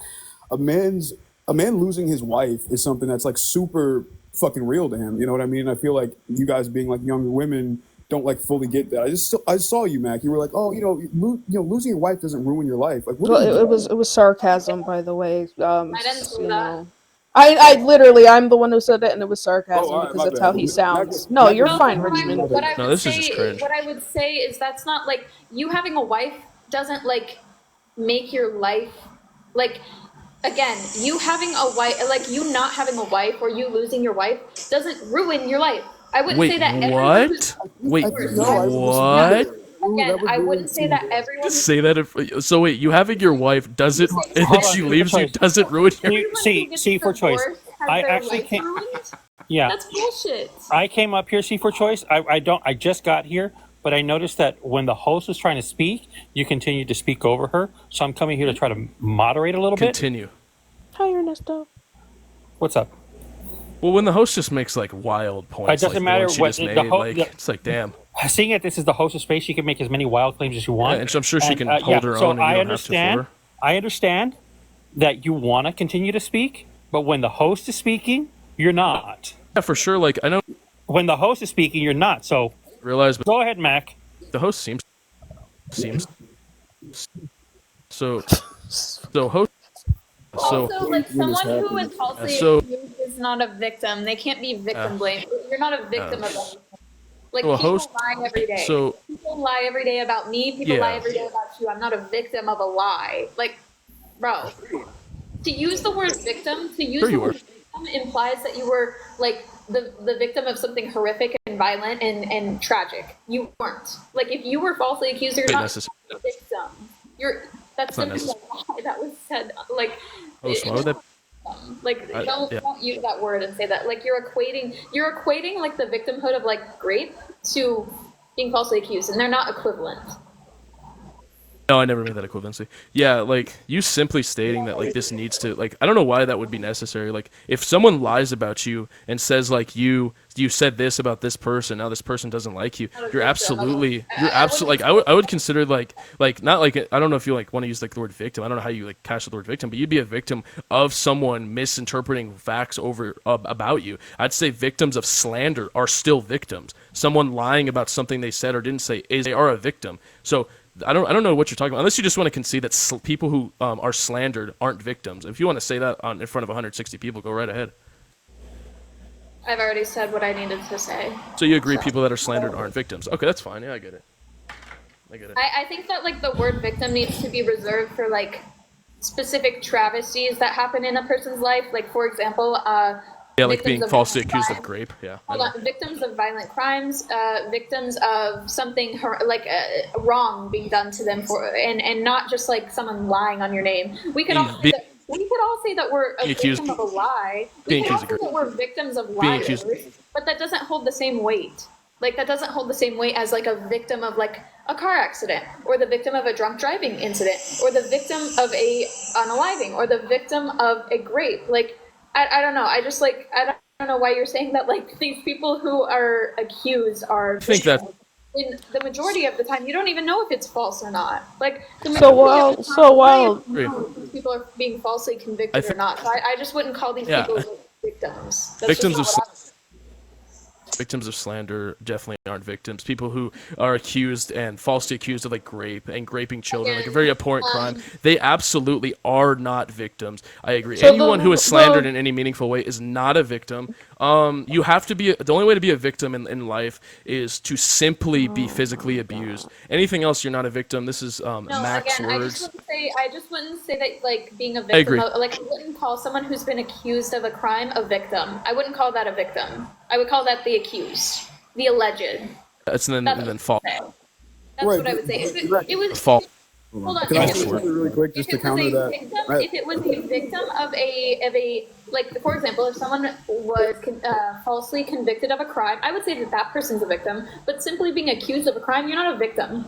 A man losing his wife is something that's like super fucking real to him. You know what I mean? I feel like you guys being like younger women don't like fully get that. I saw you, Mac. You were like, oh, losing your wife doesn't ruin your life. Like, it was sarcasm, by the way. I didn't say that. I literally, I'm the one who said that, and it was sarcasm right, because that's bad. how he sounds. No, you're fine, Richmond. No, this is just cringe. What I would say is that's not like you having a wife doesn't like make your life like again, you having a wife, like you not having a wife or you losing your wife doesn't ruin your life. I wouldn't Wait, say that everyone who's what? Wait, No, I would disagree what? there. again, That would I ruin wouldn't say that everyone Just say that if so. Wait, you having your wife does it, and then Hold on, she see for leaves you choice. doesn't ruin your. See, see, gets see for choice. divorced has I their actually life can't. ruined. Yeah, That's bullshit. I came up here, see for choice. I don't. I just got here, but I noticed that when the host was trying to speak, you continued to speak over her. So I'm coming here to try to moderate a little bit. Continue. Hi, Ernesto. What's up? Well, when the host just makes like wild points, It doesn't like matter the one she what just the made, host. it's like damn. Seeing that this is the host's space, she can make as many wild claims as you want. Yeah, and I'm sure she can hold yeah, her so own, and you I don't understand. have to for her. I understand that you want to continue to speak, but when the host is speaking, you're not. Yeah, for sure. Like I know when the host is speaking, you're not. So realize. But go ahead, Mac. The host seems so host. So Also, like someone who is falsely so accused is not a victim. They can't be victim blamed. You're not a victim of anything. Like well, people host- lie every day. so- People lie every day about me. People Yeah. lie every day about you. I'm not a victim of a lie. Like, bro, to use the word victim, to use Sure the you word victim implies that you were like the victim of something horrific and violent and tragic. You weren't. Like if you were falsely accused, you're Wait, not necessary. a victim. That's Not simply a lie that was said. Like. Host, why would that? Like Yeah. don't use that word and say that. Like you're equating like the victimhood of like rape to being falsely accused, and they're not equivalent. No, I never made that equivalency. Yeah, like you simply stating that like this needs to like I don't know why that would be necessary. Like if someone lies about you and says like you said this about this person, now this person doesn't like you, you're absolutely like I would consider like not like I don't know if you like want to use like the word victim. I don't know how you like catch the word victim, but you'd be a victim of someone misinterpreting facts over about you. I'd say victims of slander are still victims. Someone lying about something they said or didn't say they are a victim. So I don't know what you're talking about unless you just want to concede that people who are slandered aren't victims. If you want to say that in front of 160 people, go right ahead. I've already said what I needed to say. So you agree people that are slandered aren't victims? Okay, that's fine. Yeah, I get it. I think that like the word victim needs to be reserved for like specific travesties that happen in a person's life. Like for example, yeah, like victims being of falsely violent accused of crime. grape. Yeah. Hold on, victims of violent crimes, victims of something wrong being done to them and not just like someone lying on your name. We could all say that we're a victim of a lie. We could all say that we're victims of liars, but that doesn't hold the same weight. Like that doesn't hold the same weight as like a victim of like a car accident, or the victim of a drunk driving incident, or the victim of a unaliving, or the victim of a grape. Like I don't know. I just like I don't know why you're saying that like these people who are accused are. I think that in the majority of the time you don't even know if it's false or not. Like the people are being falsely convicted or not. So I just wouldn't call these people victims. That's victims of slander definitely aren't victims. People who are accused and falsely accused of like grape and graping children, like a very abhorrent crime, they absolutely are not victims. I agree. Anyone who is slandered in any meaningful way is not a victim. You have to be the only way to be a victim in life is to simply be physically abused. Anything else, you're not a victim. This is Mac's words. I just wouldn't say that like being a victim. I wouldn't call someone who's been accused of a crime a victim. I wouldn't call that a victim. I would call that the accused, the alleged. That's then false. That's what I would say. If it was false. Hold on. Can I say something really quick just to counter that? If it was a victim of a like, for example, if someone was falsely convicted of a crime, I would say that person's a victim. But simply being accused of a crime, you're not a victim.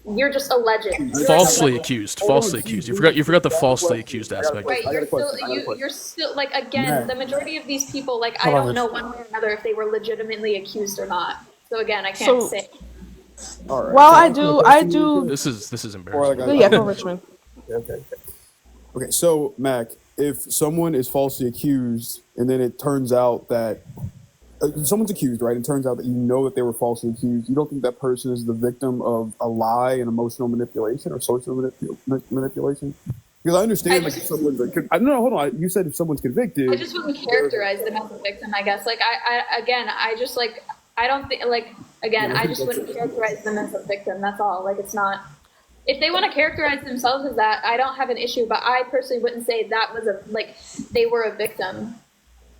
You're just alleged. Falsely accused. Falsely accused. You forgot the falsely accused aspect. Right. You're still like again. The majority of these people, like I don't know one way or another if they were legitimately accused or not. So again, I can't say. All right. Well, I do. This is embarrassing. Yeah, go Richmond. Okay. So Mac, if someone is falsely accused and then it turns out that someone's accused, right? It turns out that you know that they were falsely accused. You don't think that person is the victim of a lie and emotional manipulation or social manipulation? Because I understand, like, if someone's no, hold on. You said if someone's convicted, I just wouldn't characterize them as a victim. I guess, like, I just like, I don't think, like, again, I just wouldn't characterize them as a victim. That's all. Like, it's not. if they want to characterize themselves as that, I don't have an issue. But I personally wouldn't say that was they were a victim.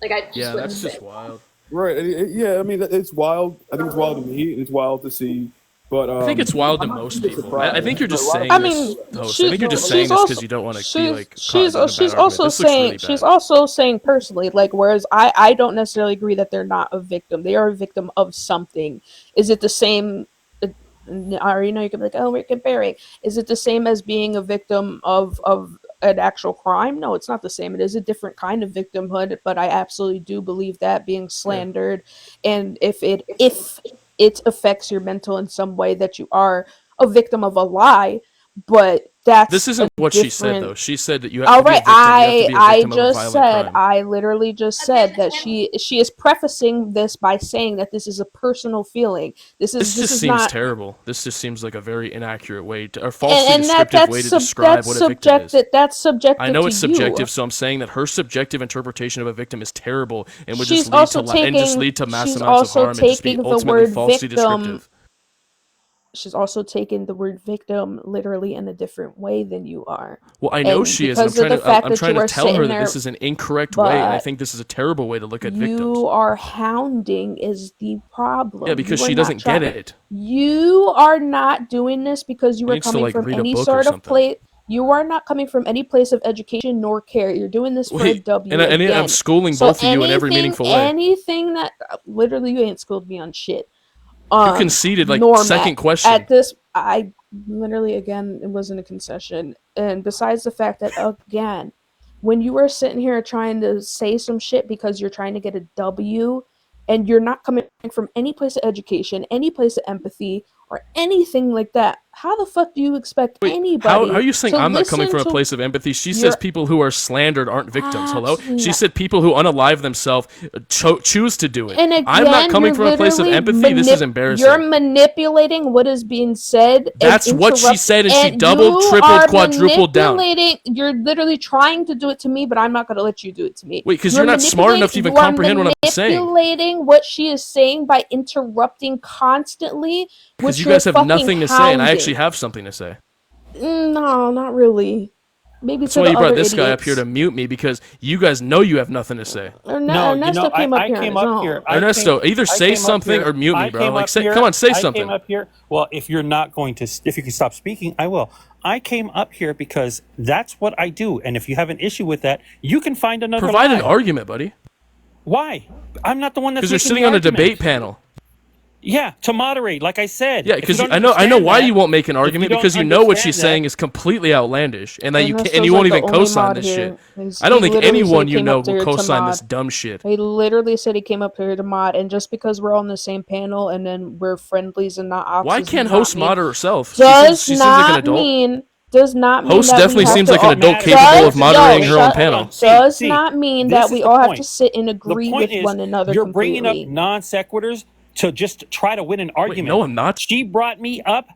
Like I just wouldn't that's say. just wild. Right. Yeah. I mean, it's wild. I think it's wild to me. It's wild to see. But I think it's wild to I'm not most too people. I surprised. think you're just A lot of saying I this, mean, host. I think you're just saying she's this also because you don't want to be she's like caught she's in a bad she's argument. also This looks really saying bad. she's also saying personally, like, whereas I don't necessarily agree that they're not a victim. They are a victim of something. Is it the same? Or you can be like, oh, we're comparing. Is it the same as being a victim of an actual crime? No, it's not the same. It is a different kind of victimhood, but I absolutely do believe that being slandered, and if it affects your mental in some way, that you are a victim of a lie. But that's This isn't what she said, though. different. She said that you have All to be a right, victim. You have to be a I victim of a just violent said, crime. I literally just said that she is prefacing this by saying that this is a personal feeling. This This just is seems not, terrible. This just seems like a very inaccurate way to, or falsely and descriptive way to describe what a victim is. That's subjective. I know to it's subjective, you. so I'm saying that her subjective interpretation of a victim is terrible and would She's just lead also to and just taking lead to mass she's amounts of also harm and just be taking the ultimately word falsely victim. descriptive. She's also taken the word victim literally in a different way than you are. Well, I know And she is. And because of the fact I'm that trying you to are tell her sitting that there, this is an incorrect way, and I but think this is a terrible way to look at victims. you are hounding is the problem. Yeah, because You are she not doesn't get trying. it. You are not doing this because you She are needs to coming like from read a any book or sort of something. place. You are not coming from any place of education nor care. You're doing this for a Wait, W and I'm again. schooling So both of you in every meaningful way. anything that literally you ain't schooled me on shit. You conceded like Normat, second question. at this, I literally, again, it wasn't a concession. And besides the fact that, again, when you are sitting here trying to say some shit because you're trying to get a W, and you're not coming from any place of education, any place of empathy, or anything like that, how the fuck do you expect How anybody are you saying to I'm not coming listen from a to place of empathy? She says your people who are slandered aren't victims. Hello? absolutely She not? said people who unalive themselves choose to do it. And I'm not again, coming you're from a place of literally empathy. This is you're embarrassing. manipulating what is being said and That's what she interrupt. said, and she And doubled, you tripled, are quadrupled down. manipulating. You're literally trying to do it to me, but I'm not going to let you do it to me. Wait, because you're not smart enough to even comprehend what I'm saying. Manipulating what she is saying by interrupting constantly, Because which you you're guys have fucking nothing to say, and I actually hounding. have something to say. No, not really. Maybe That's to why the you brought other this guy up here idiots. to mute me, because you guys know you have nothing to say. No, Ernesto came up I here on came his up own. here. Ernesto, either say something or mute me, bro. Like, come on, say something. I came up here. Well, if you're not going to, if you can stop speaking, I will. I came up here because that's what I do, and if you have an issue with that, you can find another. Provide lie. an argument, buddy. Why? I'm not the one that's Because you're making sitting the on a argument. debate panel. Yeah, to moderate, like I said. Yeah, If you because don't I know understand why that- you won't make an if you argument, don't because you know what she's understand saying is completely outlandish, and that you Ernesto's and you won't like the even only co-sign mod this here. shit. I don't He think literally said anyone he you came know up will there to co-sign this mod. dumb shit. He literally said he came up here to mod, and just because we're on the same panel and then we're friendlies and not opposites, Why can't host mod herself? Does She seems like an not adult. mean. Does not mean Host that definitely we have seems to like an all- adult capable of moderating her own shut- panel. Does not mean this that is we the all have point. to sit and The agree point with is, one another you're bringing completely. up non sequiturs to just try to win an argument. no, I'm not. She brought me up.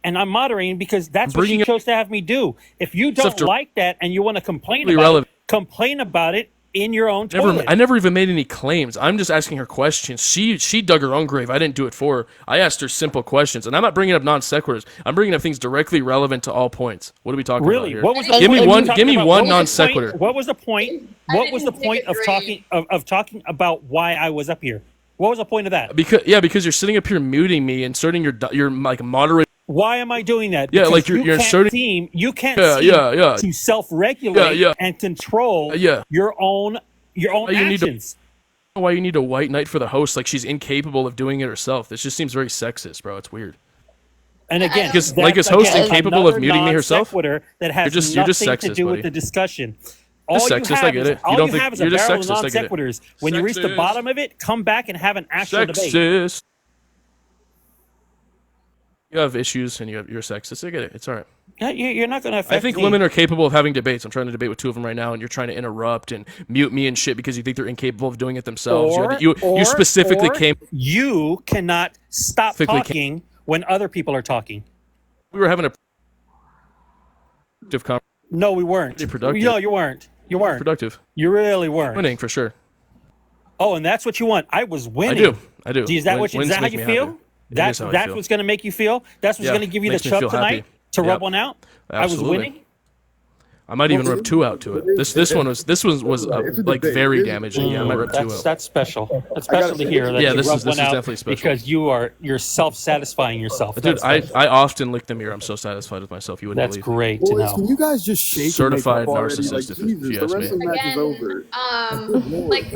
And I'm moderating because that's what she bringing up chose to have me do. If you don't stuff like that and you want to complain directly about relevant. it, complain about it in your own toilet. I never even made any claims. I'm just asking her questions. She dug her own grave. I didn't do it for her. I asked her simple questions, and I'm not bringing up non sequiturs. I'm bringing up things directly relevant to all points. What are we talking about Really? here? What was the Give point me of one. talking Give me about- one what non was the point- sequitur. What was the point? What was the point of talking of talking about why I was up here? What was the point of that? Because you're sitting up here muting me, inserting your like moderate. Why am I doing that? Yeah, Because like you're you can't inserting. seem Yeah, to self-regulate Yeah. and control Yeah. your own Why you need to- actions. Why you need a white knight for the host? Like she's incapable of doing it herself. This just seems very sexist, bro. It's weird. And again, Because that's, like is host again, incapable of another muting me herself? non-sequitur that has You're just nothing to sexist, do buddy. with the discussion. Just you sexist, have I get is- it. You All don't you think- have is you're a just barrel of sexist, I get it. non-sequiturs. When you reach the Sexist. bottom of it, come back and have an actual debate. Sexist. You have issues and you're sexist. I get it. It's all right. Yeah, you're not going to affect I think me. women are capable of having debates. I'm trying to debate with two of them right now, and you're trying to interrupt and mute me and shit because you think they're incapable of doing it themselves. You specifically came. You cannot stop Specifically talking when other people are talking. We were having a productive conversation. No, we weren't. Pretty productive. No, you weren't. You weren't. Productive. You really weren't. Winning for sure. Oh, and that's what you want. I was winning. I do. Is that what? Is Wins that how make you me feel? happy. That's what's going to make you feel. That's what's going to give you the chub tonight to rub one out. Absolutely. I was winning. I might even rub 2 out to it. This one was like very damaging. Yeah, I might rub 2 out. That's special. That's special to hear that this you rub is one out definitely special. because you're self-satisfying yourself. Dude, I often lick the mirror. I'm so satisfied with myself. You wouldn't That's believe. great to know. Can you guys just shake Certified and make up already? narcissist, Like, Jesus, if you the ask me. wrestling match is over. Like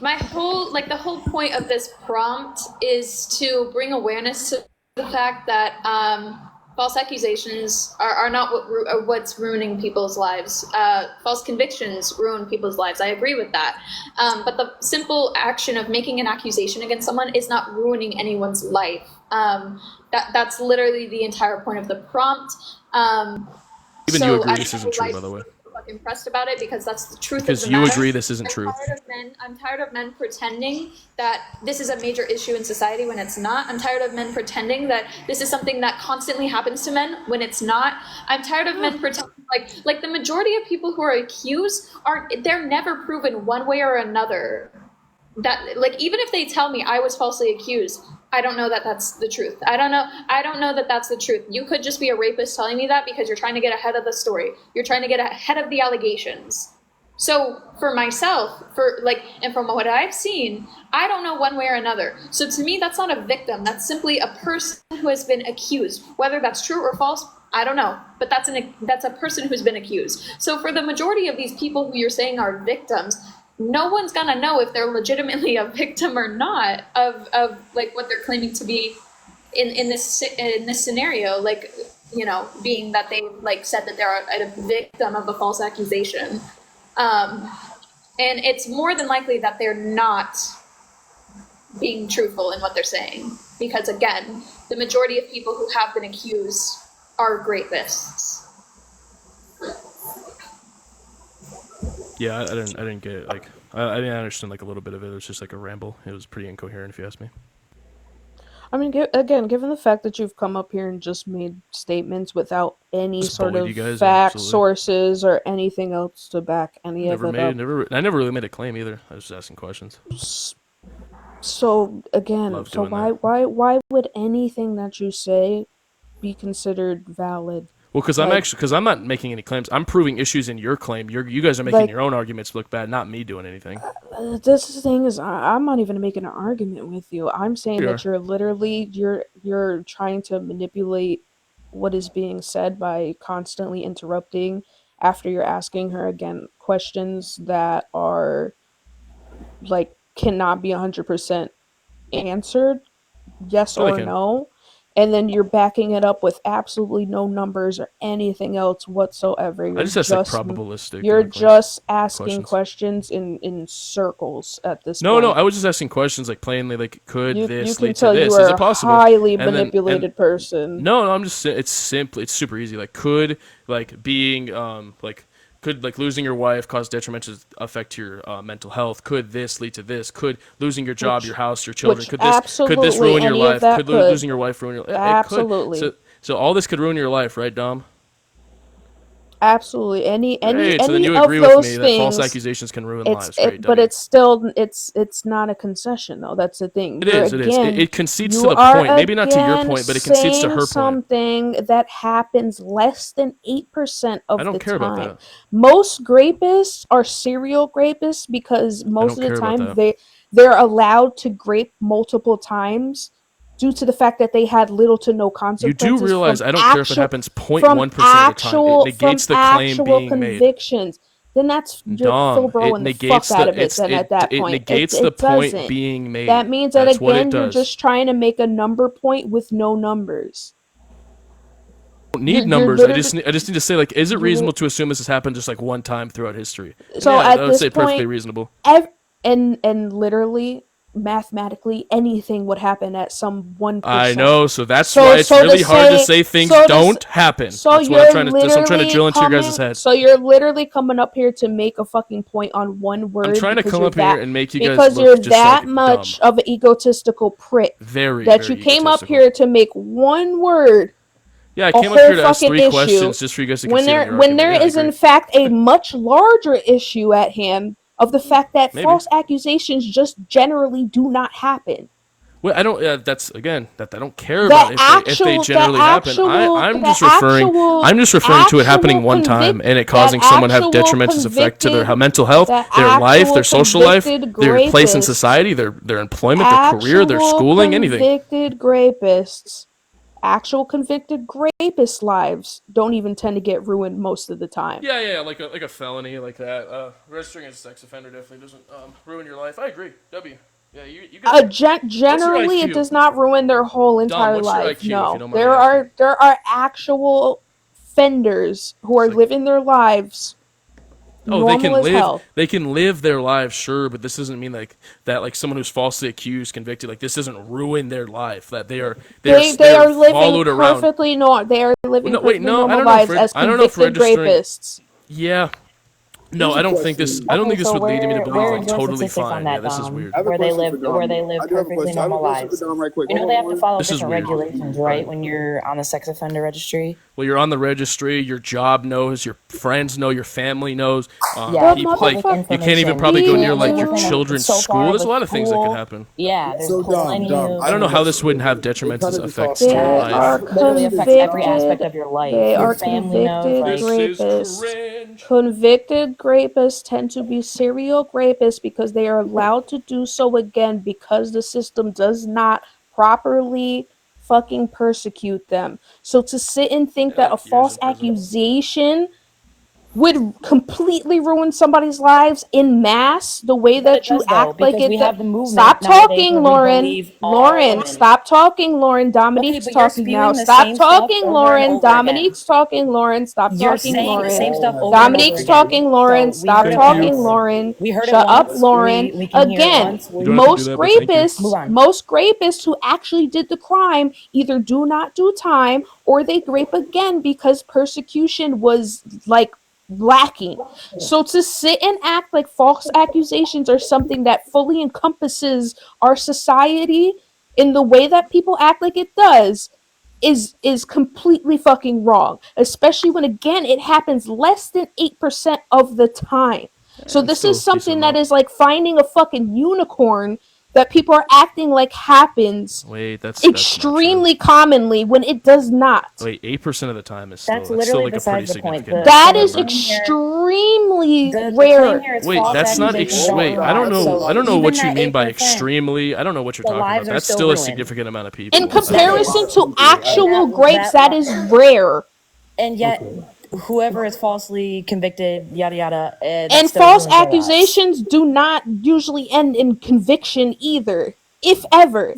my whole point of this prompt is to bring awareness to the fact that false accusations are not what's ruining people's lives. False convictions ruin people's lives. I agree with that. But the simple action of making an accusation against someone is not ruining anyone's life. That's literally the entire point of the prompt. Even you agree this isn't true, by the way. Impressed about it because that's the truth Because of the you matter. agree this isn't true. I'm tired of men pretending that this is a major issue in society when it's not. I'm tired of men pretending that this is something that constantly happens to men when it's not. I'm tired of men pretending like the majority of people who are accused they're never proven one way or another. That like even if they tell me I was falsely accused, I don't know that that's the truth. I don't know that that's the truth. You could just be a rapist telling me that because you're trying to get ahead of the story. You're trying to get ahead of the allegations. So for myself, and from what I've seen, I don't know one way or another. So to me, that's not a victim. That's simply a person who has been accused. Whether that's true or false, I don't know. But that's a person who's been accused. So for the majority of these people who you're saying are victims, no one's gonna know if they're legitimately a victim or not of like what they're claiming to be in this scenario. Like, you know, being that they like said that they're a victim of a false accusation, and it's more than likely that they're not being truthful in what they're saying because again, the majority of people who have been accused are rapists. Yeah, I didn't get it. Like, I didn't understand like a little bit of it. It was just like a ramble. It was pretty incoherent, if you ask me. I mean, again, given the fact that you've come up here and just made statements without any Just sort bullied of you guys, fact, absolutely. sources, or anything else to back any of it up. I never really made a claim either. I was just asking questions. So again, Love so doing why would anything that you say be considered valid? Well, because I'm not making any claims. I'm proving issues in your claim. You guys are making your own arguments look bad, not me doing anything. This thing is, I'm not even making an argument with you. I'm saying that you're literally you're trying to manipulate what is being said by constantly interrupting after you're asking her again questions that are like cannot be 100% answered, yes or no. And then you're backing it up with absolutely no numbers or anything else whatsoever. I just asked like probabilistic. You're just asking questions in circles at this point. No, I was just asking questions like plainly, like could this lead to this? You Is it possible? Highly manipulated person. No, I'm just saying it's super easy. Like could like being could like losing your wife cause detrimental effect to your mental health? Could this lead to this? Could losing your job, your house, your children? Could this ruin your life? Could losing your wife ruin your life? Absolutely. It could. So all this could ruin your life, right, Dom? Absolutely. Any so then you agree of with those me things, that false accusations can ruin lives, right? But it's still it's not a concession though. That's the thing. It is. It concedes to the point. Maybe not to your point, but it concedes to her point. Something that happens less than 8% of the time. I don't care about that. Most rapists are serial rapists because most of the time they're allowed to grape multiple times due to the fact that they had little to no consequences. You do realize I don't care if it happens 0.1% of the time. It negates the claim being convictions. Then that's you're throwing the fuck out of it. Then at that point, it negates the point being made. That means that again, you're just trying to make a number point with no numbers. I don't need numbers. I just need to say, like, is it reasonable to assume this has happened just like one time throughout history? So yeah, at I would this say point, perfectly reasonable. And literally, mathematically, anything would happen at some 1%. I know, so that's why it's really hard to say things don't happen. So that's what I'm trying to drill into your guys' head. So you're literally coming up here to make a fucking point on one word. I'm trying to come up here and make you guys because look you're just that like much dumb. of an egotistical prick. Very, that very you came up egotistical. here to make one word. Yeah, I came up here to ask 3 questions just for you guys to consider. When there is in fact a much larger issue at hand of the fact that false accusations just generally do not happen. Well, I don't. That's again that I don't care about if they generally happen. I'm just referring to it happening one time and it causing someone to have detrimental effect to their mental health, their life, their social life, their place in society, their employment, their career, their schooling, anything. Actual convicted rapists' lives don't even tend to get ruined most of the time. Yeah, like a felony like that. Registering as a sex offender definitely doesn't ruin your life. I agree. W. Yeah, you got generally, it does not ruin their whole entire what's your life. IQ, No, if you don't mind me there are actual offenders who are living their lives normal as hell. They can live their lives, sure, but this doesn't mean like someone who's falsely accused, convicted, like this doesn't ruin their life. That they are living perfectly normal. They are living normal lives as convicted rapists. Yeah. No, I don't think this. I don't think this would lead me to believe like totally fine. Yeah, this is weird. Where they live perfectly normal lives. You know they have to follow different regulations, right? When you're on the sex offender registry. Well, you're on the registry. Your job knows. Your friends know. Your family knows. People, like you can't even probably go near like your children's school. There's a lot of things that could happen. Yeah, there's plenty of. I don't know how this wouldn't have detrimental effects to your life. Literally affects every aspect of your life. They your are family convicted knows. rapists. Convicted rapists tend to be serial rapists because they are allowed to do so again because the system does not properly fucking persecute them. So to sit and think that a false accusation would completely ruin somebody's lives in mass the way that you act like it does. Stop talking, Lauren. Stop talking, Lauren. Dominique's talking now. Stop talking, Lauren. Dominique's talking, Lauren. Stop talking, Lauren. Dominique's talking, Lauren. Stop talking, Lauren. Shut up, Lauren. Again, most rapists who actually did the crime either do not do time or they rape again because persecution was like lacking. So to sit and act like false accusations are something that fully encompasses our society in the way that people act like it does is completely fucking wrong, especially when again it happens less than 8% of the time. So this is something that is like finding a fucking unicorn that people are acting like happens extremely commonly when it does not. Wait, 8% of the time is still, that's literally like besides a pretty the point. significant. That is extremely rare. Wait, that's not. Wait, I don't know. I don't know what you mean by extremely. I don't know what you're talking about. That's still a significant amount of people. In comparison to actual grapes, that is rare. And yet, whoever is falsely convicted, yada yada. And false accusations do not usually end in conviction either, if ever.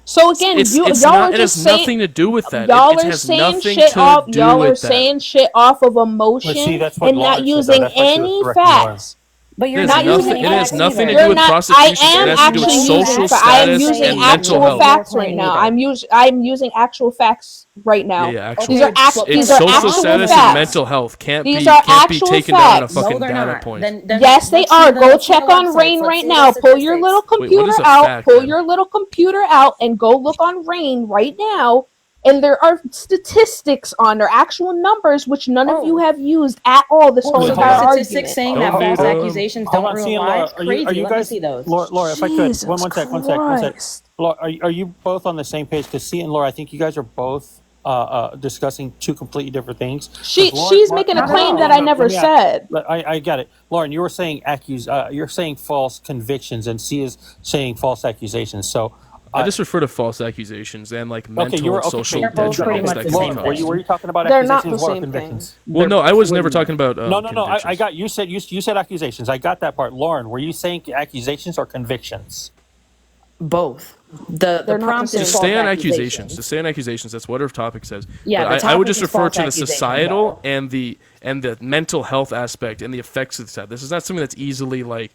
So again, y'all are just saying nothing to do with that. Y'all are saying shit off. Y'all are saying shit off of emotion and not using any facts. But you're not using. It has nothing to do with prosecution. It has to do with social status and mental health. Facts right now. I'm using actual facts right now. Yeah, actual. These are social status and mental health can't be taken down a fucking data point. Yes, they are. Go check on Rain right now. Pull your little computer out. Pull your little computer out and go look on Rain right now. And there are statistics on there, actual numbers, which none of you have used at all this whole entire argument. Statistics saying that false accusations don't ruin lives. Crazy. Are you Let guys, me see those. Laura, if I could, one sec. Laura, are you both on the same page? Because and Laura, I think you guys are both discussing two completely different things. She's making a claim that I never said. I get it, Lauren. You were saying you're saying false convictions, and she is saying false accusations. So. I just refer to false accusations and like mental and social detriment that can cause. Were you talking about accusations or convictions? Well, no, I was never talking about. No. I got you said accusations. I got that part. Lauren, were you saying accusations or convictions? Both. The prompt is to stay on accusations. To stay on accusations. That's what our topic says. Yeah, but I would just refer to the societal and the mental health aspect and the effects of that. This is not something that's easily like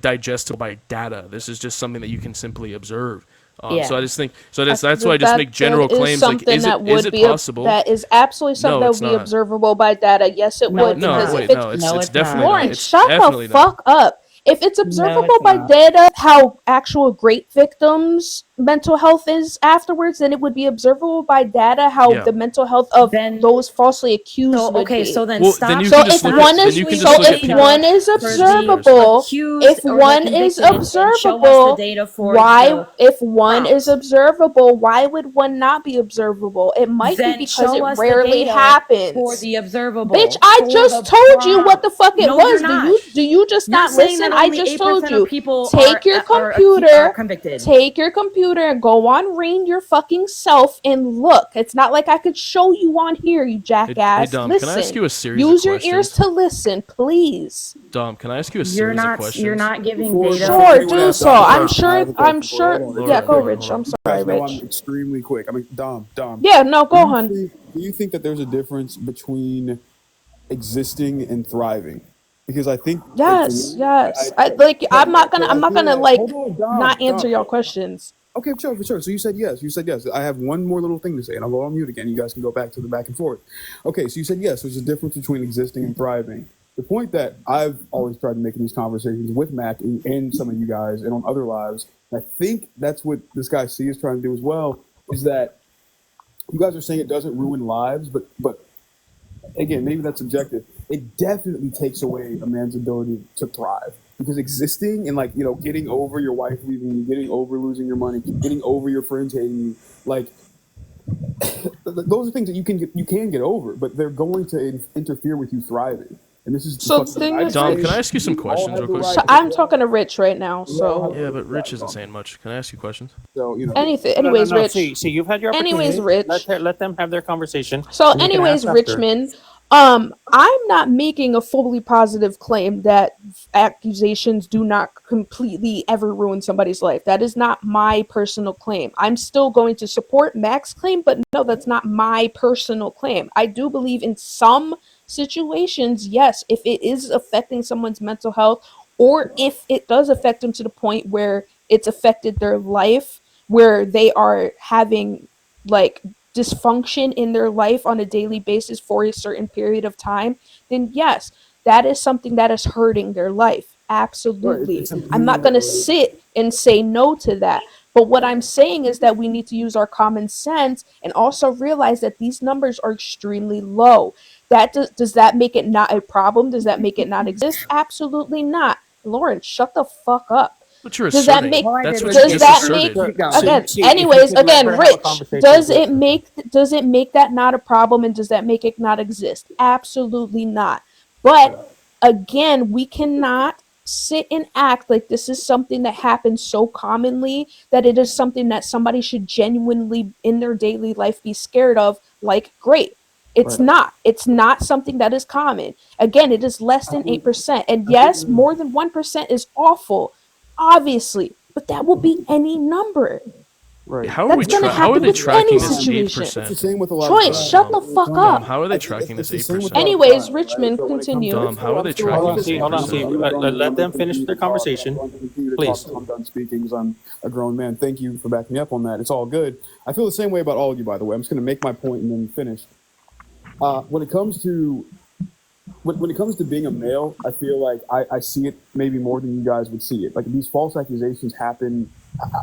digestible by data. This is just something that you can simply observe. So I just think that's why I just make general claims like is it possible? That is absolutely something that would be observable by data. Yes, it would. It's definitely Lauren, not. shut the fuck up. If it's observable by data how actual rape victims mental health is afterwards, then it would be observable by data how Yeah. the mental health of those falsely accused So would okay, be. so then Well, stop. then you So can just if look one at is then you can so just look if at people. one is for the observable, accused if or the one is convicted and show us the observable, data for why the if one is prompt. observable, why would one not be observable? It might be Then because it show us the rarely data for happens. the observable. Bitch, I for just the told you what the prompt. fuck it No, you're was. not. Do you just You're not saying listen? that I only just 8% told of you. people Take your are computer, convicted. take your computer and go on Ring your fucking self and look. It's not like I could show you on here, you Hey, jackass. Dom, can I ask Listen. you a series Use of your ears questions? to listen, please. Dom, can I ask you a You're series of not. questions? You're not giving Before data. Sure, anyone do asks so. Dom a I'm question, I have sure. a I'm question for sure. hold on. It's Yeah, real go, quick. Rich. I'm You sorry, guys know I'm Rich. extremely quick. I mean, Dom. Yeah, no, go on. Do you think that there's a difference between existing and thriving? Because I think, like, for Yes, me, yes. I'm not gonna. but I I'm not feel gonna that. like Hold on, Dom. not answer Dom. your questions. Okay, sure, for sure. So you said yes. You said yes. I have one more little thing to say, and I'll go on mute again. You guys can go back to the back and forth. Okay, so you said yes. There's a difference between existing and thriving. The point that I've always tried to make in these conversations with Mac and some of you guys and on other lives, and I think that's what this guy C is trying to do as well, is that you guys are saying it doesn't ruin lives, but again, maybe that's subjective. It definitely takes away a man's ability to thrive because existing and like getting over your wife leaving you, getting over losing your money, getting over your friends hating you, like those are things that you can get over, but they're going to interfere with you thriving. And this is the So the fucking thing United is, Dom, can States. I ask you some We all questions have real the quick? right. I'm talking to Rich right now. We all have So Yeah, the but Rich right, isn't Dom. saying much. Can I ask you questions? So anything. No, Anyways, Rich. See, you've had your Anyways, opportunity. Rich. Let them have their conversation. So, And you can anyways, ask after. Richmond, I'm not making a fully positive claim that accusations do not completely ever ruin somebody's life. That is not my personal claim. I'm still going to support Mac's claim, but no, that's not my personal claim. I do believe in some situations, yes, if it is affecting someone's mental health, or if it does affect them to the point where it's affected their life, where they are having like dysfunction in their life on a daily basis for a certain period of time, then yes, that is something that is hurting their life. right, Absolutely. it's I'm not impugned going to ability. sit and say no to that. But what I'm saying is that we need to use our common sense and also realize that these numbers are extremely low. Does that make it not a problem? Does that make it not exist? Absolutely not. Lauren, shut the fuck up. But you're Does that asserting. make All I That's did what was you does give just you that permission make to asserted. keep going. again See, if you anyways could let again her have a Rich, conversation with her. does it make that not a problem and does that make it not exist? Absolutely not. But again, we cannot sit and act like this is something that happens so commonly that it is something that somebody should genuinely in their daily life be scared of, like grape. It's Right. not. It's not something that is common. Again, it is less than 8%. And yes, more than 1% is awful, obviously, but that will be any number. Right. That's going to How are happen they with any tracking this situation. It's the 8%? same with a lot of Choice, crimes. shut Dom, the fuck Dom, up. how are they I think tracking it's this the same with 8%? a lot of Anyways, crimes, right? Richmond, So when it comes to, continue. Dom, how are they hold tracking on, this see, Hold on, 8%? see. I'm going Let to them finish continue their to talk. I'm conversation, going to continue to talk please. until I'm done speaking because I'm a grown man. Thank you for backing me up on that. It's all good. I feel the same way about all of you, by the way. I'm just going to make my point and then finish. When it comes to when it comes to being a male, I feel like I see it maybe more than you guys would see it. Like these false accusations happen.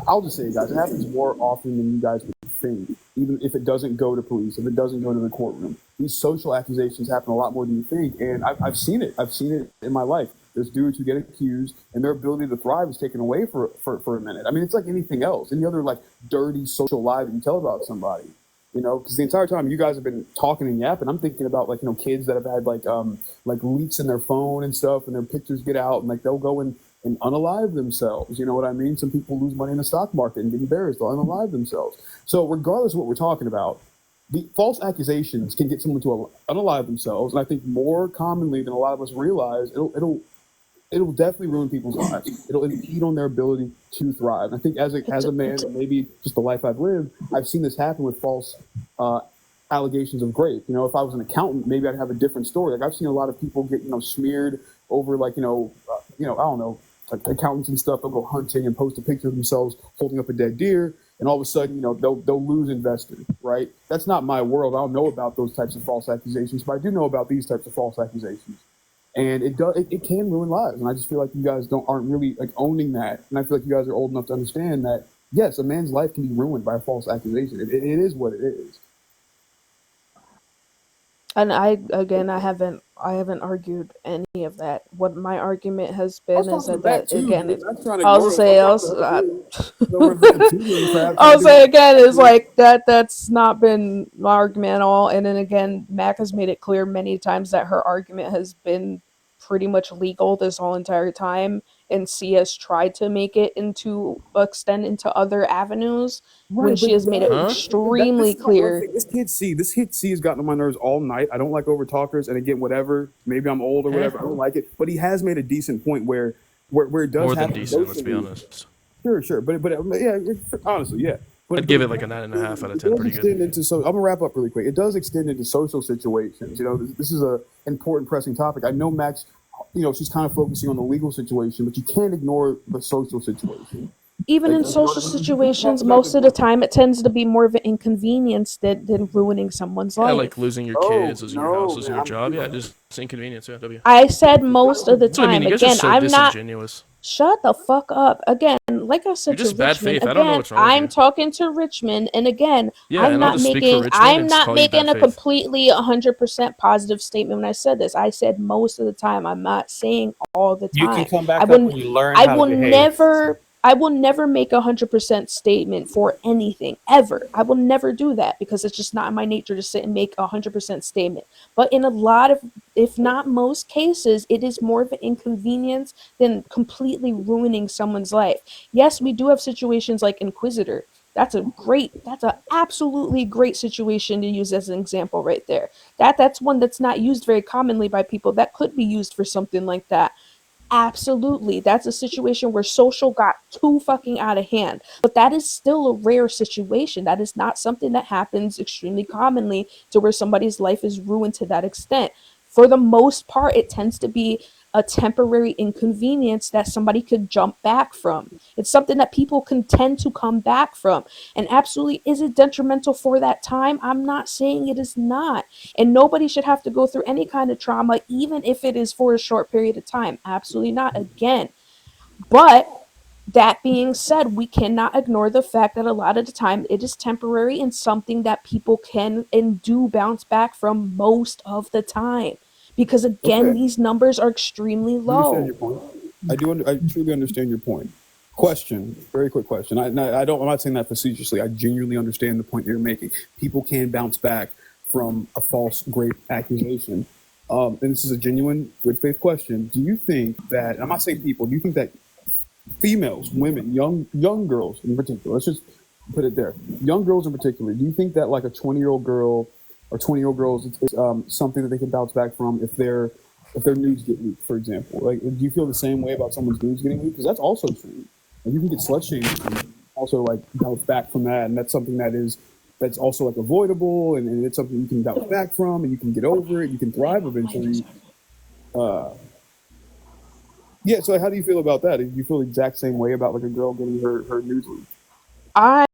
I'll just say it, guys. It happens more often than you guys would think. Even if it doesn't go to police, if it doesn't go to the courtroom, these social accusations happen a lot more than you think. And I've seen it. I've seen it in my life. There's dudes who get accused, and their ability to thrive is taken away for a minute. I mean, it's like anything else. Any other like dirty social lie that you tell about somebody. Because the entire time you guys have been talking and yapping, I'm thinking about like kids that have had like leaks in their phone and stuff, and their pictures get out, and like they'll go and unalive themselves. You know what I mean? Some people lose money in the stock market and get embarrassed. They'll unalive themselves. So regardless of what we're talking about, the false accusations can get someone to unalive themselves, and I think more commonly than a lot of us realize, it'll definitely ruin people's lives. It'll impede on their ability to thrive. And I think as a man, and maybe just the life I've lived, I've seen this happen with false allegations of rape. If I was an accountant, maybe I'd have a different story. Like I've seen a lot of people get smeared over like I don't know, like accountants and stuff. They'll go hunting and post a picture of themselves holding up a dead deer, and all of a sudden they'll lose investors. Right? That's not my world. I don't know about those types of false accusations, but I do know about these types of false accusations. And it can ruin lives, and I just feel like you guys aren't really like owning that, and I feel like you guys are old enough to understand that yes, a man's life can be ruined by a false accusation. It is what it is. And I haven't argued any of that. What my argument has I been was is talking to that that too. again, I'm not trying to I'll ignore just those. I'm say talking to her too. Over the tutoring crap. I'll say again is like that's not been my argument at all. And then again, Mac has made it clear many times that her argument has been pretty much legal this whole entire time, and C has tried to make it into extend into other avenues when Right, she has made it this extremely is my one clear. thing. This kid C has gotten on my nerves all night. I don't like over talkers, and again, whatever. Maybe I'm old or whatever. I don't like it, but he has made a decent point where it does More than happen decent, let's be socially. honest. Sure, but yeah, honestly, yeah. I'd give it like a 9.5 out of 10. Pretty good. I'm gonna wrap up really quick. It does extend into social situations. You know, this is a important, pressing topic. I know Max, she's kind of focusing on the legal situation, but you can't ignore the social situation. Even in social situations, most of the time it tends to be more of an inconvenience than ruining someone's Yeah, like life. losing your kids, losing your house, losing your job. Yeah, just it's inconvenience. Yeah, W. I said most of the That's what I mean. time. You guys are Again, so I'm not. disingenuous. Shut the fuck up. Again, like I You're said to just bad Richmond, faith. I don't know again, what's wrong with I'm you. talking to Richmond, and again, Yeah, and I'll just speak for Richmond I'm and not call you making bad a faith. completely 100% positive statement when I said this. I said most of the time. I'm not saying all the You can time. come back up when you learn I how to will behave. I will never make 100% statement for anything ever. I will never do that because it's just not in my nature to sit and make 100% statement. But in a lot of, if not most cases, it is more of an inconvenience than completely ruining someone's life. Yes, we do have situations like Inquisitor. That's a absolutely great situation to use as an example right there. That's one that's not used very commonly by people. That could be used for something like that. Absolutely. That's a situation where social got too fucking out of hand. But that is still a rare situation. That is not something that happens extremely commonly to where somebody's life is ruined to that extent. For the most part, it tends to be a temporary inconvenience that somebody could jump back from. It's something that people can tend to come back from. And absolutely, is it detrimental for that time? I'm not saying it is not. And nobody should have to go through any kind of trauma, even if it is for a short period of time. Absolutely not. Again, but that being said, we cannot ignore the fact that a lot of the time it is temporary and something that people can and do bounce back from most of the time. Because again, Okay. these numbers are extremely I understand low. your point. I truly understand your point. Question, very quick question. I'm not saying that facetiously. I genuinely understand the point you're making. People can bounce back from a false, great accusation. And this is a genuine, good faith question. Do you think that, I'm not saying people, do you think that females, women, young girls in particular, let's just put it there, young girls in particular, do you think that like a 20-year-old girl or 20-year-old girls is something that they can bounce back from if their nudes get leaked, for example? Like, do you feel the same way about someone's nudes getting leaked? Because that's also true. Like, you can get slut shamed and also like bounce back from that, and that's something that's also like avoidable, and it's something you can bounce back from, and you can get over it. You can thrive eventually. Yeah. So, how do you feel about that? Do you feel the exact same way about like a girl getting her nudes leaked? I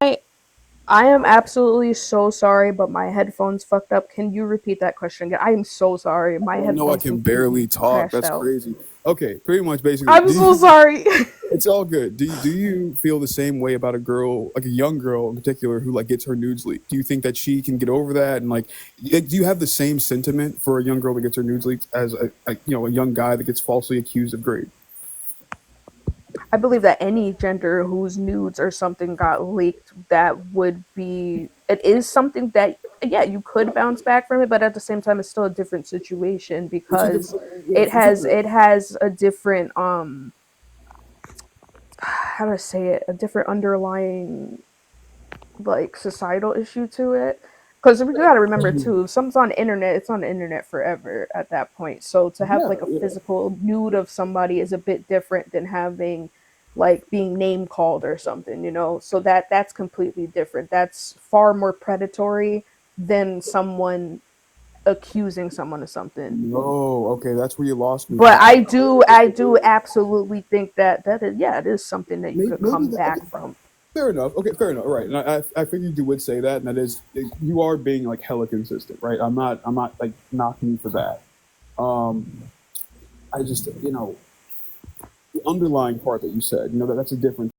I am absolutely so sorry, but my headphones fucked up. Can you repeat that question again? I am so sorry. My I know I headphones can completely barely talk. crashed That's out. crazy. Okay, pretty much basically. I'm so sorry. It's all good. Do you feel the same way about a girl, like a young girl in particular, who like gets her nudes leaked? Do you think that she can get over that? And like, do you have the same sentiment for a young girl that gets her nudes leaked as a young guy that gets falsely accused of rape? I believe that any gender whose nudes or something got leaked, that would be, it is something that, yeah, you could bounce back from it, but at the same time, it's still a different situation It's a because different, yeah, it for has, sure. it has a different, how to say it, a different underlying like societal issue to it. Because we gotta remember too, if something's on the internet, it's on the internet forever at that point. So to have Yeah, like a yeah. physical nude of somebody is a bit different than having like being name called or something, you know. So that's completely different. That's far more predatory than someone accusing someone of something. No, okay, that's where you lost me. But I do absolutely think that that is, yeah, it is something that you could Maybe come that. Okay, back from. fair enough. Okay, fair enough. All right, and I figured you would say that, and that is you are being like hella consistent, right? I'm not like knocking you for that. Um, I just the underlying part that you said, that's a different